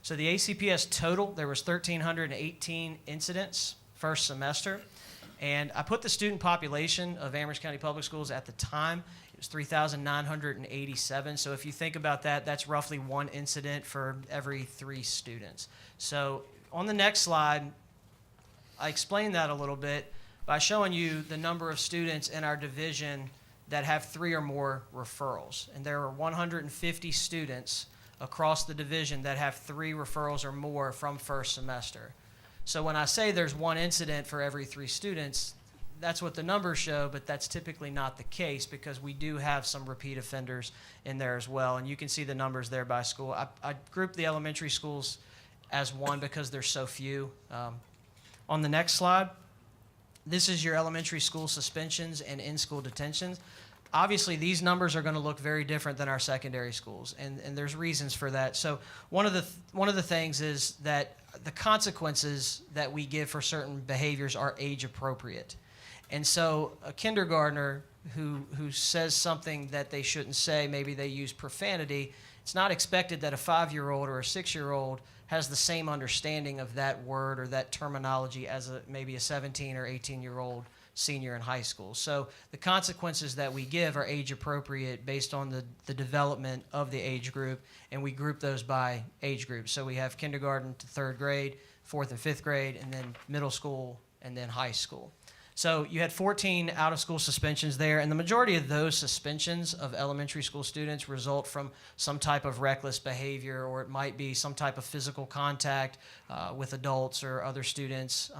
So the ACPS total, there was 1,318 incidents first semester. And I put the student population of Amherst County Public Schools at the time. It was 3,987. So if you think about that, that's roughly 1 incident for every 3 students. So on the next slide, I explained that a little bit by showing you the number of students in our division that have 3 or more referrals. And there are 150 students across the division that have 3 referrals or more from first semester. So when I say there's 1 incident for every 3 students, that's what the numbers show, but that's typically not the case because we do have some repeat offenders in there as well. And you can see the numbers there by school. I grouped the elementary schools as 1 because there's so few. On the next slide, this is your elementary school suspensions and in-school detentions. Obviously, these numbers are going to look very different than our secondary schools, and there's reasons for that. So one of the things is that the consequences that we give for certain behaviors are age appropriate. And so a kindergartner who says something that they shouldn't say, maybe they use profanity, it's not expected that a 5-year-old or a 6-year-old has the same understanding of that word or that terminology as maybe a 17 or 18-year-old senior in high school. So the consequences that we give are age appropriate based on the development of the age group, and we group those by age group. So we have kindergarten to 3rd grade, 4th and 5th grade, and then middle school, and then high school. So you had 14 out-of-school suspensions there, and the majority of those suspensions of elementary school students result from some type of reckless behavior, or it might be some type of physical contact with adults or other students,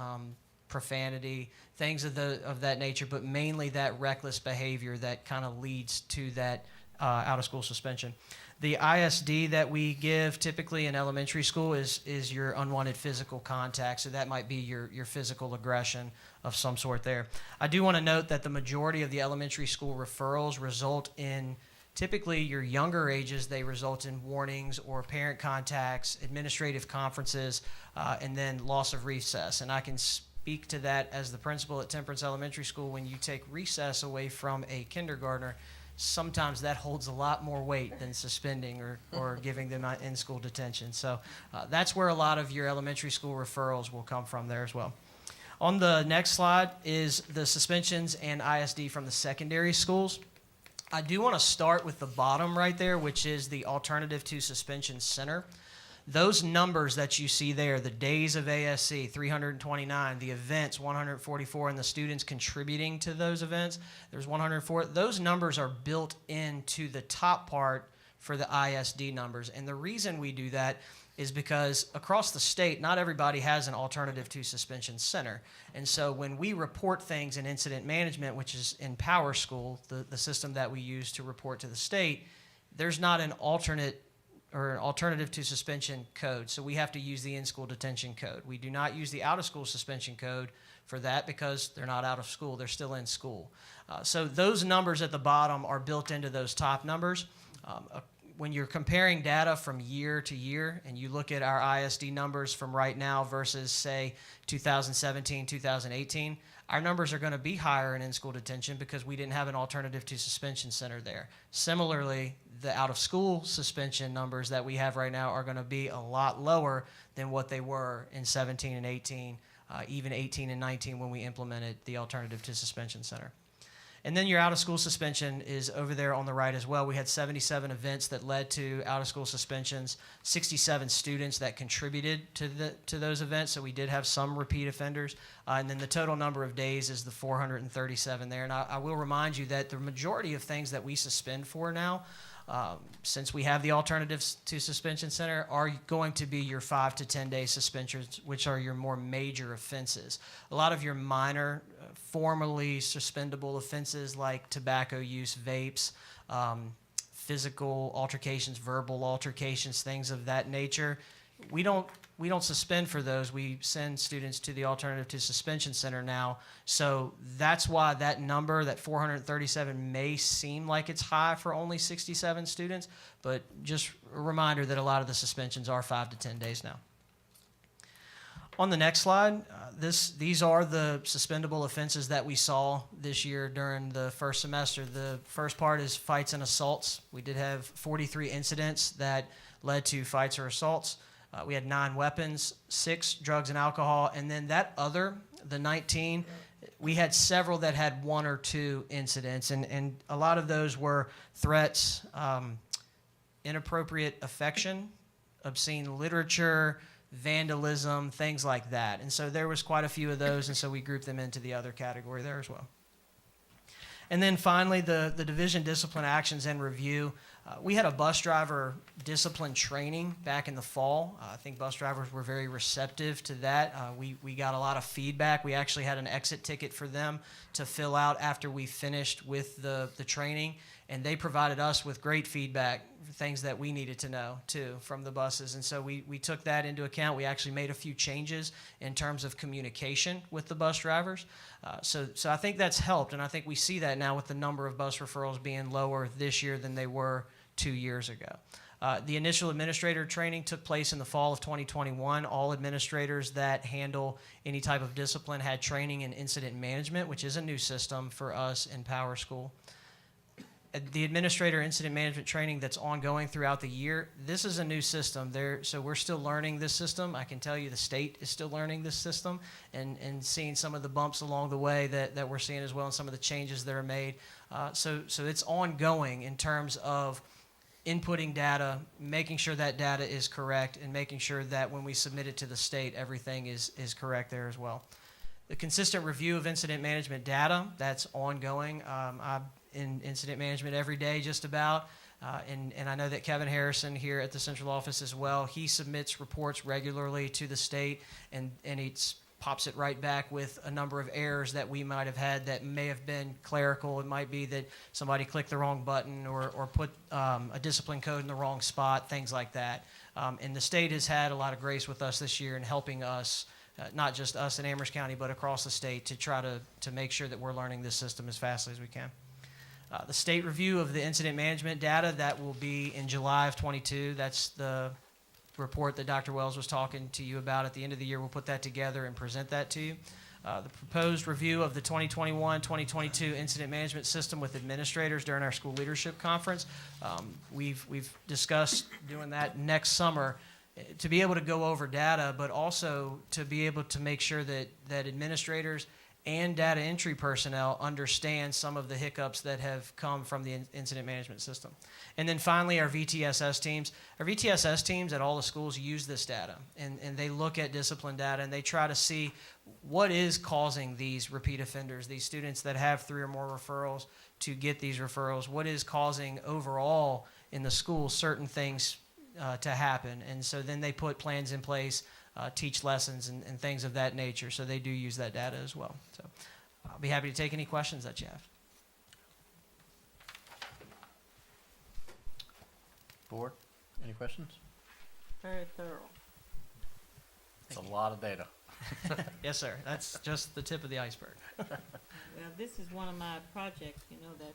profanity, things of that nature, but mainly that reckless behavior that kind of leads to that out-of-school suspension. The ISD that we give typically in elementary school is your unwanted physical contact, so that might be your physical aggression of some sort there. I do want to note that the majority of the elementary school referrals result in typically your younger ages. They result in warnings or parent contacts, administrative conferences, and then loss of recess. And I can speak to that as the principal at Temperance Elementary School. When you take recess away from a kindergartner, sometimes that holds a lot more weight than suspending or giving them in-school detention. So that's where a lot of your elementary school referrals will come from there as well. On the next slide is the suspensions and ISD from the secondary schools. I do want to start with the bottom right there, which is the Alternative to Suspension Center. Those numbers that you see there, the days of ASC, 329, the events, 144, and the students contributing to those events, there's 104. Those numbers are built into the top part for the ISD numbers. And the reason we do that is because across the state, not everybody has an Alternative to Suspension Center. And so when we report things in incident management, which is in Power School, the system that we use to report to the state, there's not an alternate or an Alternative to Suspension code. So we have to use the in-school detention code. We do not use the out-of-school suspension code for that because they're not out of school, they're still in school. So those numbers at the bottom are built into those top numbers. when you're comparing data from year to year, and you look at our ISD numbers from right now versus, say, 2017, 2018, our numbers are going to be higher in in-school detention because we didn't have an alternative to suspension center there. Similarly, the out-of-school suspension numbers that we have right now are going to be a lot lower than what they were in 17 and 18, even 18 and 19 when we implemented the alternative to suspension center. And then your out-of-school suspension is over there on the right as well. We had 77 events that led to out-of-school suspensions, 67 students that contributed to those events, so we did have some repeat offenders. And then the total number of days is the 437 there. And I will remind you that the majority of things that we suspend for now, since we have the alternatives to suspension center, are going to be your 5 to 10 day suspensions, which are your more major offenses. A lot of your minor, formally suspendable offenses like tobacco use, vapes, physical altercations, verbal altercations, things of that nature, we don't suspend for those. We send students to the alternative to suspension center now. So that's why that number, that 437, may seem like it's high for only 67 students, but just a reminder that a lot of the suspensions are 5 to 10 days now. On the next slide, these are the suspendable offenses that we saw this year during the first semester. The first part is fights and assaults. We did have 43 incidents that led to fights or assaults. We had 9 weapons, 6 drugs and alcohol, and then that other, the 19, we had several that had 1 or 2 incidents, and a lot of those were threats, inappropriate affection, obscene literature, vandalism, things like that. And so there was quite a few of those, and so we grouped them into the other category there as well. And then finally, the division discipline actions and review. We had a bus driver discipline training back in the fall. I think bus drivers were very receptive to that. We got a lot of feedback. We actually had an exit ticket for them to fill out after we finished with the training, and they provided us with great feedback, things that we needed to know too from the buses. And so we took that into account. We actually made a few changes in terms of communication with the bus drivers. So I think that's helped, and I think we see that now with the number of bus referrals being lower this year than they were 2 years ago. The initial administrator training took place in the fall of 2021. All administrators that handle any type of discipline had training in incident management, which is a new system for us in Power School. The administrator incident management training that's ongoing throughout the year, this is a new system. So we're still learning this system. I can tell you the state is still learning this system and seeing some of the bumps along the way that we're seeing as well, and some of the changes that are made. So it's ongoing in terms of inputting data, making sure that data is correct, and making sure that when we submit it to the state, everything is correct there as well. The consistent review of incident management data, that's ongoing. I'm in incident management every day just about, and I know that Kevin Harrison here at the central office as well, he submits reports regularly to the state, and it pops it right back with a number of errors that we might have had that may have been clerical. It might be that somebody clicked the wrong button or put a discipline code in the wrong spot, things like that. And the state has had a lot of grace with us this year in helping us, not just us in Amherst County, but across the state, to try to make sure that we're learning this system as fast as we can. The state review of the incident management data, that will be in July of 22. That's the report that Dr. Wells was talking to you about. At the end of the year, we'll put that together and present that to you. The proposed review of the 2021-2022 incident management system with administrators during our school leadership conference. We've discussed doing that next summer to be able to go over data, but also to be able to make sure that administrators and data entry personnel understand some of the hiccups that have come from the incident management system. And then finally, our VTSS teams. Our VTSS teams at all the schools use this data, and they look at discipline data, and they try to see what is causing these repeat offenders, these students that have 3 or more referrals to get these referrals, what is causing overall in the school certain things to happen. And so then they put plans in place, teach lessons and things of that nature. So they do use that data as well. So I'll be happy to take any questions that you have. Board, any questions? Very thorough. It's a lot of data. Yes, sir. That's just the tip of the iceberg. Well, this is one of my projects, that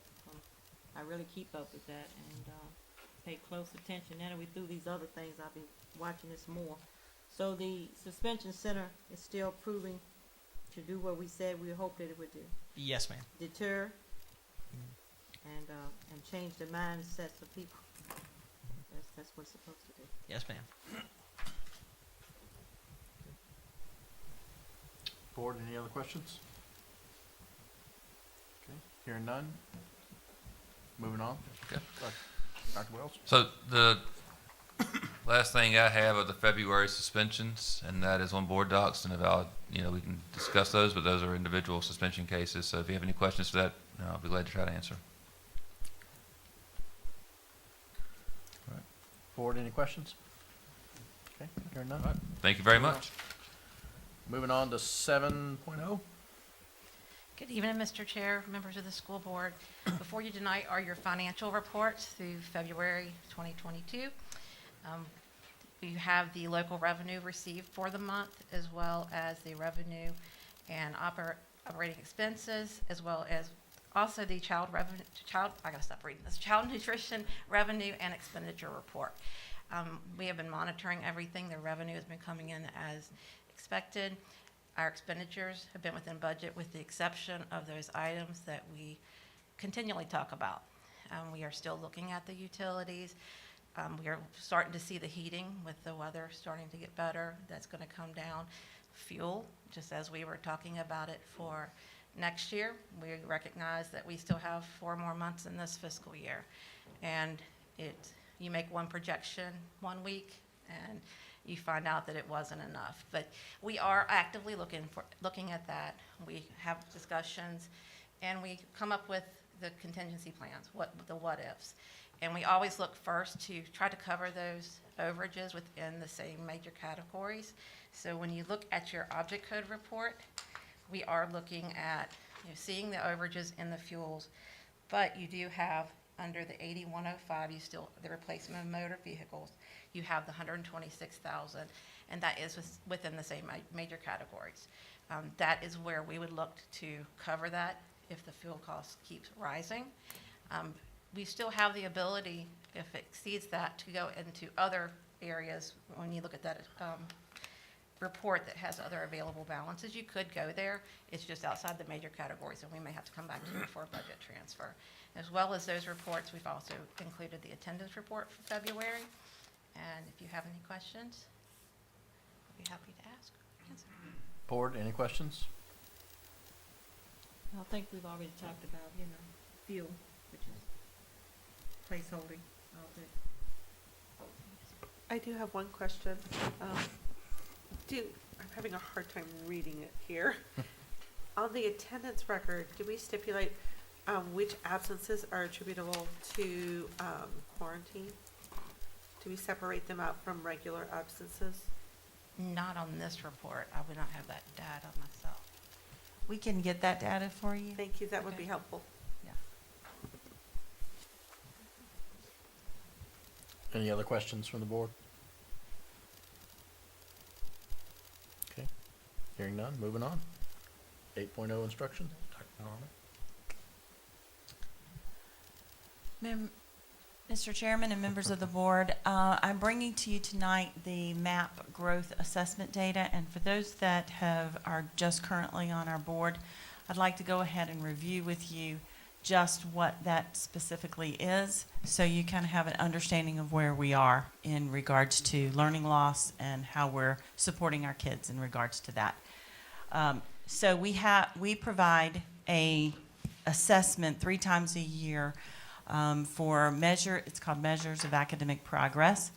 I really keep up with that, and pay close attention. Now that we do these other things, I'll be watching this more. So the suspension center is still proving to do what we said we hoped that it would do. Yes, ma'am. Deter and change the mindsets of people. That's what it's supposed to do. Yes, ma'am. Board, any other questions? Okay, hearing none. Moving on. Okay. Dr. Wells? So the last thing I have are the February suspensions, and that is on board docs, and we can discuss those, but those are individual suspension cases. So if you have any questions for that, I'll be glad to try to answer. All right. Board, any questions? Okay, hearing none. Thank you very much. Moving on to 7.0. Good evening, Mr. Chair, members of the school board. Before you tonight are your financial reports through February 2022. You have the local revenue received for the month, as well as the revenue and operating expenses, as well as also the child nutrition revenue and expenditure report. We have been monitoring everything. The revenue has been coming in as expected. Our expenditures have been within budget, with the exception of those items that we continually talk about. We are still looking at the utilities. We are starting to see the heating with the weather starting to get better. That's going to come down. Fuel, just as we were talking about it for next year, we recognize that we still have 4 more months in this fiscal year. And you make one projection one week, and you find out that it wasn't enough. But we are actively looking at that. We have discussions, and we come up with the contingency plans, the what ifs. And we always look first to try to cover those overages within the same major categories. So when you look at your object code report, we are looking at seeing the overages in the fuels, but you do have under the 8105, the replacement of motor vehicles, you have the 126,000, and that is within the same major categories. That is where we would look to cover that if the fuel cost keeps rising. We still have the ability, if it exceeds that, to go into other areas. When you look at that report that has other available balances, you could go there. It's just outside the major categories, and we may have to come back to you for a budget transfer. As well as those reports, we've also included the attendance report for February. And if you have any questions, I'll be happy to answer. Board, any questions? I think we've already talked about, fuel, which is placeholder. I do have one question. I'm having a hard time reading it here. On the attendance record, do we stipulate which absences are attributable to quarantine? Do we separate them out from regular absences? Not on this report. I would not have that data myself. We can get that data for you. Thank you, that would be helpful. Yeah. Any other questions from the board? Okay, hearing none, moving on. 8.0 instruction. Dr. Norman. Mr. Chairman and members of the board, I'm bringing to you tonight the MAP growth assessment data, and for those that are just currently on our board, I'd like to go ahead and review with you just what that specifically is, so you kind of have an understanding of where we are in regards to learning loss and how we're supporting our kids in regards to that. So we provide a assessment 3 times a year it's called Measures of Academic Progress.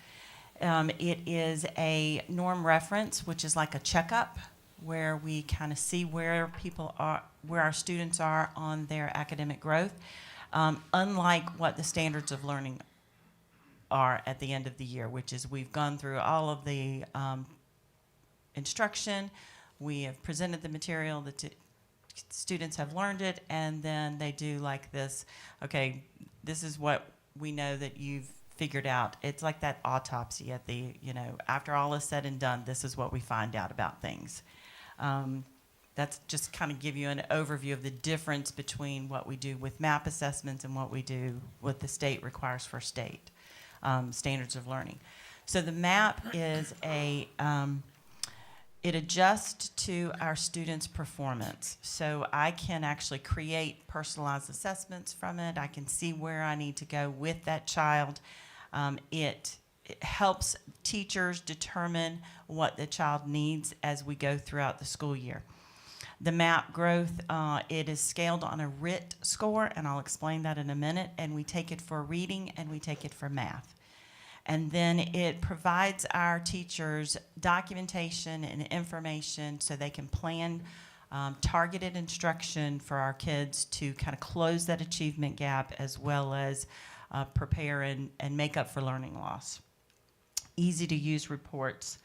It is a norm reference, which is like a checkup where we kind of see where our students are on their academic growth, unlike what the standards of learning are at the end of the year, which is we've gone through all of the instruction, we have presented the material, students have learned it, and then they do like this, okay, this is what we know that you've figured out. It's like that autopsy at the, after all is said and done, this is what we find out about things. That's just kind of give you an overview of the difference between what we do with MAP assessments and what we do, what the state requires for state. standards of learning. So the map is it adjusts to our students' performance. So I can actually create personalized assessments from it. I can see where I need to go with that child. It helps teachers determine what the child needs as we go throughout the school year. The MAP growth, it is scaled on a RIT score, and I'll explain that in a minute, and we take it for reading and we take it for math. And then it provides our teachers documentation and information so they can plan targeted instruction for our kids to kind of close that achievement gap, as well as prepare and make up for learning loss. Easy to use reports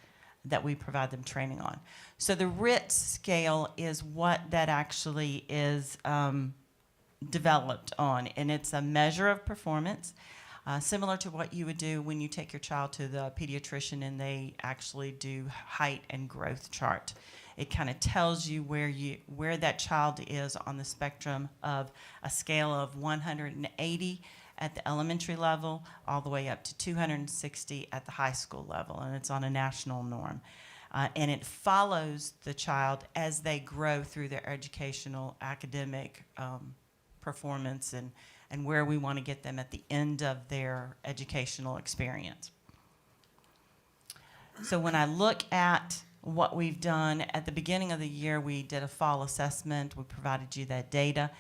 that we provide them training on. So the RIT scale is what that actually is developed on, and it's a measure of performance. Similar to what you would do when you take your child to the pediatrician and they actually do height and growth chart. It kind of tells you where that child is on the spectrum of a scale of 180 at the elementary level all the way up to 260 at the high school level, and it's on a national norm. And it follows the child as they grow through their educational, academic performance and where we want to get them at the end of their educational experience. So when I look at what we've done at the beginning of the year, we did a fall assessment. We provided you that data.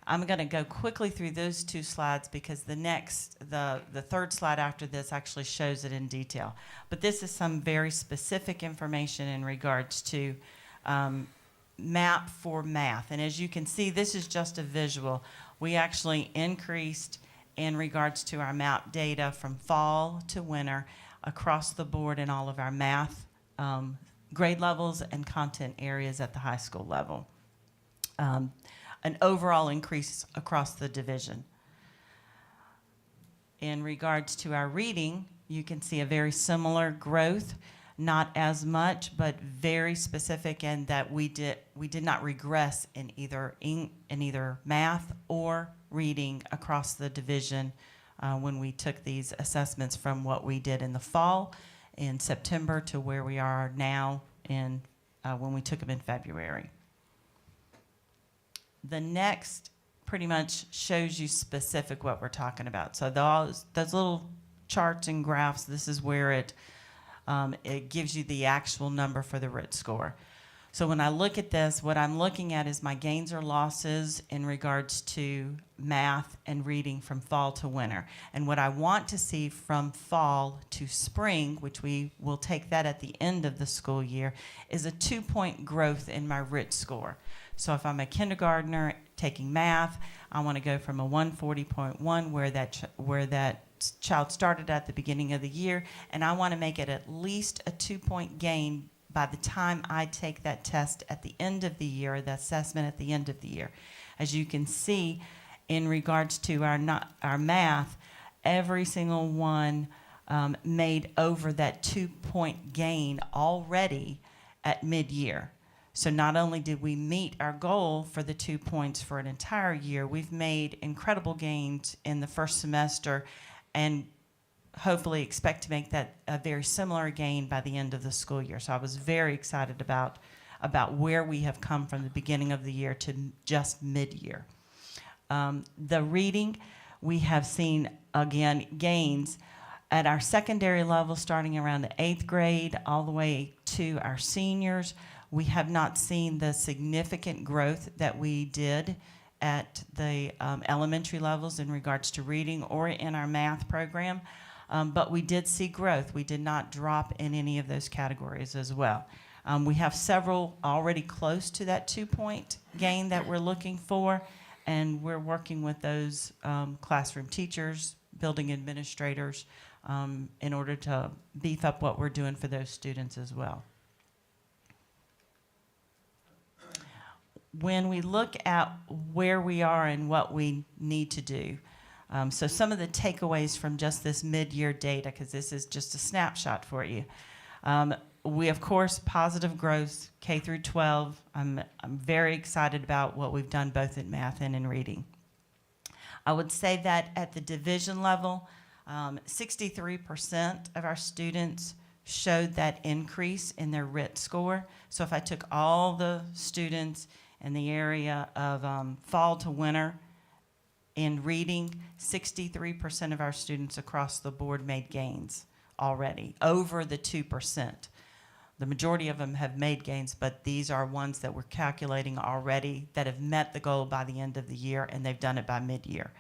I'm going to go quickly through those two slides because the third slide after this actually shows it in detail. But this is some very specific information in regards to MAP for math. And as you can see, this is just a visual. We actually increased in regards to our MAP data from fall to winter across the board in all of our math grade levels and content areas at the high school level. An overall increase across the division. In regards to our reading, you can see a very similar growth, not as much, but very specific in that we did not regress in either math or reading across the division when we took these assessments from what we did in the fall in September to where we are now in when we took them in February. The next pretty much shows you specific what we're talking about. So those little charts and graphs, this is where it gives you the actual number for the RIT score. So when I look at this, what I'm looking at is my gains or losses in regards to math and reading from fall to winter. And what I want to see from fall to spring, which we will take that at the end of the school year, is a 2-point growth in my RIT score. So if I'm a kindergartner taking math, I want to go from a 140.1 where that child started at the beginning of the year, and I want to make it at least a 2-point gain by the time I take that test at the end of the year, the assessment at the end of the year. As you can see, in regards to our math, every single one made over that 2-point gain already at mid-year. So not only did we meet our goal for the 2 points for an entire year, we've made incredible gains in the first semester and hopefully expect to make that a very similar gain by the end of the school year. So I was very excited about where we have come from the beginning of the year to just mid-year. The reading, we have seen, again, gains at our secondary level starting around the 8th grade all the way to our seniors. We have not seen the significant growth that we did at the elementary levels in regards to reading or in our math program, but we did see growth. We did not drop in any of those categories as well. We have several already close to that 2-point gain that we're looking for, and we're working with those classroom teachers, building administrators, in order to beef up what we're doing for those students as well. When we look at where we are and what we need to do, so some of the takeaways from just this mid-year data, because this is just a snapshot for you. We, of course, positive growth, K through 12. I'm very excited about what we've done both in math and in reading. I would say that at the division level, 63% of our students showed that increase in their RIT score. So if I took all the students in the area of fall to winter in reading, 63% of our students across the board made gains already, over the 2%. The majority of them have made gains, but these are ones that we're calculating already that have met the goal by the end of the year, and they've done it by mid-year.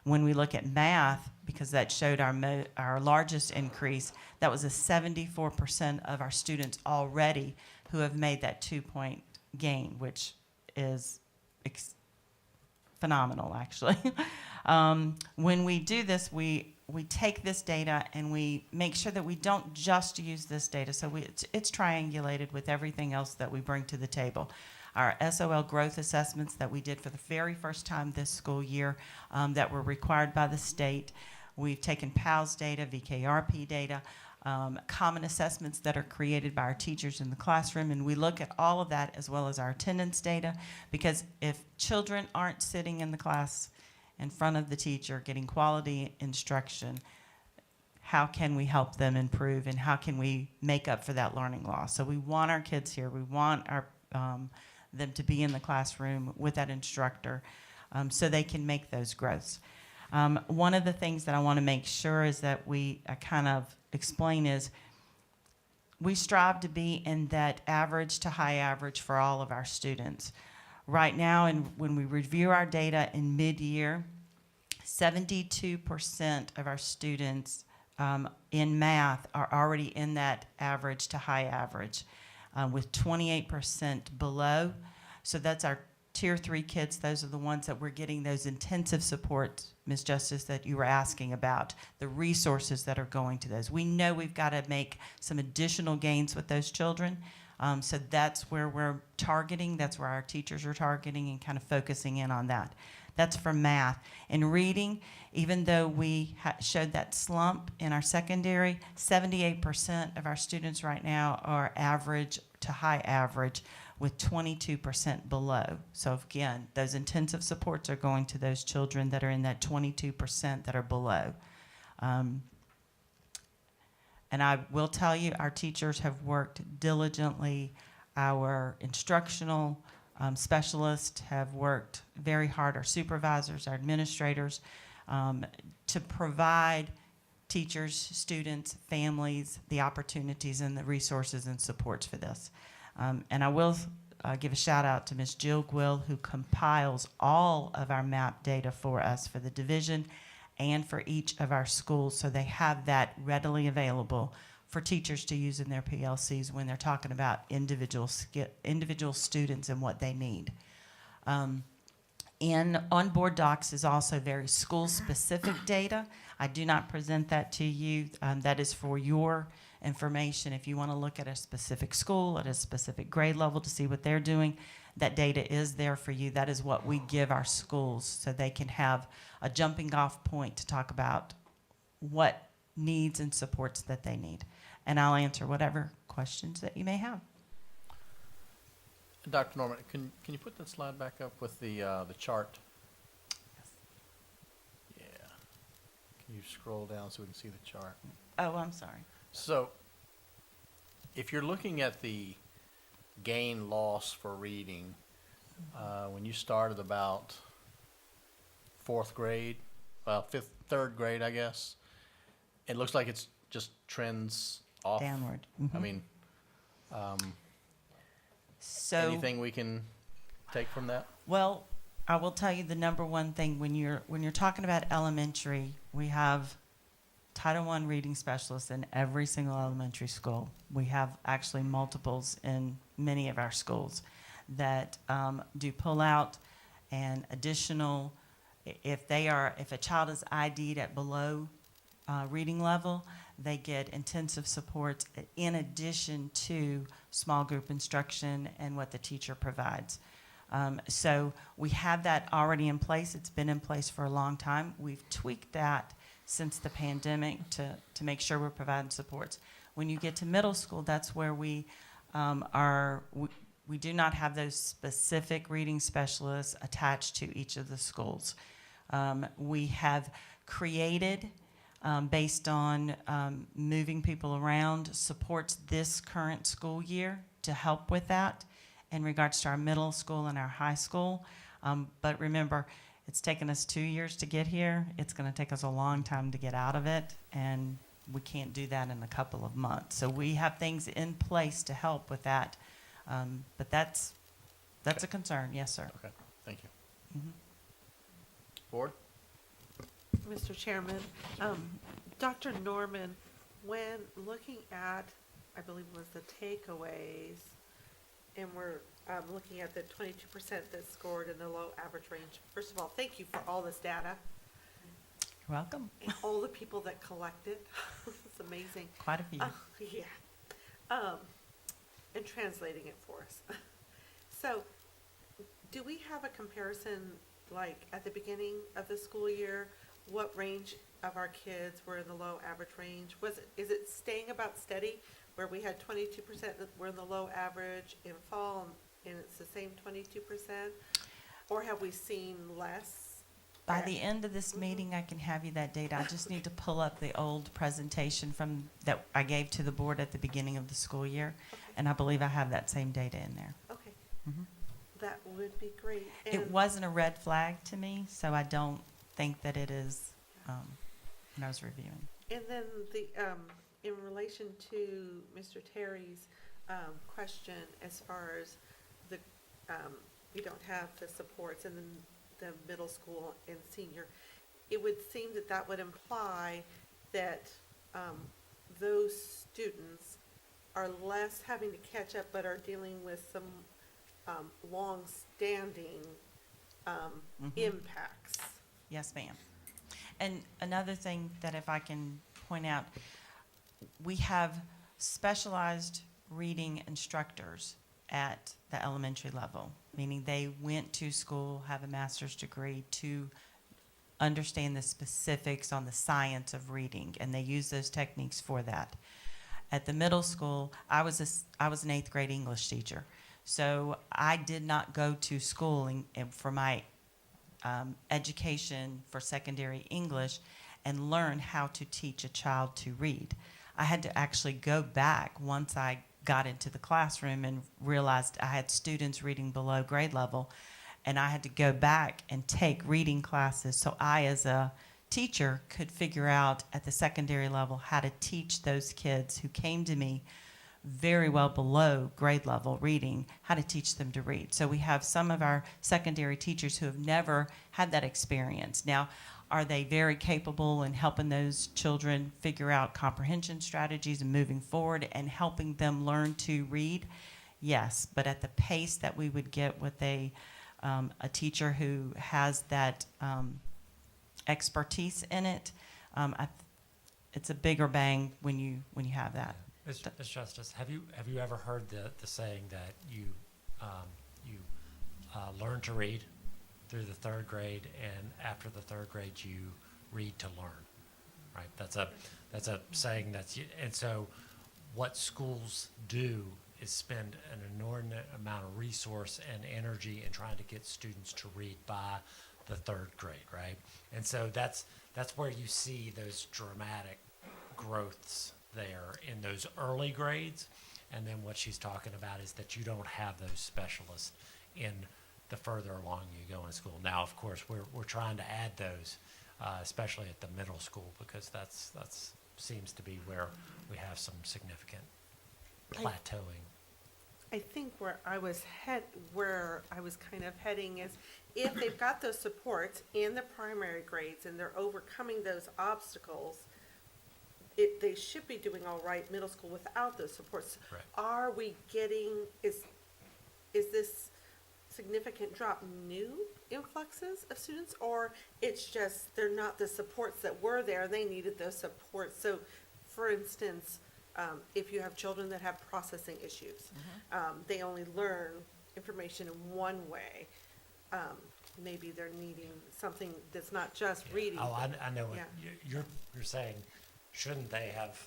When we look at math, because that showed our largest increase, that was a 74% of our students already who have made that 2-point gain, which is phenomenal, actually. When we do this, we take this data and we make sure that we don't just use this data. So it's triangulated with everything else that we bring to the table. Our SOL growth assessments that we did for the very first time this school year that were required by the state. We've taken PALS data, VKRP data, common assessments that are created by our teachers in the classroom, and we look at all of that as well as our attendance data, because if children aren't sitting in the class in front of the teacher getting quality instruction, how can we help them improve and how can we make up for that learning loss? So we want our kids here. We want them to be in the classroom with that instructor so they can make those growths. One of the things that I want to make sure is that we kind of explain is we strive to be in that average to high average for all of our students. Right now, and when we review our data in mid-year, 72% of our students in math are already in that average to high average, with 28% below. So that's our Tier 3 kids. Those are the ones that we're getting those intensive supports, Ms. Justice, that you were asking about, the resources that are going to those. We know we've got to make some additional gains with those children. So that's where we're targeting. That's where our teachers are targeting and kind of focusing in on that. That's for math. In reading, even though we showed that slump in our secondary, 78% of our students right now are average to high average, with 22% below. So again, those intensive supports are going to those children that are in that 22% that are below. And I will tell you, our teachers have worked diligently. Our instructional specialists have worked very hard, our supervisors, our administrators, to provide teachers, students, families, the opportunities and the resources and supports for this. And I will give a shout out to Ms. Jill Gwill, who compiles all of our MAP data for us for the division and for each of our schools, so they have that readily available for teachers to use in their PLCs when they're talking about individual students and what they need. In onboard docs is also very school-specific data. I do not present that to you. That is for your information. If you want to look at a specific school at a specific grade level to see what they're doing, that data is there for you. That is what we give our schools so they can have a jumping off point to talk about what needs and supports that they need. And I'll answer whatever questions that you may have. Dr. Norman, can you put that slide back up with the chart? Yes. Yeah. Can you scroll down so we can see the chart? Oh, I'm sorry. So, if you're looking at the gain loss for reading, when you started about fourth grade, well, third grade, I guess, it looks like it's just trends off. Downward. I mean, so anything we can take from that? Well, I will tell you the number one thing when you're talking about elementary, we have Title I reading specialists in every single elementary school. We have actually multiples in many of our schools that do pull out and additional. If a child is ID'd at below reading level, they get intensive supports in addition to small group instruction and what the teacher provides. So we have that already in place. It's been in place for a long time. We've tweaked that since the pandemic to make sure we're providing supports. When you get to middle school, that's where we do not have those specific reading specialists attached to each of the schools. We have created based on moving people around, supports this current school year to help with that in regards to our middle school and our high school. But remember, it's taken us 2 years to get here. It's going to take us a long time to get out of it, and we can't do that in a couple of months. So we have things in place to help with that. But that's a concern, yes, sir. Okay, thank you. Mhm. Board? Mr. Chairman, Dr. Norman, when looking at, I believe it was the takeaways, and we're looking at the 22% that scored in the low average range. First of all, thank you for all this data You're welcome. and all the people that collect it. It's amazing. Quite a few. Yeah. And translating it for us. So, do we have a comparison, like at the beginning of the school year, what range of our kids were in the low average range? Is it staying about steady, where we had 22% that were in the low average in fall, and it's the same 22%? Or have we seen less? By the end of this meeting, I can have you that data. I just need to pull up the old presentation that I gave to the board at the beginning of the school year, and I believe I have that same data in there. Okay. Mhm. That would be great. It And- wasn't a red flag to me, so I don't think that it is when I was reviewing. And then in relation to Mr. Terry's question, as far as you don't have the supports in the middle school and senior, it would seem that would imply that those students are less having to catch up, but are dealing with some long-standing impacts. Yes, ma'am. And another thing that if I can point out, we have specialized reading instructors at the elementary level, meaning they went to school, have a master's degree to understand the specifics on the science of reading, and they use those techniques for that. At the middle school, I was an 8th grade English teacher, so I did not go to school and for my education for secondary English and learn how to teach a child to read. I had to actually go back once I got into the classroom and realized I had students reading below grade level, and I had to go back and take reading classes so I, as a teacher, could figure out at the secondary level how to teach those kids who came to me very well below grade level reading, how to teach them to read. So we have some of our secondary teachers who have never had that experience. Now, are they very capable in helping those children figure out comprehension strategies and moving forward and helping them learn to read? Yes, but at the pace that we would get with a teacher who has that expertise in it, it's a bigger bang when you have that. Ms. Justice, have you ever heard the saying that you learn to read through the 3rd grade, and after the 3rd grade you read to learn, right? That's a saying and so what schools do is spend an inordinate amount of resource and energy in trying to get students to read by the 3rd grade, right? And so that's where you see those dramatic growths there in those early grades. And then what she's talking about is that you don't have those specialists in the further along you go in school. Now, of course, we're trying to add those, especially at the middle school, because that's seems to be where we have some significant plateauing. I think where I was kind of heading is, if they've got those supports in the primary grades and they're overcoming those obstacles, they should be doing all right middle school without those supports. Right. Are we getting, is this significant drop new influxes of students, or it's just they're not the supports that were there, they needed those supports? So, for instance, if you have children that have processing issues, they only learn information in one way. Maybe they're needing something that's not just reading. Oh, I know what Yeah. you're saying. Shouldn't they have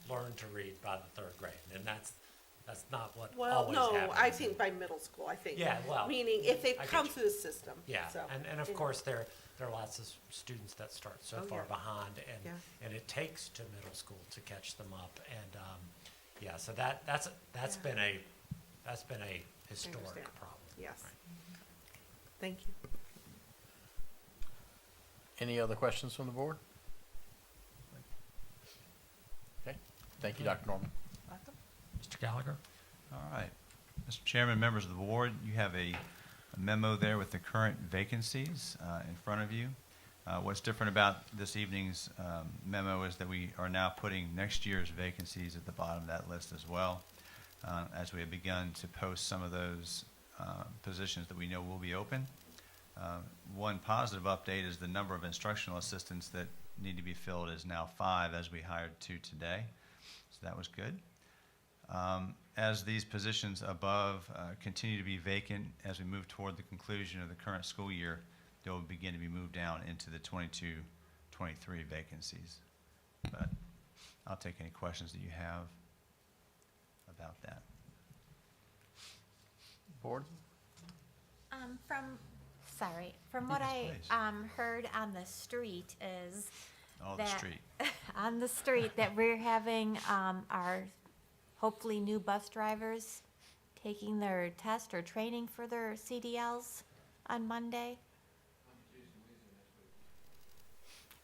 learned to read by the 3rd grade? And that's not what Well, always no, happens. I think by middle school, I think. Yeah, well, Meaning if they've I get come you. through the system. Yeah, So, and of yeah. course there are lots of students that start so Oh, far yeah. behind, Yeah. and it takes to middle school to catch them up. And yeah, so that's Yeah. been a historic understand. problem. Yes. Right. Thank you. Any other questions from the board? Okay, thank you, Dr. Norman. Mr. Gallagher? All right. Mr. Chairman, members of the board, you have a memo there with the current vacancies in front of you. What's different about this evening's memo is that we are now putting next year's vacancies at the bottom of that list as well, as we have begun to post some of those positions that we know will be open. One positive update is the number of instructional assistants that need to be filled is now 5, as we hired 2 today. So that was good. As these positions above continue to be vacant as we move toward the conclusion of the current school year, they will begin to be moved down into the 22-23 vacancies. But I'll take any questions that you have about that. Board? From what Yes, I please. heard on the street is Oh, the that street. on the street that we're having our hopefully new bus drivers taking their test or training for their CDLs on Monday.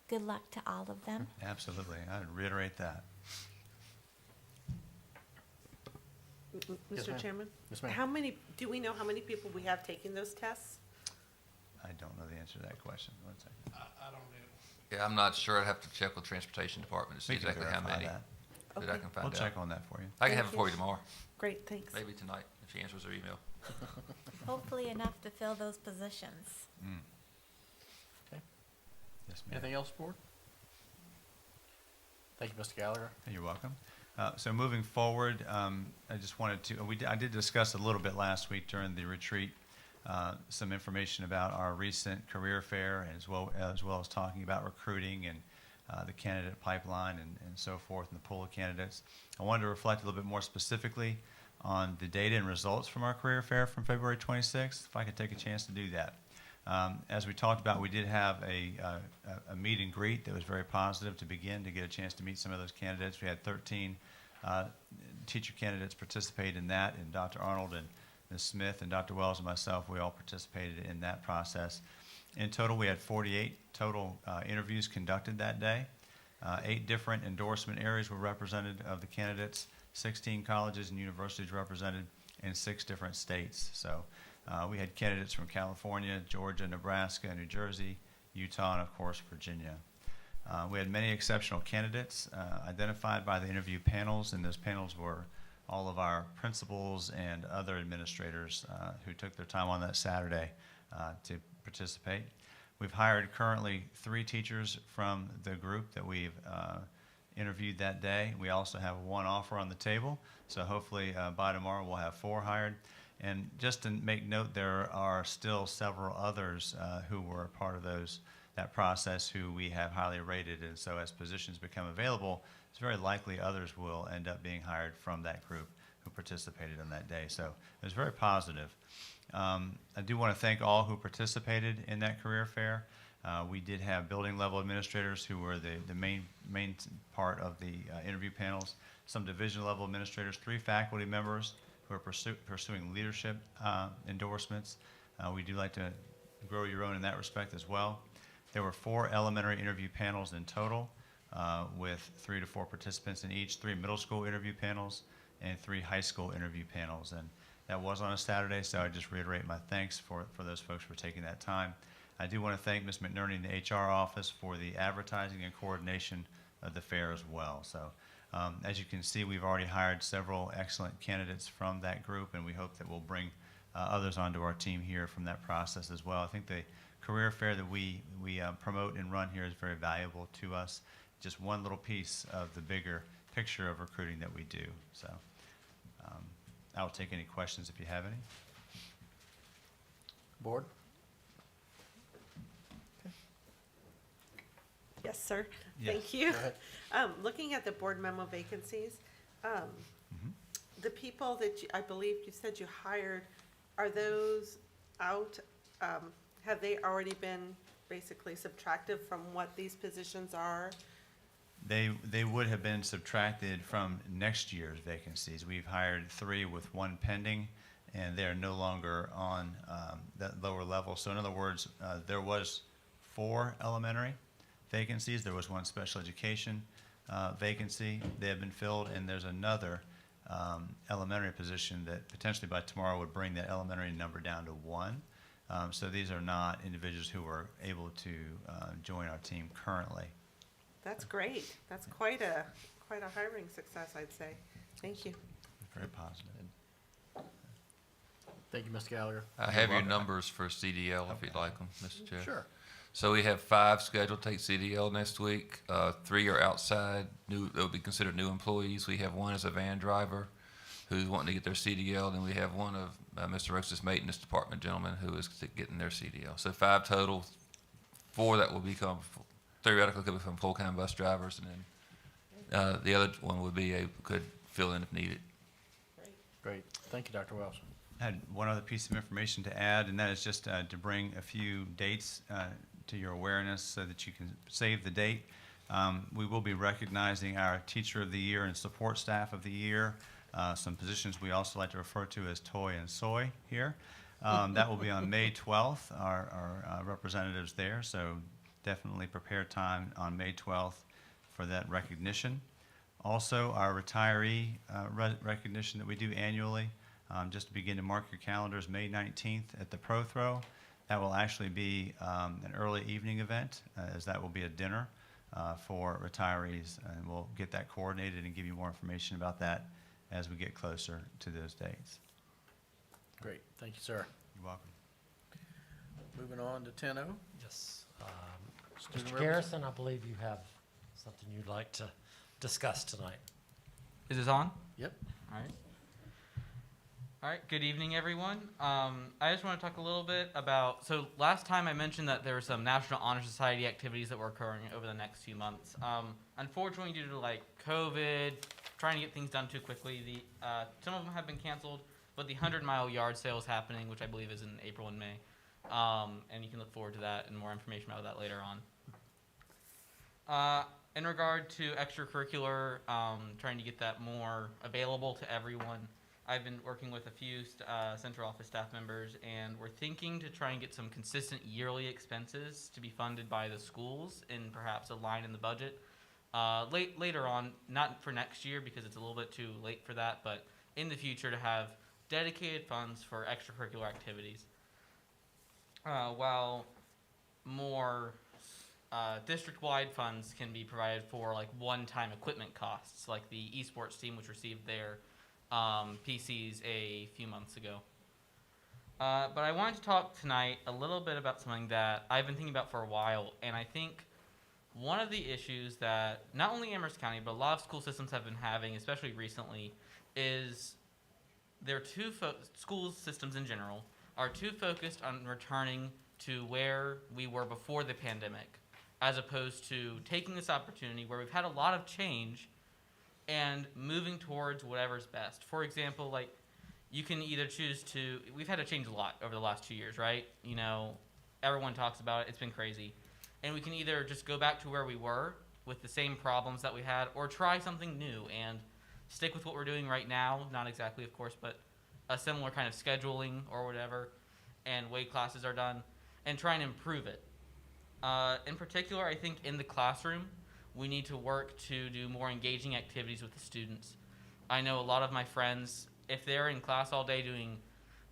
Good luck to all of them. Absolutely. I'd reiterate that. Yes, Mr. ma'am. Chairman? Yes, ma'am. Do we know how many people we have taking those tests? I don't know the answer to that question. One second. Yeah, I'm not sure. I'd have to check with Transportation Department to see We can exactly how verify many. that. That I Okay. can find We'll out. check on that for you. I can have Thank it for you. you tomorrow, Great, thanks. maybe tonight, if she answers her email. Hopefully enough to fill those positions. Okay. Yes, ma'am. Anything else, board? Thank you, Mr. Gallagher. You're welcome. So moving forward, I just wanted to, I did discuss a little bit last week during the retreat, some information about our recent career fair, as well as talking about recruiting and the candidate pipeline and so forth, and the pool of candidates. I wanted to reflect a little bit more specifically on the data and results from our career fair from February 26th, if I could take a chance to do that. As we talked about, we did have a meet and greet that was very positive to begin, to get a chance to meet some of those candidates. We had 13 teacher candidates participate in that, and Dr. Arnold and Ms. Smith and Dr. Wells and myself, we all participated in that process. In total, we had 48 total interviews conducted that day. 8 different endorsement areas were represented of the candidates, 16 colleges and universities represented, in 6 different states. So we had candidates from California, Georgia, Nebraska, New Jersey, Utah, and of course, Virginia. We had many exceptional candidates identified by the interview panels, and those panels were all of our principals and other administrators who took their time on that Saturday to participate. We've hired currently 3 teachers from the group that we've interviewed that day. We also have 1 offer on the table, so hopefully by tomorrow we'll have 4 hired. And just to make note, there are still several others who were a part of that process who we have highly rated, and so as positions become available, it's very likely others will end up being hired from that group who participated on that day. So it was very positive. I do want to thank all who participated in that career fair. We did have building level administrators who were the main part of the interview panels, some division level administrators, 3 faculty members who are pursuing leadership endorsements. We do like to grow your own in that respect as well. There were 4 elementary interview panels in total, with 3 to 4 participants in each, 3 middle school interview panels, and 3 high school interview panels. And that was on a Saturday, so I just reiterate my thanks for those folks for taking that time. I do want to thank Ms. McNerney in the HR office for the advertising and coordination of the fair as well. So as you can see, we've already hired several excellent candidates from that group, and we hope that we'll bring others onto our team here from that process as well. I think the career fair that we promote and run here is very valuable to us. Just one little piece of the bigger picture of recruiting that we do. So I will take any questions if you have any. Board? Yes, sir. Yes. Thank you. Go ahead. Looking at the board memo vacancies, the people that I believe you said you hired, are those out? Have they already been basically subtracted from what these positions are? They would have been subtracted from next year's vacancies. We've hired 3 with 1 pending, and they're no longer on that lower level. So in other words, there was 4 elementary vacancies. There was 1 special education vacancy. They have been filled, and there's another elementary position that potentially by tomorrow would bring that elementary number down to 1. So these are not individuals who are able to join our team currently. That's great. That's quite a hiring success, I'd say. Thank you. Very positive. Thank you, Mr. Gallagher. I have your numbers for CDL if you'd like them, Mr. Chair. Sure. So we have 5 scheduled to take CDL next week. 3 are outside, they'll be considered new employees. We have 1 as a van driver who's wanting to get their CDL. Then we have 1 of Mr. Rose's maintenance department gentleman who is getting their CDL. So 5 total, 4 that will become, theoretically could become full-time bus drivers, and then the other one would be could fill in if needed. Great. Thank you, Dr. Welsh. I had one other piece of information to add, and that is just to bring a few dates to your awareness so that you can save the date. We will be recognizing our Teacher of the Year and Support Staff of the Year, some positions we also like to refer to as Toy and Soy here. That will be on May 12th, our representatives there, so definitely prepare time on May 12th for that recognition. Also, our retiree recognition that we do annually, just to begin to mark your calendars, May 19th at the Pro Throw. That will actually be an early evening event, as that will be a dinner for retirees, and we'll get that coordinated and give you more information about that as we get closer to those dates. Great. Thank you, sir. You're welcome. Moving on to 10-0. Yes. Student Mr. Garrison, I believe you have something you'd like to discuss tonight. Is this on? Yep. All right. All right, good evening, everyone. I just want to talk a little bit about, so last time I mentioned that there were some National Honor Society activities that were occurring over the next few months. Unfortunately, due to like COVID, trying to get things done too quickly, some of them have been canceled, but the 100-mile yard sale is happening, which I believe is in April and May. And you can look forward to that and more information about that later on. In regard to extracurricular, trying to get that more available to everyone, I've been working with a few central office staff members, and we're thinking to try and get some consistent yearly expenses to be funded by the schools in perhaps a line in the budget. Later on, not for next year because it's a little bit too late for that, but in the future to have dedicated funds for extracurricular activities. While more district-wide funds can be provided for like one-time equipment costs, like the esports team which received their PCs a few months ago. But I wanted to talk tonight a little bit about something that I've been thinking about for a while, and I think one of the issues that not only Amherst County, but a lot of school systems have been having, especially recently, is school systems in general are too focused on returning to where we were before the pandemic, as opposed to taking this opportunity where we've had a lot of change and moving towards whatever's best. For example, like you can either choose to, we've had to change a lot over the last 2 years, right? You know, everyone talks about it, it's been crazy. And we can either just go back to where we were with the same problems that we had, or try something new and stick with what we're doing right now, not exactly of course, but a similar kind of scheduling or whatever, and way classes are done, and try and improve it. In particular, I think in the classroom, we need to work to do more engaging activities with the students. I know a lot of my friends, if they're in class all day doing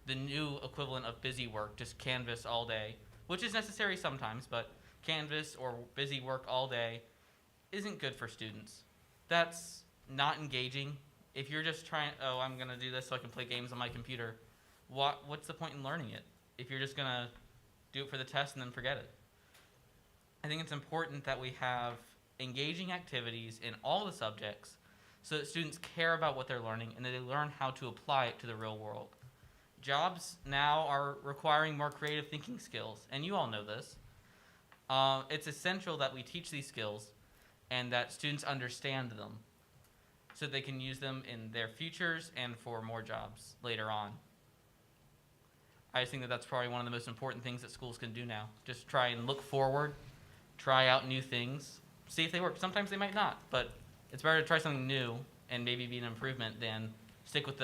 the new equivalent of busy work, just Canvas all day, which is necessary sometimes, but Canvas or busy work all day isn't good for students. That's not engaging. If you're just trying, oh, I'm going to do this so I can play games on my computer, what's the point in learning it if you're just going to do it for the test and then forget it? I think it's important that we have engaging activities in all the subjects so that students care about what they're learning and that they learn how to apply it to the real world. Jobs now are requiring more creative thinking skills, and you all know this. It's essential that we teach these skills and that students understand them so they can use them in their futures and for more jobs later on. I just think that that's probably one of the most important things that schools can do now. Just try and look forward, try out new things, see if they work. Sometimes they might not, but it's better to try something new and maybe be an improvement than stick with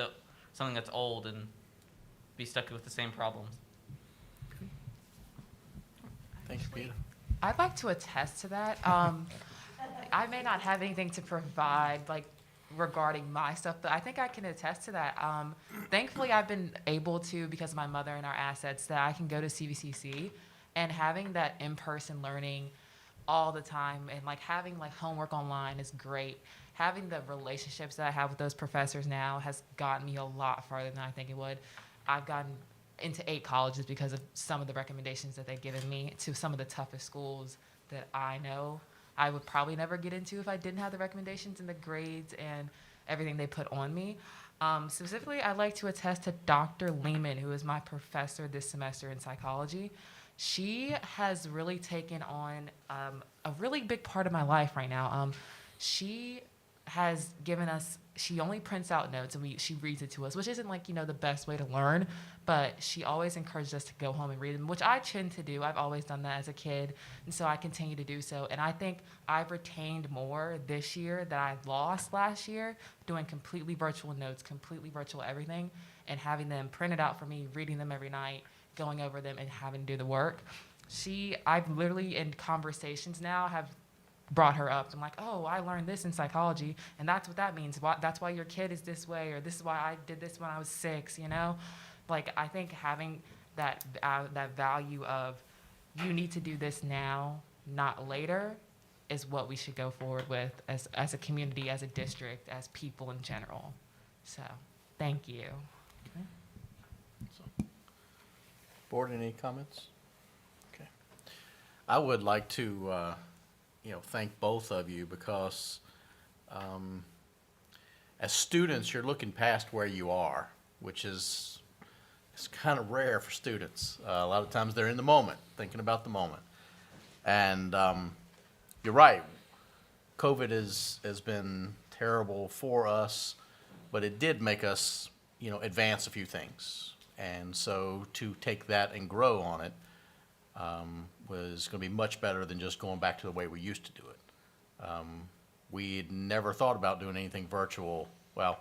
something that's old and be stuck with the same problems. Thank you, Peter. I'd like to attest to that. I may not have anything to provide, like, regarding my stuff, but I think I can attest to that. Thankfully, I've been able to, because of my mother and our assets, that I can go to CVCC, and having that in-person learning all the time and, like, having, like, homework online is great. Having the relationships that I have with those professors now has gotten me a lot farther than I think it would. I've gotten into 8 colleges because of some of the recommendations that they've given me to some of the toughest schools that I know I would probably never get into if I didn't have the recommendations and the grades and everything they put on me. Specifically, I'd like to attest to Dr. Lehman, who is my professor this semester in psychology. She has really taken on a really big part of my life right now. She has given us, she only prints out notes and she reads it to us, which isn't, like, the best way to learn, but she always encouraged us to go home and read them, which I tend to do. I've always done that as a kid, and so I continue to do so. And I think I've retained more this year that I lost last year, doing completely virtual notes, completely virtual everything, and having them printed out for me, reading them every night, going over them, and having to do the work. I've literally, in conversations now, have brought her up. I'm like, oh, I learned this in psychology, and that's what that means. That's why your kid is this way, or this is why I did this when I was 6, Like, I think having that value of you need to do this now, not later, is what we should go forward with as a community, as a district, as people in general. So, thank you. Board, any comments? Okay. I would like to thank both of you because as students, you're looking past where you are, which is it's kind of rare for students. A lot of times they're in the moment, thinking about the moment. And you're right, COVID has been terrible for us, but it did make us, advance a few things. And so to take that and grow on it was going to be much better than just going back to the way we used to do it. We'd never thought about doing anything virtual. Well,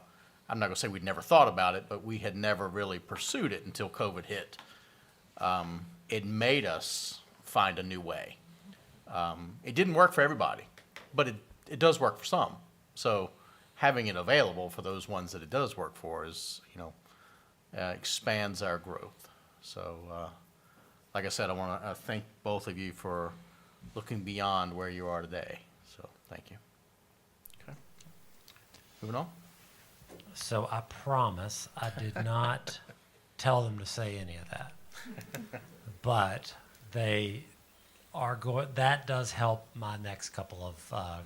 I'm not going to say we'd never thought about it, but we had never really pursued it until COVID hit. It made us find a new way. It didn't work for everybody, but it does work for some. So having it available for those ones that it does work for is, expands our growth. So, like I said, I want to thank both of you for looking beyond where you are today. So, thank you. Okay. Moving on. So I promise I did not tell them to say any of that. But they are going, that does help my next couple of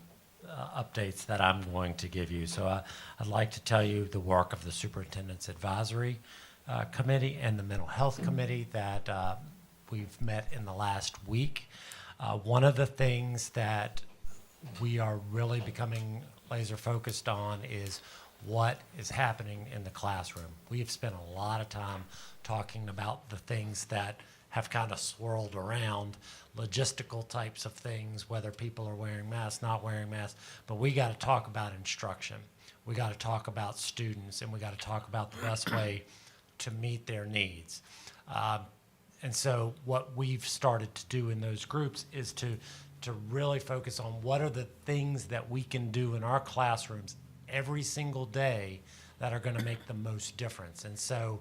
updates that I'm going to give you. So I'd like to tell you the work of the Superintendent's Advisory Committee and the Mental Health Committee that we've met in the last week. One of the things that we are really becoming laser focused on is what is happening in the classroom. We've spent a lot of time talking about the things that have kind of swirled around, logistical types of things, whether people are wearing masks, not wearing masks, but we got to talk about instruction. We got to talk about students, and we got to talk about the best way to meet their needs. And so what we've started to do in those groups is to really focus on what are the things that we can do in our classrooms every single day that are going to make the most difference. And so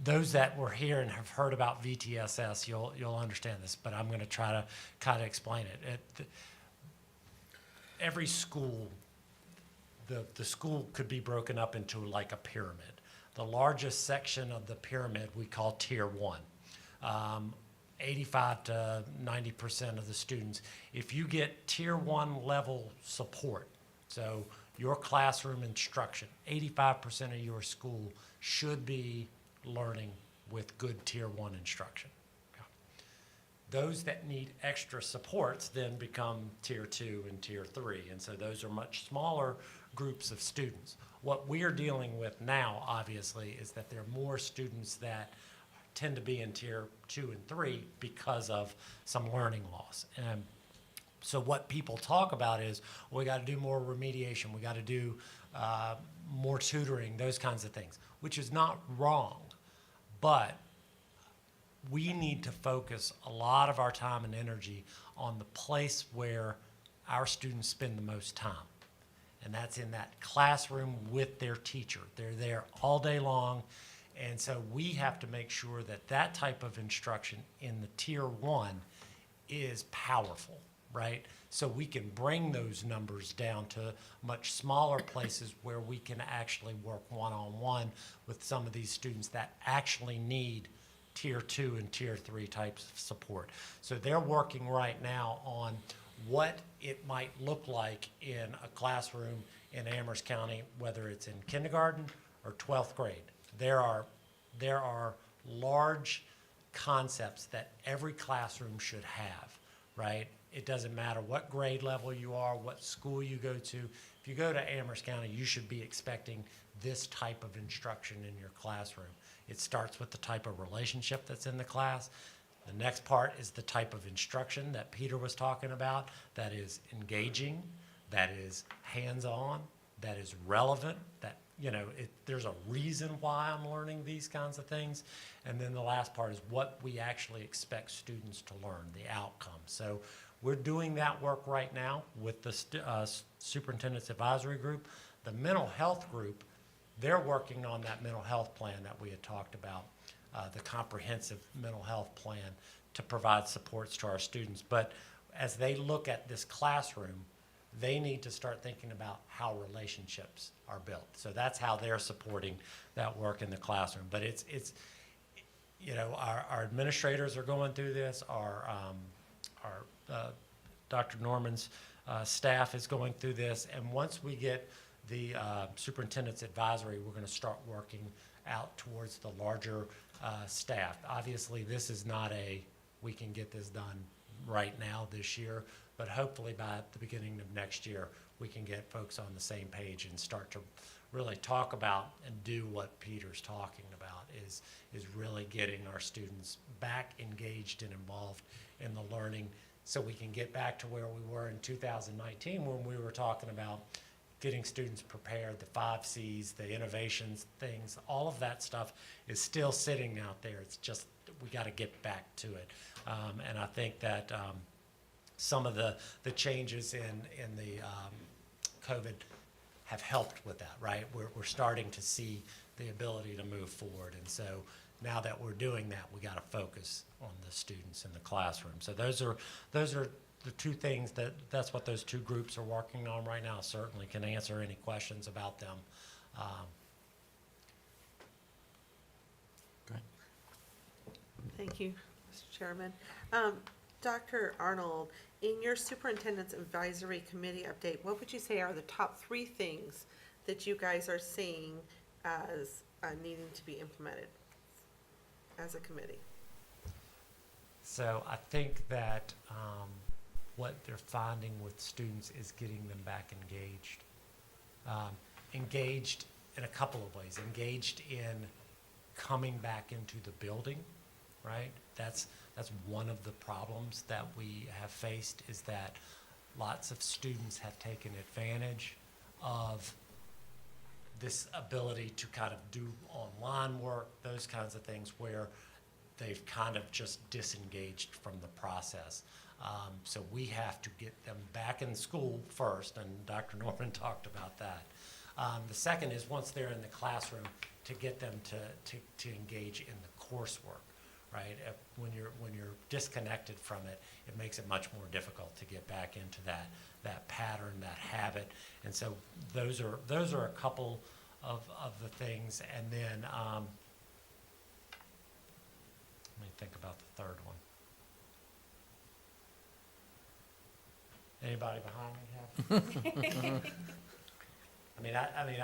those that were here and have heard about VTSS, you'll understand this, but I'm going to try to kind of explain it. Every school, the school could be broken up into like a pyramid. The largest section of the pyramid we call Tier 1. 85 to 90% of the students. If you get Tier 1 level support, so your classroom instruction, 85% of your school should be learning with good Tier 1 instruction. Okay. Those that need extra supports then become Tier 2 and Tier 3, and so those are much smaller groups of students. What we're dealing with now, obviously, is that there are more students that tend to be in tier 2 and 3 because of some learning loss. And so what people talk about is, we got to do more remediation, we got to do more tutoring, those kinds of things, which is not wrong, but we need to focus a lot of our time and energy on the place where our students spend the most time. And that's in that classroom with their teacher. They're there all day long. And so we have to make sure that that type of instruction in the tier 1 is powerful, right? So we can bring those numbers down to much smaller places where we can actually work one-on-one with some of these students that actually need tier 2 and tier 3 types of support. So they're working right now on what it might look like in a classroom in Amherst County, whether it's in kindergarten or 12th grade. There are large concepts that every classroom should have, right? It doesn't matter what grade level you are, what school you go to. If you go to Amherst County, you should be expecting this type of instruction in your classroom. It starts with the type of relationship that's in the class. The next part is the type of instruction that Peter was talking about, that is engaging, that is hands-on, that is relevant, that, you know, there's a reason why I'm learning these kinds of things. And then the last part is what we actually expect students to learn, the outcome. So we're doing that work right now with the Superintendent's Advisory Group. The mental health group, they're working on that mental health plan that we had talked about, the comprehensive mental health plan to provide supports to our students. But as they look at this classroom, they need to start thinking about how relationships are built. So that's how they're supporting that work in the classroom. But it's you know, our administrators are going through this. Our Dr. Norman's staff is going through this. And once we get the superintendent's advisory, we're going to start working out towards the larger staff. Obviously, this is not we can get this done right now this year, but hopefully by the beginning of next year, we can get folks on the same page and start to really talk about and do what Peter's talking about, is really getting our students back engaged and involved in the learning, so we can get back to where we were in 2019 when we were talking about getting students prepared, the 5 C's, the innovations, things, all of that stuff is still sitting out there. It's just, we got to get back to it. And I think that some of the changes in the COVID have helped with that, right? We're starting to see the ability to move forward. And so now that we're doing that, we got to focus on the students in the classroom. So those are the two things that's what those two groups are working on right now. Certainly can answer any questions about them. Great. Thank you, Mr. Chairman. Dr. Arnold, in your Superintendent's Advisory Committee update, what would you say are the top 3 things that you guys are seeing as needing to be implemented as a committee? So I think that what they're finding with students is getting them back engaged. Engaged in a couple of ways. Engaged in coming back into the building, right? That's one of the problems that we have faced, is that lots of students have taken advantage of this ability to kind of do online work, those kinds of things, where they've kind of just disengaged from the process. So we have to get them back in school first, and Dr. Norman talked about that. The second is, once they're in the classroom, to get them to engage in the coursework, right? When you're disconnected from it, it makes it much more difficult to get back into that pattern, that habit. And so those are a couple of the things. And then let me think about the third one. Anybody behind me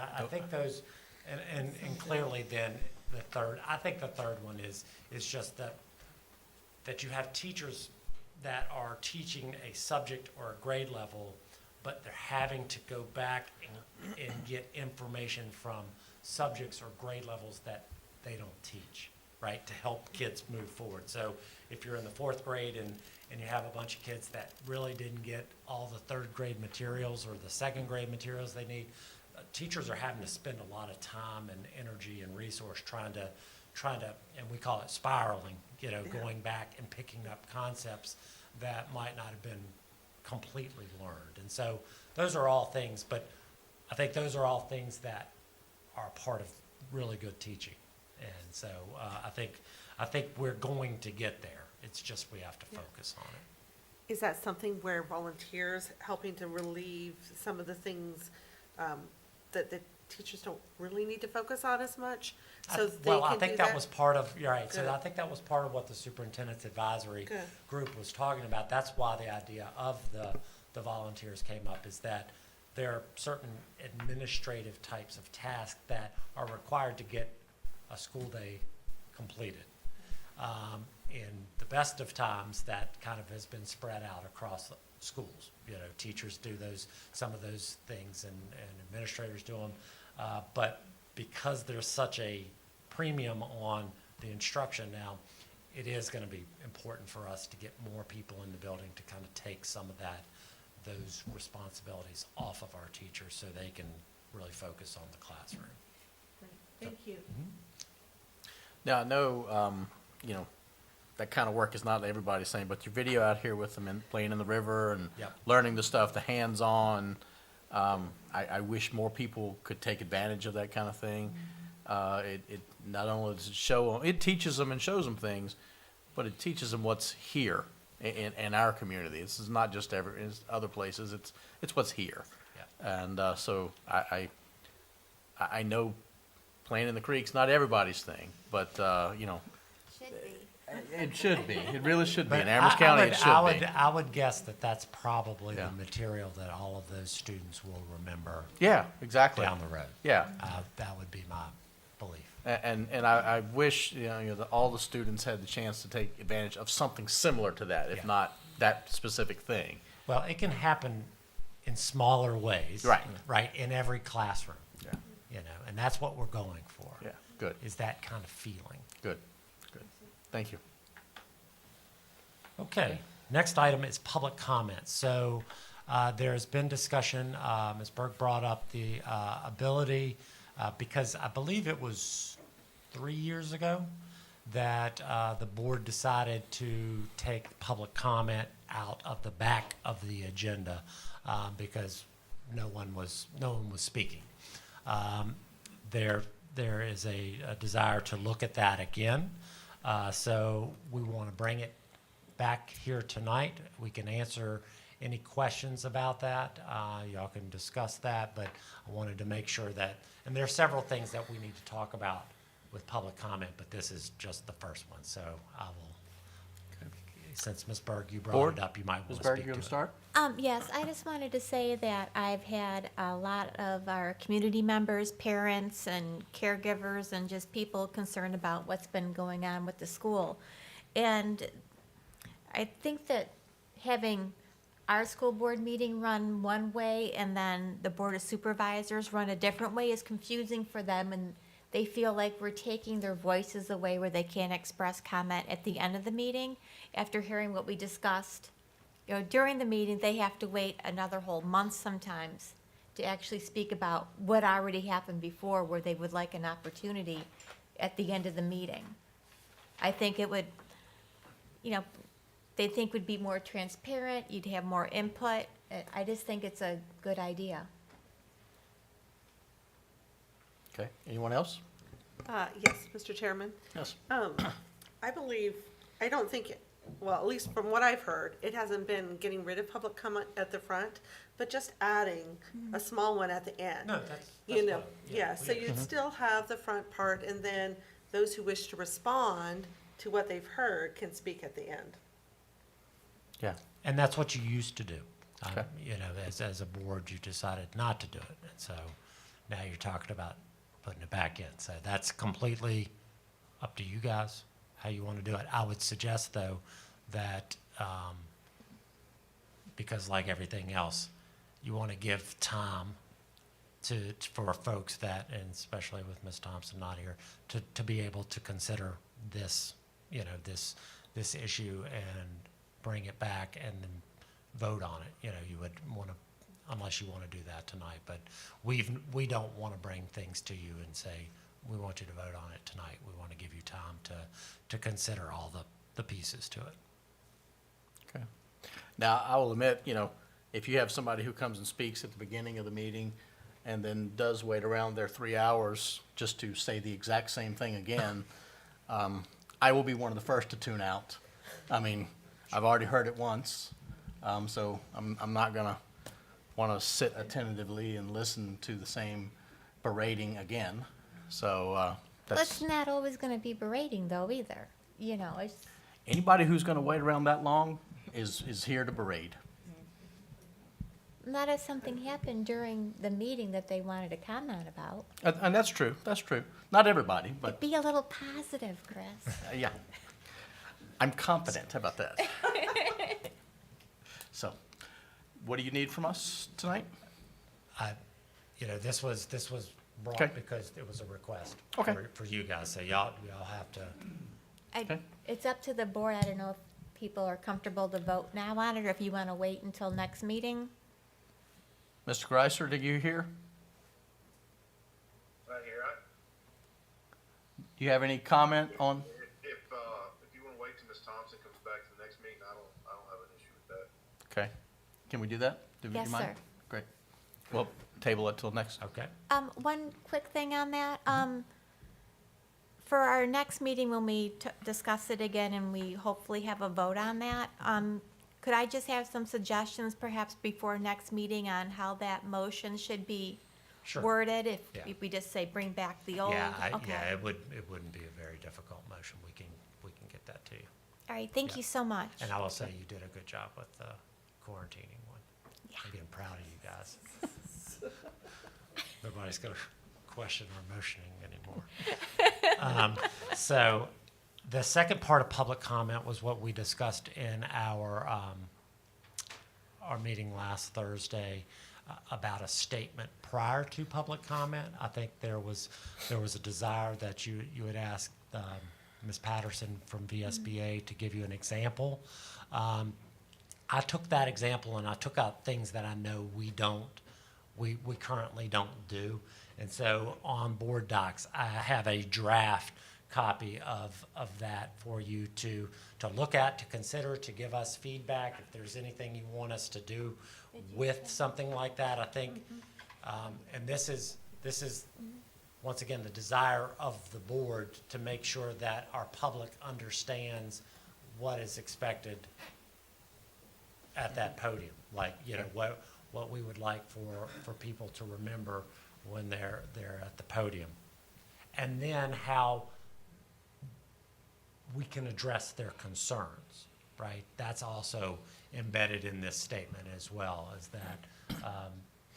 have? I think those, and clearly then the third one is just that you have teachers that are teaching a subject or a grade level but they're having to go back and get information from subjects or grade levels that they don't teach, right, to help kids move forward. So if you're in the 4th grade and you have a bunch of kids that really didn't get all the 3rd grade materials or the 2nd grade materials they need, teachers are having to spend a lot of time and energy and resource trying to, and we call it spiraling, going back and picking up concepts that might not have been completely learned. And so those are all things, but I think those are all things that are part of really good teaching. And so I think we're going to get there. It's just we have to focus on it. Is that something where volunteers helping to relieve some of the things that the teachers don't really need to focus on as much? So I think that was part of, you're right. Good. So I think that was part of what the superintendent's advisory group was talking about. That's why the idea of the volunteers came up, is that there are certain administrative types of tasks that are required to get a school day completed. In the best of times, that kind of has been spread out across schools. Teachers do some of those things, and administrators do them. But because there's such a premium on the instruction now, it is going to be important for us to get more people in the building to kind of take some of those responsibilities off of our teachers so they can really focus on the classroom. Thank you. Now, I know, that kind of work is not everybody's saying, but your video out here with them and playing in the river and learning the stuff, the hands-on, I wish more people could take advantage of that kind of thing. It not only does it teaches them and shows them things, but it teaches them what's here in our community. This is not just in other places. It's what's here. Yeah. And so I know playing in the creek's not everybody's thing, but Should be. it should be. It really should be. But In Amherst County, it should be. I would guess that that's probably the material that all of those students will remember. Yeah, exactly. Down the road. Yeah. That would be my belief. And I wish that all the students had the chance to take advantage of something similar to that, if not that specific thing. Well, it can happen in smaller ways. Right. Right, in every classroom. Yeah. And that's what we're going for. Yeah, good. Is that kind of feeling. Good. Thank you. Okay, next item is public comments. So there's been discussion, Ms. Berg brought up the ability, because I believe it was 3 years ago that the board decided to take public comment out of the back of the agenda because no one was speaking. There is a desire to look at that again. So we want to bring it back here tonight. We can answer any questions about that. Y'all can discuss that, but I wanted to make sure that, and there are several things that we need to talk about with public comment, but this is just the first one. So I will, since Ms. Berg, you brought it up, you might want to speak to it. Ms. Berg, you want to start? Yes, I just wanted to say that I've had a lot of our community members, parents and caregivers and just people concerned about what's been going on with the school. And I think that having our school board meeting run one way and then the board of supervisors run a different way is confusing for them, and they feel like we're taking their voices away where they can't express comment at the end of the meeting after hearing what we discussed. During the meeting, they have to wait another whole month sometimes to actually speak about what already happened before, where they would like an opportunity at the end of the meeting. I think it would, they think would be more transparent, you'd have more input. I just think it's a good idea. Okay, anyone else? Yes, Mr. Chairman. Yes. I don't think, well, at least from what I've heard, it hasn't been getting rid of public comment at the front, but just adding a small one at the end. No, that's So you'd still have the front part, and then those who wish to respond to what they've heard can speak at the end. Yeah. And that's what you used to do. Okay. As a board, you decided not to do it. And so now you're talking about putting it back in. So that's completely up to you guys, how you want to do it. I would suggest, though, that because like everything else, you want to give time for folks that, and especially with Ms. Thompson not here, to be able to consider this, this issue and bring it back and then vote on it. You would want to, unless you want to do that tonight, but we don't want to bring things to you and say, we want you to vote on it tonight. We want to give you time to consider all the pieces to it. Okay. Now, I will admit, if you have somebody who comes and speaks at the beginning of the meeting and then does wait around their 3 hours just to say the exact same thing again, I will be one of the first to tune out. I mean, I've already heard it once, so I'm not gonna want to sit attentively and listen to the same berating again. So Well, that's it's not always going to be berating, though, either. It's anybody who's going to wait around that long is here to berate. not if something happened during the meeting that they wanted to comment about. And that's true. That's true. Not everybody, but Be a little positive, Chris. yeah, I'm confident about that. So, what do you need from us tonight? This was brought Okay. because it was a request Okay. for you guys. So y'all have to. It's up to the board. I don't know if people are comfortable to vote now on it, or if you want to wait until next meeting. Mr. Greiser, did you hear? Right here, Do you have any comment on? if you want to wait till Ms. Thompson comes back to the next meeting, I don't have an issue with that. Okay. Can we do that? Do you Yes, mind? sir. Great. We'll table it till next. Okay. One quick thing on that. For our next meeting, when we discuss it again and we hopefully have a vote on that, could I just have some suggestions perhaps before next meeting on how that motion should be Sure. worded? Yeah. If we just say bring back the old? Okay. It wouldn't be a very difficult motion. We can get that to you. All right, thank you so much. And I will say you did a good job with the quarantining one. I'm getting proud of you guys. Nobody's going to question our motioning anymore. So the second part of public comment was what we discussed in our meeting last Thursday about a statement prior to public comment. I think there was a desire that you had asked Ms. Patterson from VSBA to give you an example. I took that example and I took out things that I know we currently don't do. And so on board docs, I have a draft copy of that for you to look at, to consider, to give us feedback. If there's anything you want us to do with something like that, I think, and this is once again the desire of the board to make sure that our public understands what is expected at that podium, like what we would like for people to remember when they're at the podium, and then how we can address their concerns, right? That's also embedded in this statement as well, is that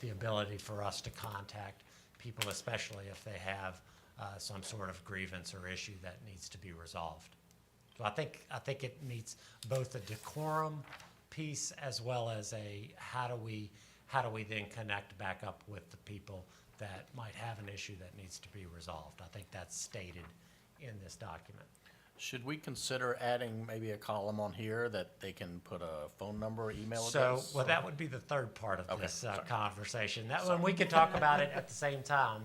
the ability for us to contact people, especially if they have some sort of grievance or issue that needs to be resolved. So I think it meets both a decorum piece as well as a how do we then connect back up with the people that might have an issue that needs to be resolved. I think that's stated in this document. Should we consider adding maybe a column on here that they can put a phone number or email So, address? well, that would be the third part of Okay, this sorry. conversation. That one, we could talk about it at the same time,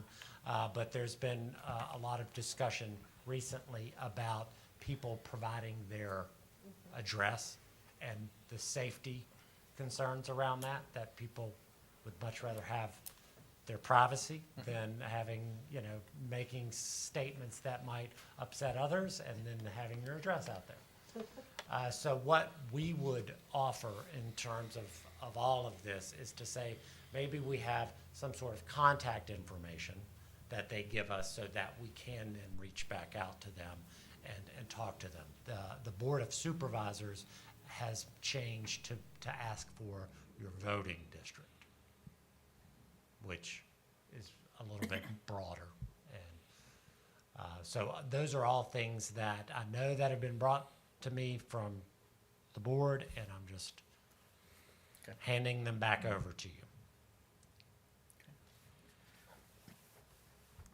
but there's been a lot of discussion recently about people providing their address and the safety concerns around that people would much rather have their privacy than having, making statements that might upset others and then having your address out there. So what we would offer in terms of all of this is to say, maybe we have some sort of contact information that they give us so that we can then reach back out to them and talk to them. The Board of Supervisors has changed to ask for your voting district, which is a little bit broader. And so those are all things that I know that have been brought to me from the board, and I'm just handing them back over to you.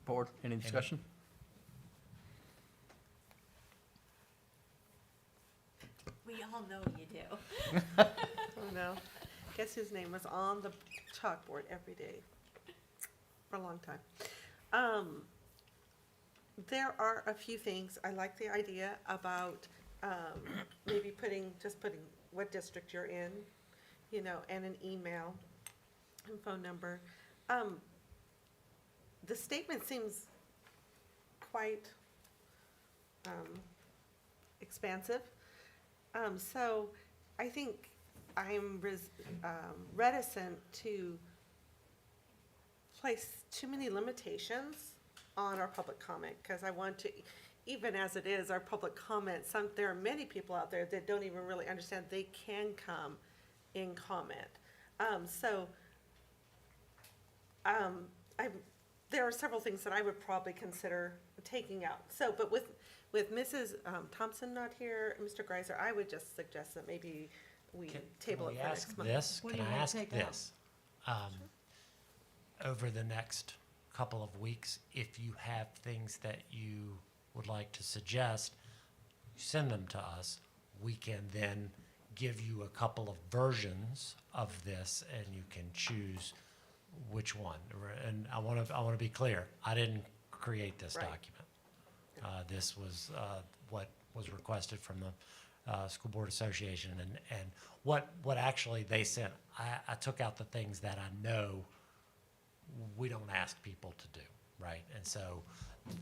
Board, any discussion? We all know you do. Oh, no. Guess whose name was on the chalkboard every day for a long time. There are a few things, I like the idea about, maybe putting what district you're in, you know, and an email and phone number. The statement seems quite, expansive. So I think I'm reticent to place too many limitations on our public comment, because I want to, even as it is, our public comment, there are many people out there that don't even really understand they can come in comment. There are several things that I would probably consider taking out. So, but with Mrs. Thompson not here, Mr. Greiser, I would just suggest that maybe we table it for next month. Can I ask this? Over the next couple of weeks, if you have things that you would like to suggest, send them to us. We can then give you a couple of versions of this, and you can choose which one. And I want to be clear. I didn't create this document. This was what was requested from the School Board Association, and what actually they sent. I took out the things that I know we don't ask people to do, right? And so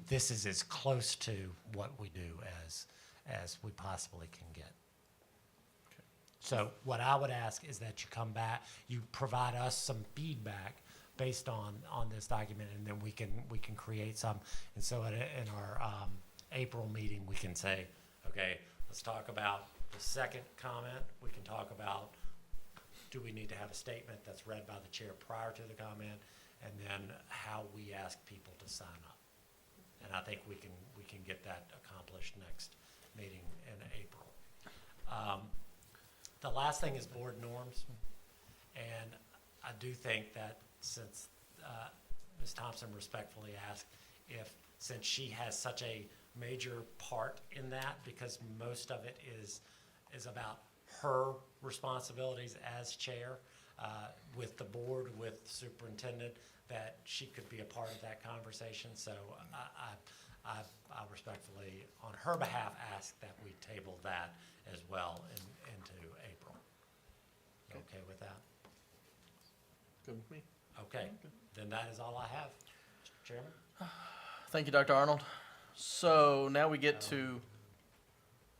this is as close to what we do as we possibly can get. So what I would ask is that you come back, you provide us some feedback based on this document, and then we can create some. And so in our April meeting, we can say, okay, let's talk about the second comment. We can talk about, do we need to have a statement that's read by the chair prior to the comment, and then how we ask people to sign up. And I think we can get that accomplished next meeting in April. The last thing is board norms, and I do think that since Ms. Thompson respectfully asked since she has such a major part in that, because most of it is about her responsibilities as chair with the board, with the superintendent, that she could be a part of that conversation. So I respectfully, on her behalf, ask that we table that as well into April. Okay with that? Good with me. Okay, then that is all I have, Mr. Chairman. Thank you, Dr. Arnold. So now we get to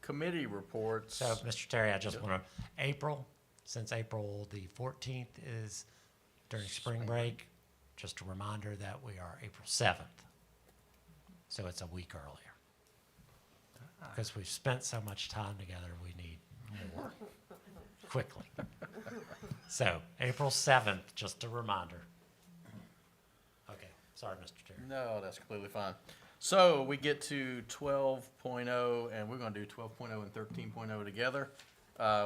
committee reports. So, Mr. Terry, I just want to, since April the 14th is during spring break, just a reminder that we are April 7th. So it's a week earlier. Because we've spent so much time together, we need more quickly. So April 7th, just a reminder. Okay, sorry, Mr. Terry. No, that's completely fine. So we get to 12.0, and we're going to do 12.0 and 13.0 together,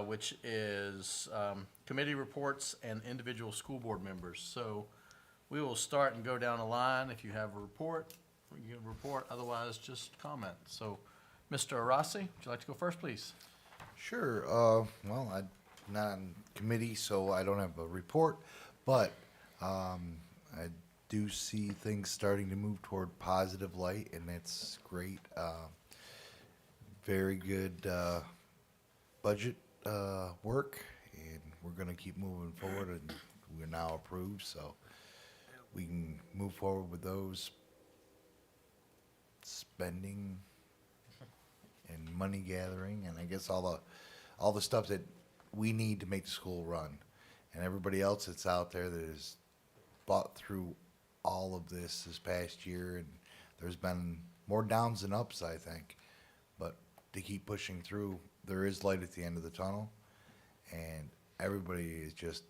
which is committee reports and individual school board members. So we will start and go down the line. If you have a report, you can report. Otherwise, just comment. So, Mr. Arasi, would you like to go first, please? Sure. Well, I'm not on committee, so I don't have a report, but I do see things starting to move toward positive light, and that's great. Very good budget work, and we're going to keep moving forward, and we're now approved, so we can move forward with those spending and money gathering, and I guess all the stuff that we need to make the school run. And everybody else that's out there that has fought through all of this past year, and there's been more downs than ups, I think, but to keep pushing through, there is light at the end of the tunnel, and everybody is just,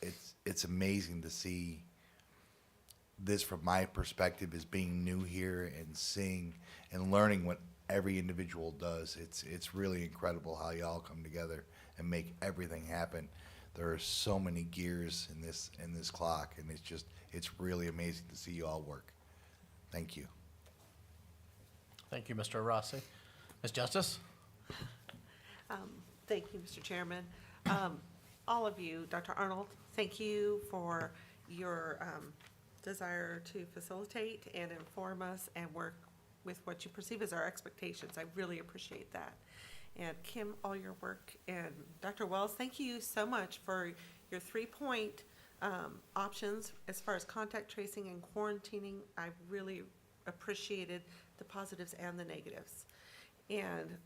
it's amazing to see this from my perspective as being new here and seeing and learning what every individual does. It's really incredible how y'all come together and make everything happen. There are so many gears in this clock, and it's really amazing to see you all work. Thank you. Thank you, Mr. Rossi. Ms. Justice? Thank you, Mr. Chairman. All of you, Dr. Arnold, thank you for your desire to facilitate and inform us and work with what you perceive as our expectations. I really appreciate that. And Kim, all your work. And Dr. Wells, thank you so much for your 3-point options as far as contact tracing and quarantining. I really appreciated the positives and the negatives. And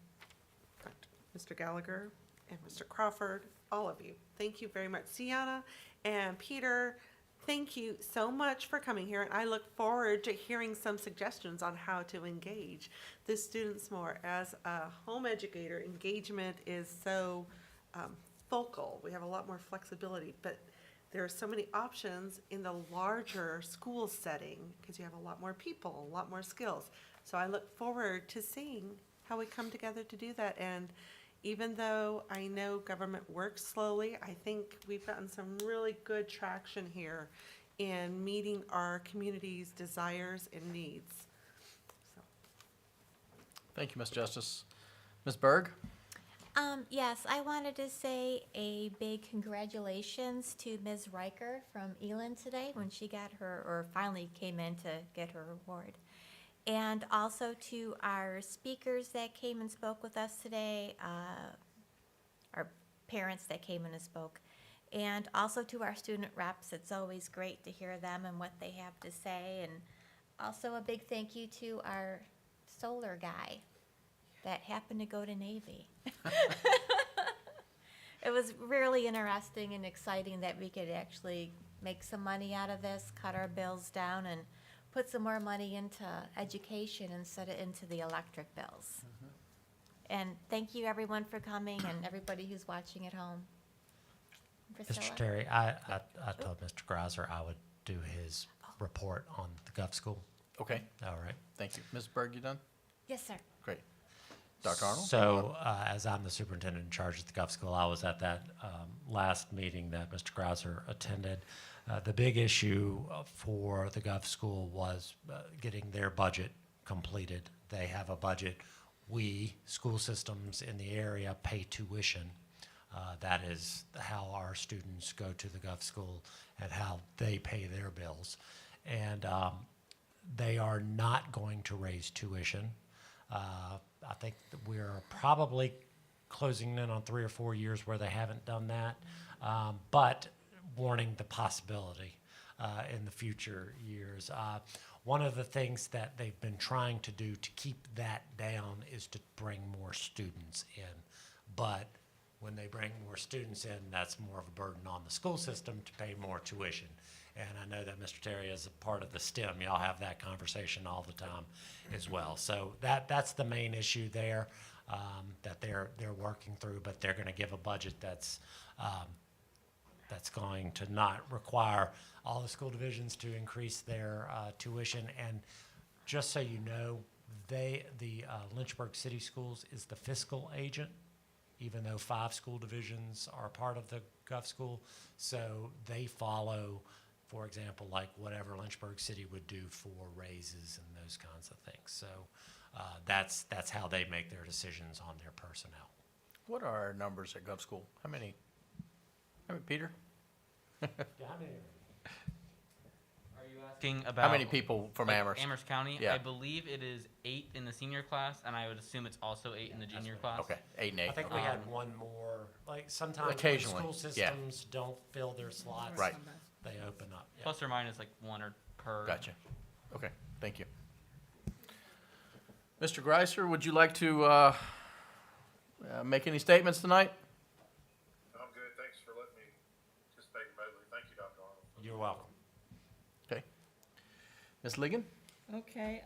Mr. Gallagher and Mr. Crawford, all of you, thank you very much. Sienna and Peter, thank you so much for coming here, and I look forward to hearing some suggestions on how to engage the students more. As a home educator, engagement is so focal. We have a lot more flexibility, but there are so many options in the larger school setting because you have a lot more people, a lot more skills. So I look forward to seeing how we come together to do that. And even though I know government works slowly, I think we've gotten some really good traction here in meeting our community's desires and needs. So. Thank you, Ms. Justice. Ms. Berg? Yes, I wanted to say a big congratulations to Ms. Riker from Elin today when she got her, or finally came in to get her award. And also to our speakers that came and spoke with us today, our parents that came in and spoke, and also to our student reps. It's always great to hear them and what they have to say. And also a big thank you to our solar guy that happened to go to Navy. It was really interesting and exciting that we could actually make some money out of this, cut our bills down, and put some more money into education instead of into the electric bills. And thank you, everyone, for coming, and everybody who's watching at home. Priscilla? Mr. Terry, I told Mr. Greiser I would do his report on the Gov School. Okay. All right. Thank you. Ms. Berg, you done? Yes, sir. Great. Dr. Arnold? So, as I'm the superintendent in charge at the Gov School, I was at that last meeting that Mr. Greiser attended. The big issue for the Gov School was getting their budget completed. They have a budget. We, school systems in the area, pay tuition. That is how our students go to the Gov School and how they pay their bills. And they are not going to raise tuition. I think that we're probably closing in on 3 or 4 years where they haven't done that, but warning the possibility in the future years. One of the things that they've been trying to do to keep that down is to bring more students in. But when they bring more students in, that's more of a burden on the school system to pay more tuition. And I know that Mr. Terry is a part of the STEM. Y'all have that conversation all the time as well. So that's the main issue there that they're working through, but they're going to give a budget that's going to not require all the school divisions to increase their tuition. And just so you know, the Lynchburg City Schools is the fiscal agent, even though 5 school divisions are part of the Gov School. So they follow, for example, like whatever Lynchburg City would do for raises and those kinds of things. So that's how they make their decisions on their personnel. What are our numbers at Gov School? How many, Peter? Are you asking about How many people from Amherst? Amherst County? Yeah. I believe it is 8 in the senior class, and I would assume it's also 8 in the junior class. Okay, 8 and 8. I think we had one more, like sometimes when Occasionally, school yeah. systems don't fill their slots, Right. they open up. Yeah. Plus or minus like 1 or per. Gotcha. Okay, thank you. Mr. Greiser, would you like to make any statements tonight? I'm good. Thanks for letting me participate remotely. Thank you, Dr. Arnold. You're welcome. Okay. Ms. Ligon? Okay,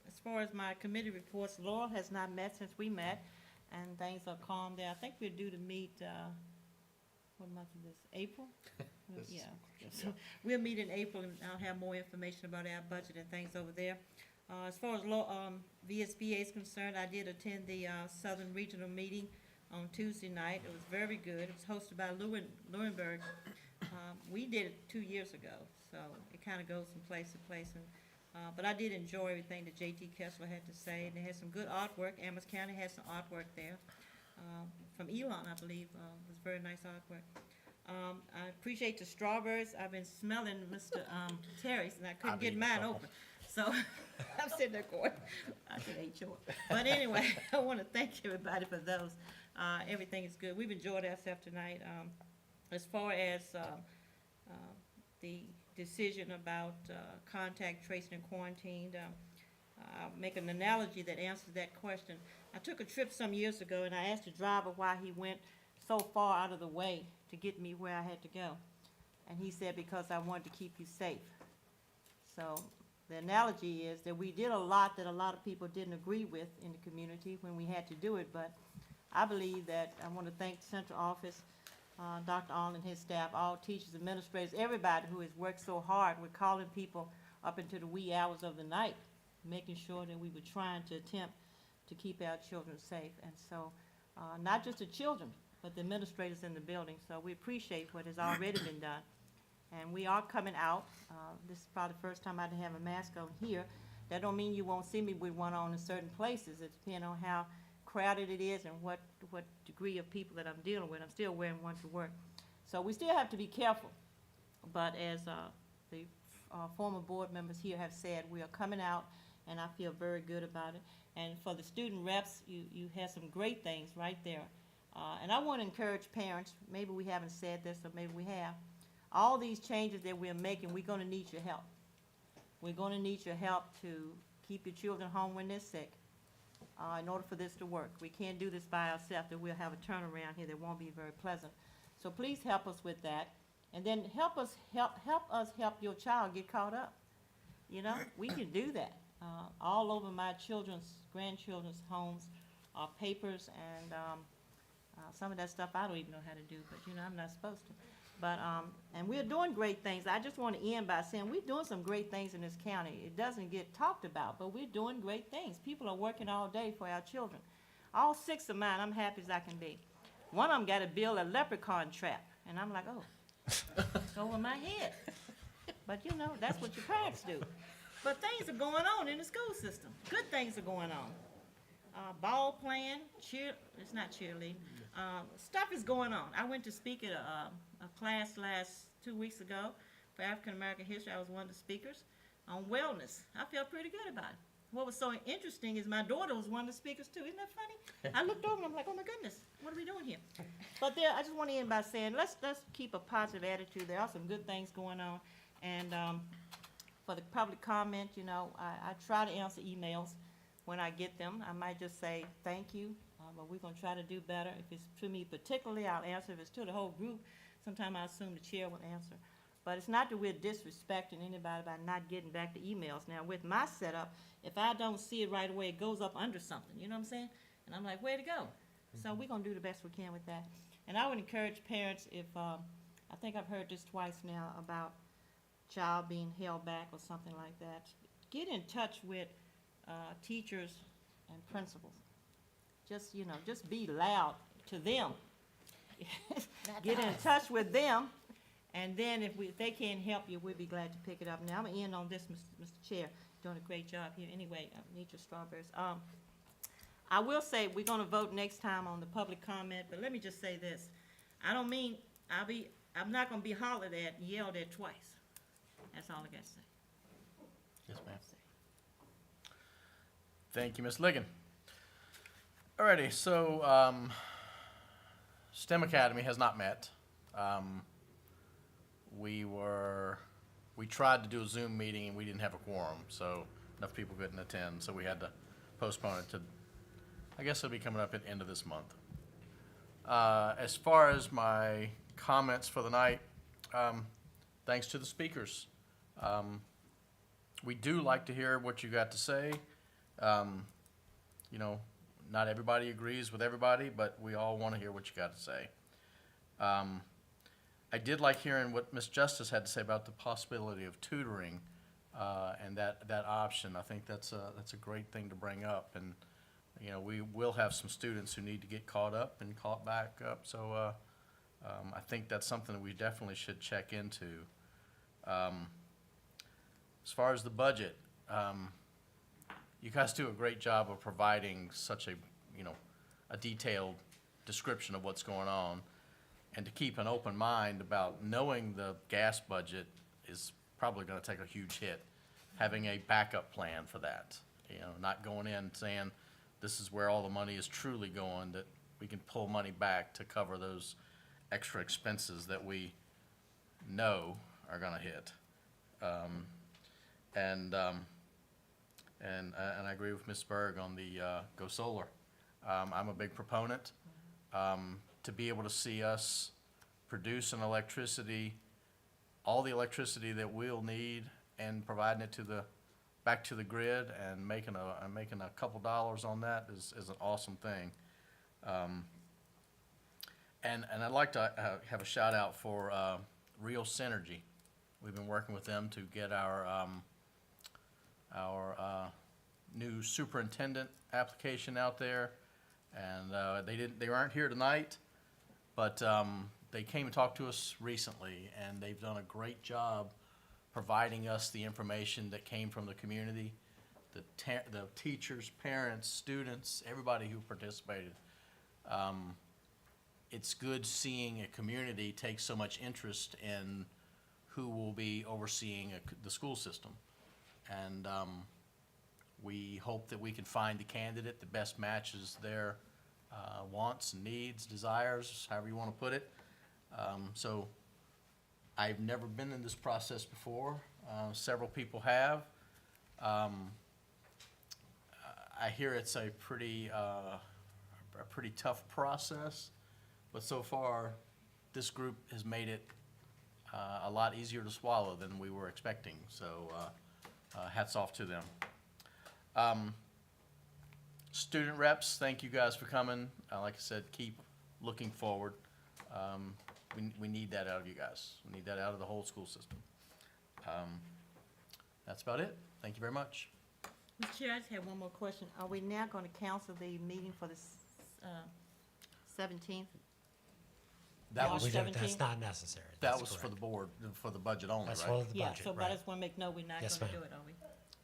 as far as my committee reports, Laurel has not met since we met, and things are calm there. I think we're due to meet, what month is this, April? Yeah. So we'll meet in April, and I'll have more information about our budget and things over there. As far as VSBA is concerned, I did attend the Southern Regional meeting on Tuesday night. It was very good. It was hosted by Lunenburg. We did it 2 years ago, so it kind of goes from place to place. And But I did enjoy everything that J.T. Kessler had to say, and they had some good artwork. Amherst County had some artwork there. From Elon, I believe, was very nice artwork. I appreciate the strawberries. I've been smelling Mr. Terry's, and I couldn't get mine open. So I'm sitting there going, I could ate yours. But anyway, I want to thank everybody for those. Everything is good. We've enjoyed ourselves tonight. As far as the decision about contact tracing and quarantined, I'll make an analogy that answers that question. I took a trip some years ago, and I asked the driver why he went so far out of the way to get me where I had to go. And he said, because I wanted to keep you safe. So the analogy is that we did a lot that a lot of people didn't agree with in the community when we had to do it, but I believe that I want to thank the central office, Dr. Arnold and his staff, all teachers, administrators, everybody who has worked so hard with calling people up into the wee hours of the night, making sure that we were trying to attempt to keep our children safe. And so, not just the children, but the administrators in the building. So we appreciate what has already been done. And we are coming out. This is probably the first time I didn't have a mask on here. That don't mean you won't see me with one on in certain places. It depends on how crowded it is and what degree of people that I'm dealing with. I'm still wearing one to work. So we still have to be careful. But as the former board members here have said, we are coming out, and I feel very good about it. And for the student reps, you had some great things right there. And I want to encourage parents, maybe we haven't said this or maybe we have, all these changes that we're making, we're going to need your help. We're going to need your help to keep your children home when they're sick in order for this to work. We can't do this by ourselves, that we'll have a turnaround here that won't be very pleasant. So please help us with that. And then help us help your child get caught up. You know, we can do that. All over my grandchildren's homes are papers and some of that stuff I don't even know how to do, but you know, I'm not supposed to. But, and we're doing great things. I just want to end by saying we're doing some great things in this county. It doesn't get talked about, but we're doing great things. People are working all day for our children. All 6 of mine, I'm happy as I can be. One of them got to build a leprechaun trap, and I'm like, oh, it's over my head. But you know, that's what your parents do. But things are going on in the school system. Good things are going on. Ball playing, it's not cheerleading. Stuff is going on. I went to speak at a class 2 weeks ago for African American history. I was one of the speakers on wellness. I felt pretty good about it. What was so interesting is my daughter was one of the speakers too. Isn't that funny? I looked over and I'm like, oh my goodness, what are we doing here? But I just want to end by saying let's keep a positive attitude. There are some good things going on. And for the public comment, you know, I try to answer emails when I get them. I might just say thank you, but we're going to try to do better. If it's to me particularly, I'll answer. If it's to the whole group, sometimes I assume the chair will answer. But it's not that we're disrespecting anybody by not getting back to emails. Now, with my setup, if I don't see it right away, it goes up under something. You know what I'm saying? And I'm like, where to go? So we're going to do the best we can with that. And I would encourage parents, if I think I've heard this twice now about child being held back or something like that, get in touch with teachers and principals. Just, you know, just be loud to them. Get in touch with them, and then if they can't help you, we'll be glad to pick it up. Now, I'm going to end on this, Mr. Chair. Doing a great job here. Anyway, I need your strawberries. I will say we're going to vote next time on the public comment, but let me just say this. I don't mean I'm not going to be hollered at and yelled at twice. That's all I got to say. Yes, ma'am. Thank you, Ms. Ligon. Alrighty, so STEM Academy has not met. We tried to do a Zoom meeting and we didn't have a quorum, so enough people couldn't attend, so we had to postpone it to, I guess it'll be coming up at the end of this month. As far as my comments for the night, thanks to the speakers. We do like to hear what you got to say. You know, not everybody agrees with everybody, but we all want to hear what you got to say. I did like hearing what Ms. Justice had to say about the possibility of tutoring and that option. I think that's a great thing to bring up. And, you know, we will have some students who need to get caught up and caught back up. So I think that's something that we definitely should check into. As far as the budget, you guys do a great job of providing such a, a detailed description of what's going on. And to keep an open mind about knowing the gas budget is probably gonna take a huge hit. Having a backup plan for that, not going in saying, this is where all the money is truly going, that we can pull money back to cover those extra expenses that we know are gonna hit. And I agree with Ms. Berg on the go solar. I'm a big proponent. To be able to see us produce an electricity, all the electricity that we'll need, and providing it back to the grid, and making a couple dollars on that is an awesome thing. And I'd like to have a shout out for Real Synergy. We've been working with them to get our new superintendent application out there, and they aren't here tonight, but they came and talked to us recently, and they've done a great job providing us the information that came from the community, the teachers, parents, students, everybody who participated. It's good seeing a community take so much interest in who will be overseeing the school system. And we hope that we can find the candidate that best matches their wants, needs, desires, however you want to put it. So I've never been in this process before. Several people have. I hear it's a pretty tough process, but so far, this group has made it a lot easier to swallow than we were expecting. So hats off to them. Student reps, thank you guys for coming. Like I said, keep looking forward. We need that out of you guys. We need that out of the whole school system. That's about it. Thank you very much. Mr. Chair, I just have one more question. Are we now going to cancel the meeting for the 17th? That was, That's not necessary. that That's was for correct. the board, for the budget only, That's right? for the Yeah, budget, so I right. just want to make note we're not Yes, going to ma'am. do it, are we?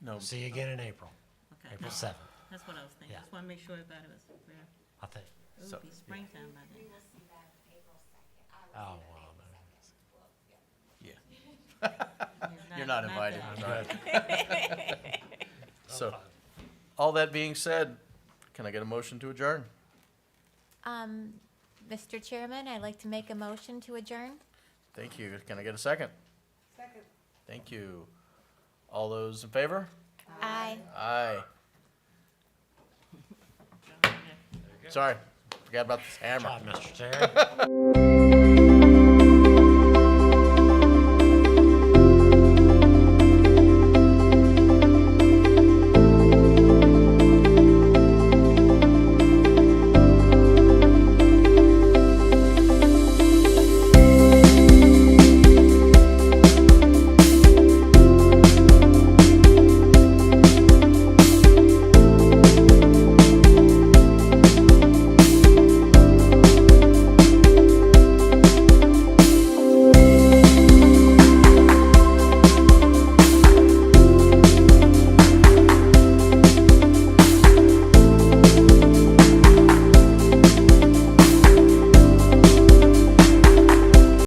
No. See you again in April, Okay. April 7th, That's what I was thinking. Yeah. Just want to make sure everybody was aware. I think. It would So- be springtime by then. Oh, well, Yeah. You're not invited. that. So, all that being said, can I get a motion to adjourn? Mr. Chairman, I'd like to make a motion to adjourn. Thank you. Can I get a second? Second. Thank you. All those in favor? Aye. Aye. Sorry, forgot about this hammer. Good job, Mr. Terry.